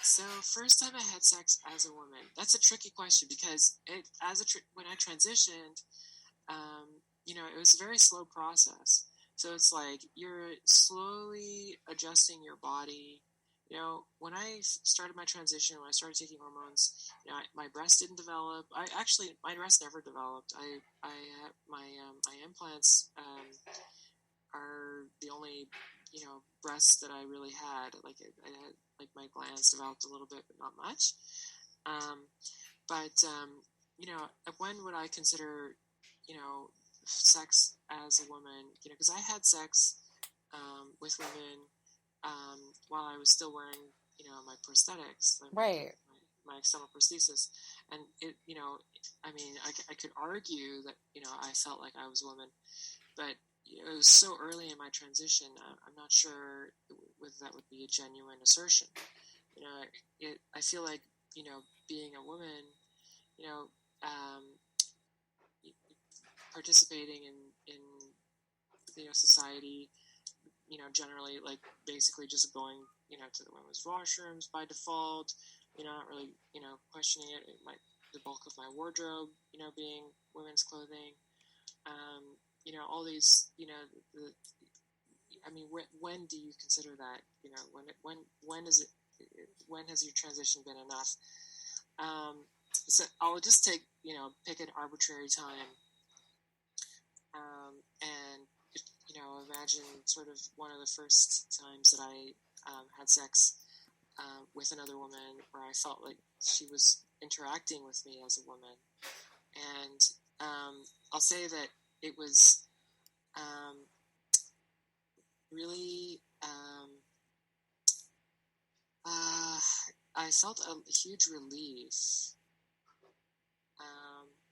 So, first time I had sex as a woman. That's a tricky question because when I transitioned, it was a very slow process. So it's like you're slowly adjusting your body. When I started my transition, when I started taking hormones, my breast didn't develop. My breast never developed. My implants are the only breasts that I really had. Like I had, like my glands developed a little bit, but not much. When would I consider sex as a woman? Because I had sex with women while I was still wearing my prosthetics, right? My external prosthesis, and it I could argue that I felt like I was a woman, but it was so early in my transition. I'm not sure whether that would be a genuine assertion. I feel like being a woman, participating in society, generally like basically just going to the women's washrooms by default. Not really questioning it. The bulk of my wardrobe being women's clothing. All these, when do you consider that, when is it, when has your transition been enough? So I'll just pick an arbitrary time, and, imagine sort of one of the first times that I had sex with another woman where I felt like she was interacting with me as a woman. And I'll say that it was really, I felt a huge relief,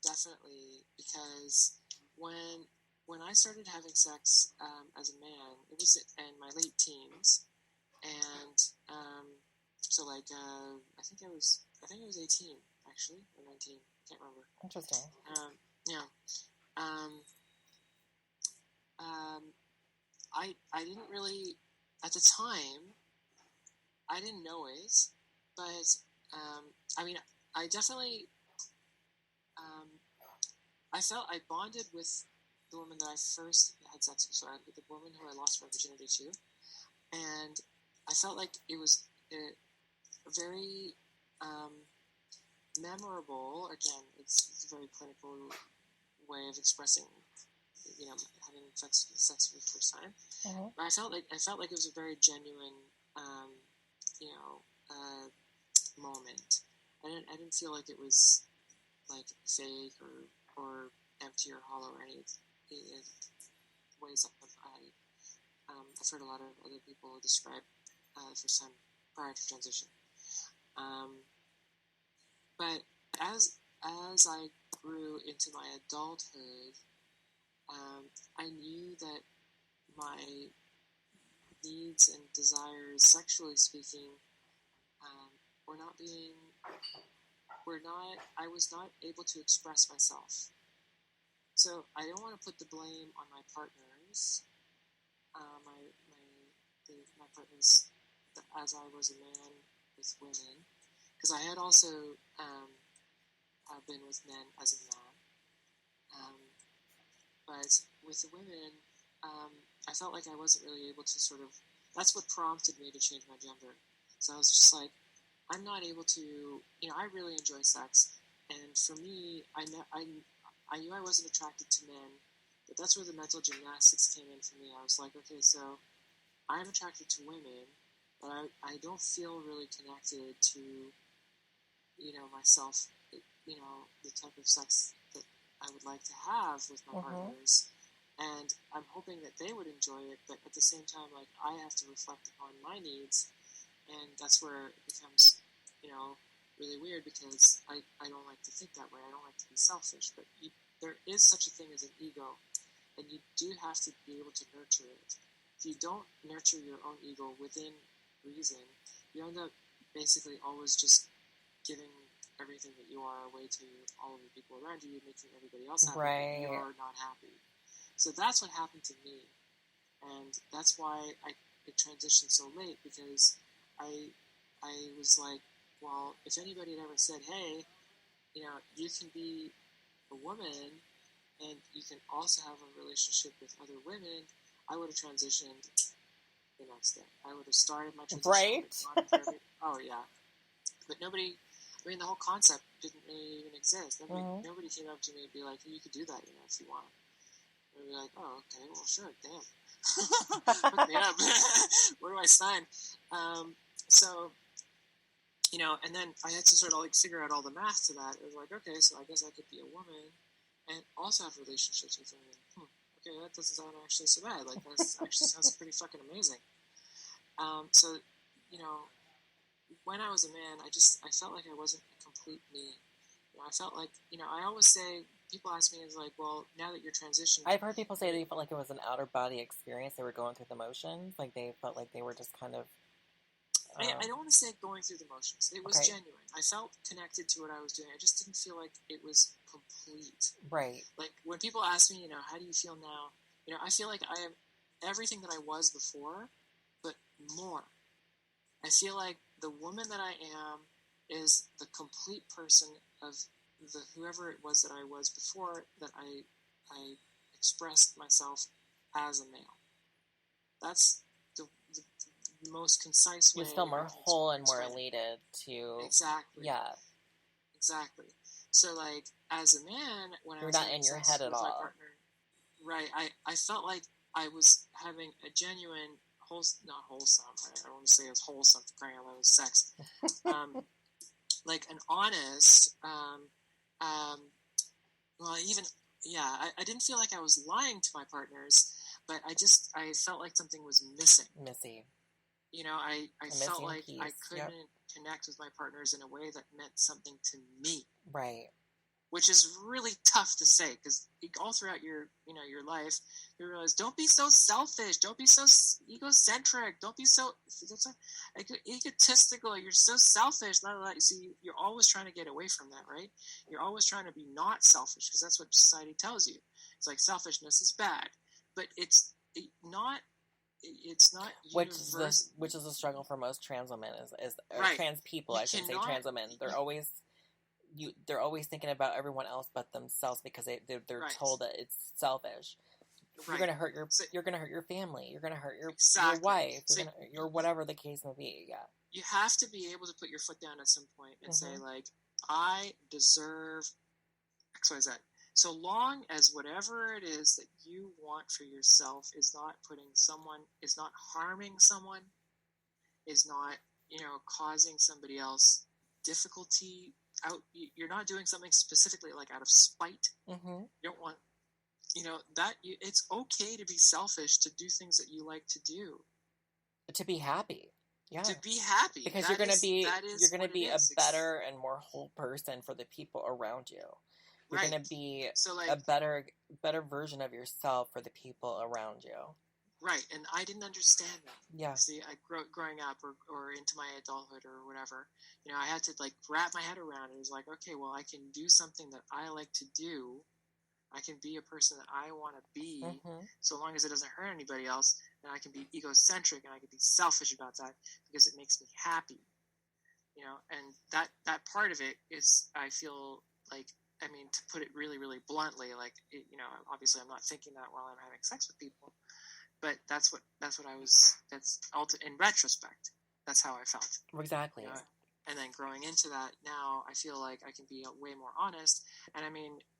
definitely, because when I started having sex as a man, it was in my late teens, and so like I think it was 18 actually, or 19, I can't remember. Interesting. Yeah. I didn't really, at the time, I didn't know it, but I definitely, I felt I bonded with the woman that I first had sex with, so with the woman who I lost my virginity to, and I felt like it was a very memorable. Again, it's a very clinical way of expressing, having sex for the first time. Mm-hmm. But I felt like it was a very genuine, moment. I didn't feel like it was like fake or empty or hollow or any ways I've heard a lot of other people describe the first time prior to transition. But as I grew into my adulthood, I knew that my needs and desires, sexually speaking, I was not able to express myself. So I don't want to put the blame on my partners, my partners, as I was a man with women, because I had also been with men as a man, but with the women, I felt like I wasn't really able to sort of. That's what prompted me to change my gender. So I was just like, I'm not able to. I really enjoy sex, and for me, I knew I wasn't attracted to men, but that's where the mental gymnastics came in for me. I was like, okay, so I'm attracted to women, but I don't feel really connected to, myself, the type of sex that I would like to have with my partners. And I'm hoping that they would enjoy it, but at the same time, like, I have to reflect upon my needs, and that's where it becomes, really weird, because I don't like to think that way. I don't like to be selfish, but there is such a thing as an ego, and you do have to be able to nurture it. If you don't nurture your own ego within reason, you end up basically always just giving everything that you are away to all of the people around you, making everybody else happy, right. but you're not happy. So that's what happened to me, and that's why it transitioned so late, because I was like, well, if anybody had ever said, hey, you can be a woman and you can also have a relationship with other women, I would have transitioned the next day. I would have started my transition. Right. Oh, yeah. But nobody, the whole concept didn't really even exist. Nobody came up to me and be like, hey, you could do that, if you want. And I'd be like, oh, okay, well, sure, damn. Hook me up. Where do I sign? So, and then I had to sort of figure out all the math to that. It was like, okay, so I guess I could be a woman and also have relationships with women. Okay, that doesn't sound actually so bad. Like, that actually sounds pretty fucking amazing. So, when I was a man, I felt like I wasn't a complete me. I felt like, I always say, people ask me, is like, well, now that you're transitioned. I've heard people say they felt like it was an outer body experience. They were going through the motions. Like, they felt like they were just kind of. I don't want to say going through the motions. It was genuine. I felt connected to what I was doing. I just didn't feel like it was complete. Right. Like, when people ask me, how do you feel now? I feel like I am everything that I was before, but more. I feel like the woman that I am is the complete person of the whoever it was that I was before, that I expressed myself as a male. That's the most concise way. You're still more whole and more elated to. Exactly. Yeah. Exactly. So, like, as a man, when You're I was not in your head at all. my partner, right? I felt like I was having a genuine, not wholesome. I don't want to say it was wholesome, crying out loud, sex. Like an honest. Well, even I didn't feel like I was lying to my partners, but I felt like something was missing. Missy. I felt like piece. I couldn't connect with my partners in a way that meant something to me. Right. Which is really tough to say, because all throughout your life, you realize, don't be so selfish, don't be so egocentric, don't be so egotistical, you're so selfish, blah, blah, blah. See, you're always trying to get away from that, right? You're always trying to be not selfish, because that's what society tells you. It's like selfishness is bad, but it's not which is a struggle for most trans women is right. Trans people. I should say trans women. They're always thinking about everyone else but themselves, because they're right. told that it's selfish. Right. You're gonna hurt you're gonna hurt your family. You're gonna hurt your wife. Your whatever the case may be. Yeah. You have to be able to put your foot down at some point and say, like, I deserve XYZ. So long as whatever it is that you want for yourself is not harming someone, is not, causing somebody else difficulty you're not doing something specifically like out of spite. Mm-hmm. You don't want, it's okay to be selfish, to do things that you like to do. To be happy. Yeah. To be happy. Because you're going to be a better and more whole person for the people around you. You're going to be a better version of yourself for the people around you. Right, and I didn't understand that. Yeah. See, growing up or into my adulthood or whatever, I had to wrap my head around it. It was like, okay, well, I can do something that I like to do. I can be a person that I want to be, so long as it doesn't hurt anybody else. And I can be egocentric and I can be selfish about that because it makes me happy. And that part of it is, I feel like, to put it really, really bluntly, obviously I'm not thinking that while I'm having sex with people. But that's what in retrospect, that's how I felt. Exactly. And then growing into that, now I feel like I can be way more honest. And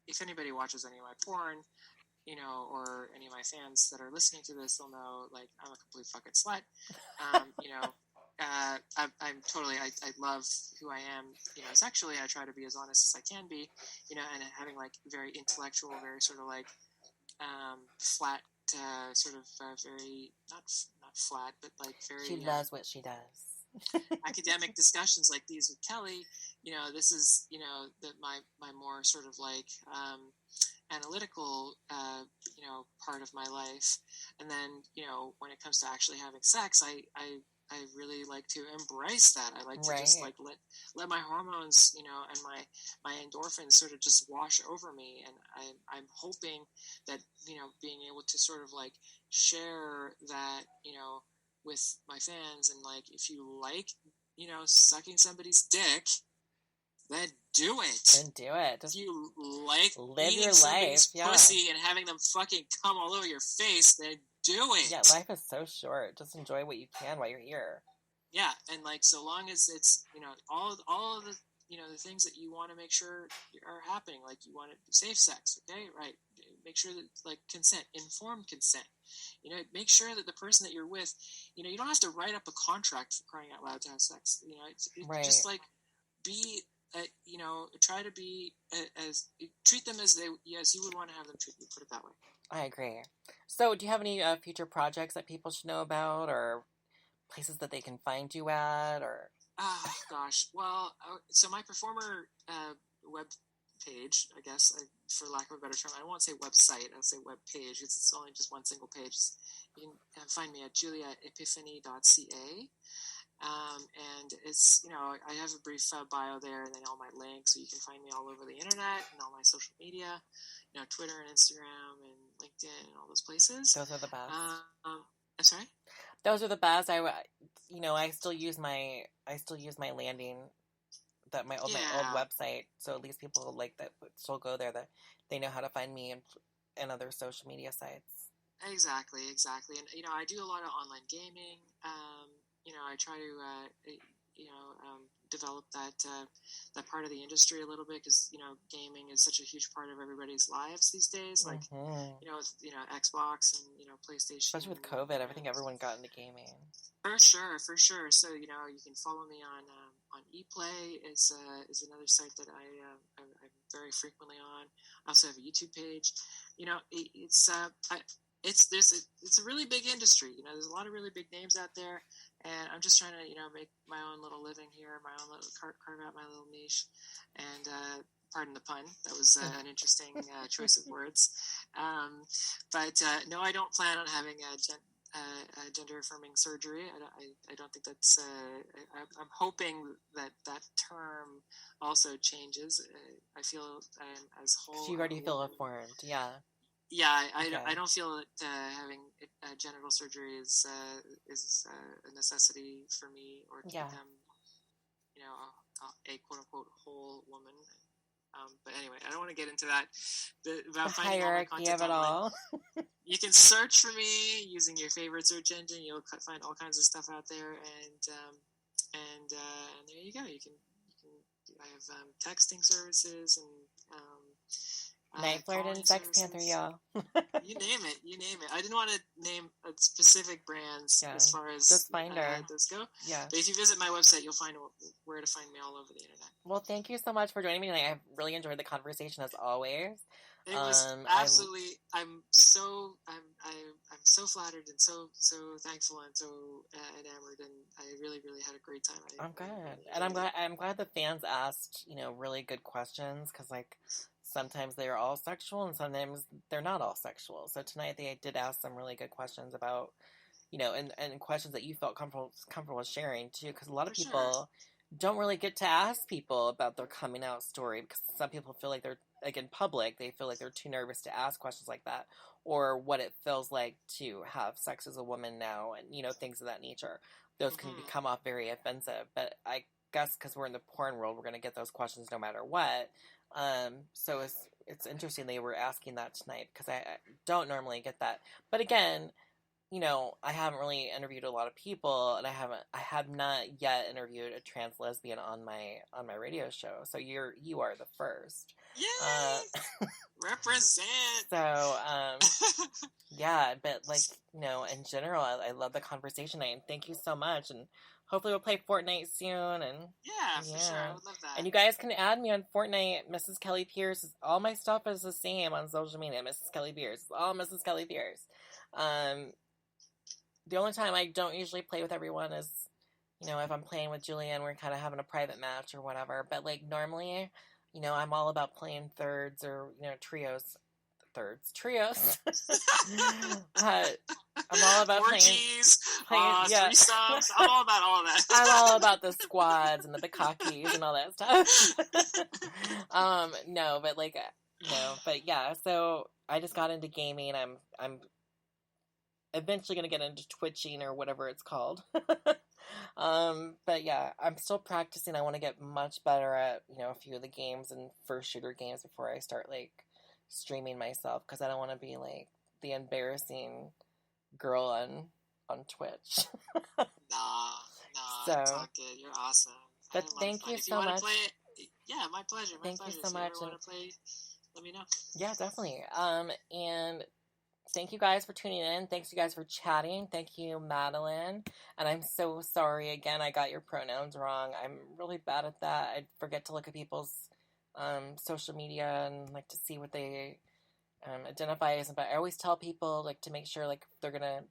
if anybody watches any of my porn, or any of my fans that are listening to this, they'll know, I'm a complete fucking slut. I'm totally, I love who I am, sexually. I try to be as honest as I can be, and having very intellectual, very sort of flat, sort of very not flat, but very. She does what she does. Academic discussions like these with Kelly, this is my more sort of analytical part of my life, and then when it comes to actually having sex, I really like to embrace that. I like to just let my hormones, and my endorphins sort of just wash over me. And I'm hoping that, being able to sort of share that, with my fans, and if you like, sucking somebody's dick, then do it. Just if you like live eating your somebody's life, pussy and having them fucking come all over your face, then do it. Yeah, life is so short. Just enjoy what you can while you're here. Yeah, and so long as it's all of the the things that you want to make sure are happening, you want safe sex, okay, right? Make sure that consent, informed consent. Make sure that the person that you're with, you don't have to write up a contract for crying out loud to have sex. Right. Just be. Try to be treat them as you would want to have them treat you. Put it that way. I agree. So, do you have any future projects that people should know about, or places that they can find you at, or? Oh gosh. Well, so my performer web page, I guess, for lack of a better term, I won't say website. I'll say web page. It's only just one single page. You can find me at juliaepiphany.ca. And it's, I have a brief bio there, and then all my links, so you can find me all over the internet and all my social media, Twitter and Instagram and LinkedIn and all those places. Those are the best. I'm sorry? Those are the best. I still use my landing, my old website, so at least people that still go there, that they know how to find me and other social media sites. Exactly. And, I do a lot of online gaming. I try to, develop that part of the industry a little bit, because, gaming is such a huge part of everybody's lives these days. Xbox and, PlayStation. Especially with COVID, I think everyone got into gaming. For sure. So, you can follow me on ePlay is another site that I'm very frequently on. I also have a YouTube page. It's a really big industry. There's a lot of really big names out there, and I'm just trying to, make my own little living here, my own little carve out my little niche. And pardon the pun, that was an interesting choice of words. But no, I don't plan on having a gender affirming surgery. I don't think that's. I'm hoping that term also changes. I feel as whole. So you already feel informed, yeah. Yeah, I don't feel that having genital surgery is a necessity for me, or to become, a quote unquote whole woman. But anyway, I don't want to get into that. About the finding hierarchy all my content of it all. You can search for me using your favorite search engine. You'll find all kinds of stuff out there, and there you go. You can I have texting services and Night Flirt and Sex Panther, y'all. You name it. I didn't want to name specific brands as far as just find her. Those go. Yeah. But if you visit my website, you'll find where to find me all over the internet. Well, thank you so much for joining me tonight. I've really enjoyed the conversation as always. It was absolutely. I'm so flattered and so thankful and so enamored, and I really had a great time. I'm good, and I'm glad the fans asked really good questions, because like sometimes they're all sexual and sometimes they're not all sexual. So tonight they did ask some really good questions about and questions that you felt comfortable sharing too, because a lot of people don't really get to ask people about their coming out story, because some people feel like they're, like in public, they feel like they're too nervous to ask questions like that, or what it feels like to have sex as a woman now, and things of that nature. Those can come off very offensive, but I guess because we're in the porn world, we're going to get those questions no matter what. So it's interesting they were asking that tonight, because I don't normally get that. But again, I haven't really interviewed a lot of people, and I have not yet interviewed a trans lesbian on my radio show. So you are the first. Yay! Represent. So yeah, but like in general, I love the conversation, and thank you so much, and hopefully we'll play Fortnite soon. And yeah, for sure, I would love that. And you guys can add me on Fortnite, Mrs. Kelly Pierce. All my stuff is the same on social media, Mrs. Kelly Pierce. All Mrs. Kelly Pierce. The only time I don't usually play with everyone is, if I'm playing with Julia and we're kind of having a private match or whatever. But like normally, I'm all about playing thirds or trios. Trios. I'm all about playing threesomes. I'm all about all of that. I'm all about the squads and the bukakis and all that stuff. But yeah. So I just got into gaming. I'm eventually going to get into twitching or whatever it's called. But yeah, I'm still practicing. I want to get much better at, a few of the games and first shooter games before I start like streaming myself, because I don't want to be like the embarrassing girl on Twitch. No, so, it's all good. You're awesome. But thank you so much. Yeah, my pleasure. Thank you so much. If you want to play, let me know. Yeah, definitely. And thank you guys for tuning in. Thanks you guys for chatting. Thank you, Madeline. And I'm so sorry again, I got your pronouns wrong. I'm really bad at that. I forget to look at people's social media and like to see what they identify as. But I always tell people like to make sure like if they're gonna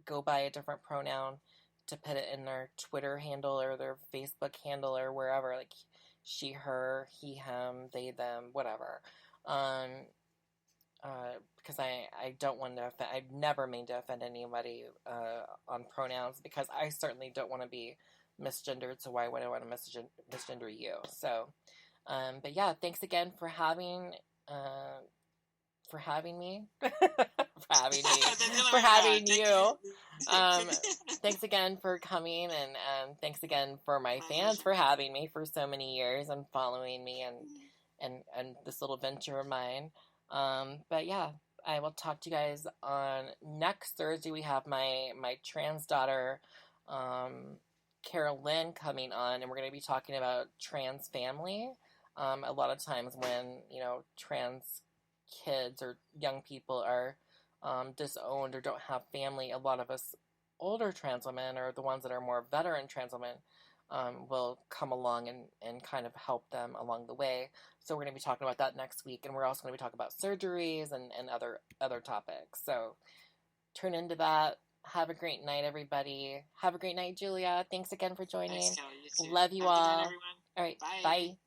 go by a different pronoun, to put it in their Twitter handle or their Facebook handle or wherever, like she, her, he, him, they, them, whatever. Because I don't want to offend. I've never mean to offend anybody on pronouns, because I certainly don't want to be misgendered. So why would I want to misgender you? So, but yeah, thanks again for having me. For having you. Thanks again for coming, and thanks again for my fans for having me for so many years and following me and this little venture of mine. But yeah, I will talk to you guys on next Thursday. We have my trans daughter, Carol Lynn, coming on, and we're going to be talking about trans family. A lot of times when, trans kids or young people are disowned or don't have family, a lot of us older trans women, or the ones that are more veteran trans women, will come along and kind of help them along the way. So we're going to be talking about that next week, and we're also going to be talking about surgeries and other topics. So turn into that. Have a great night, everybody. Have a great night, Julia. Thanks again for joining. Thanks, Kelly. You too. Love you all. Have a good night, everyone. All right. Bye. Bye.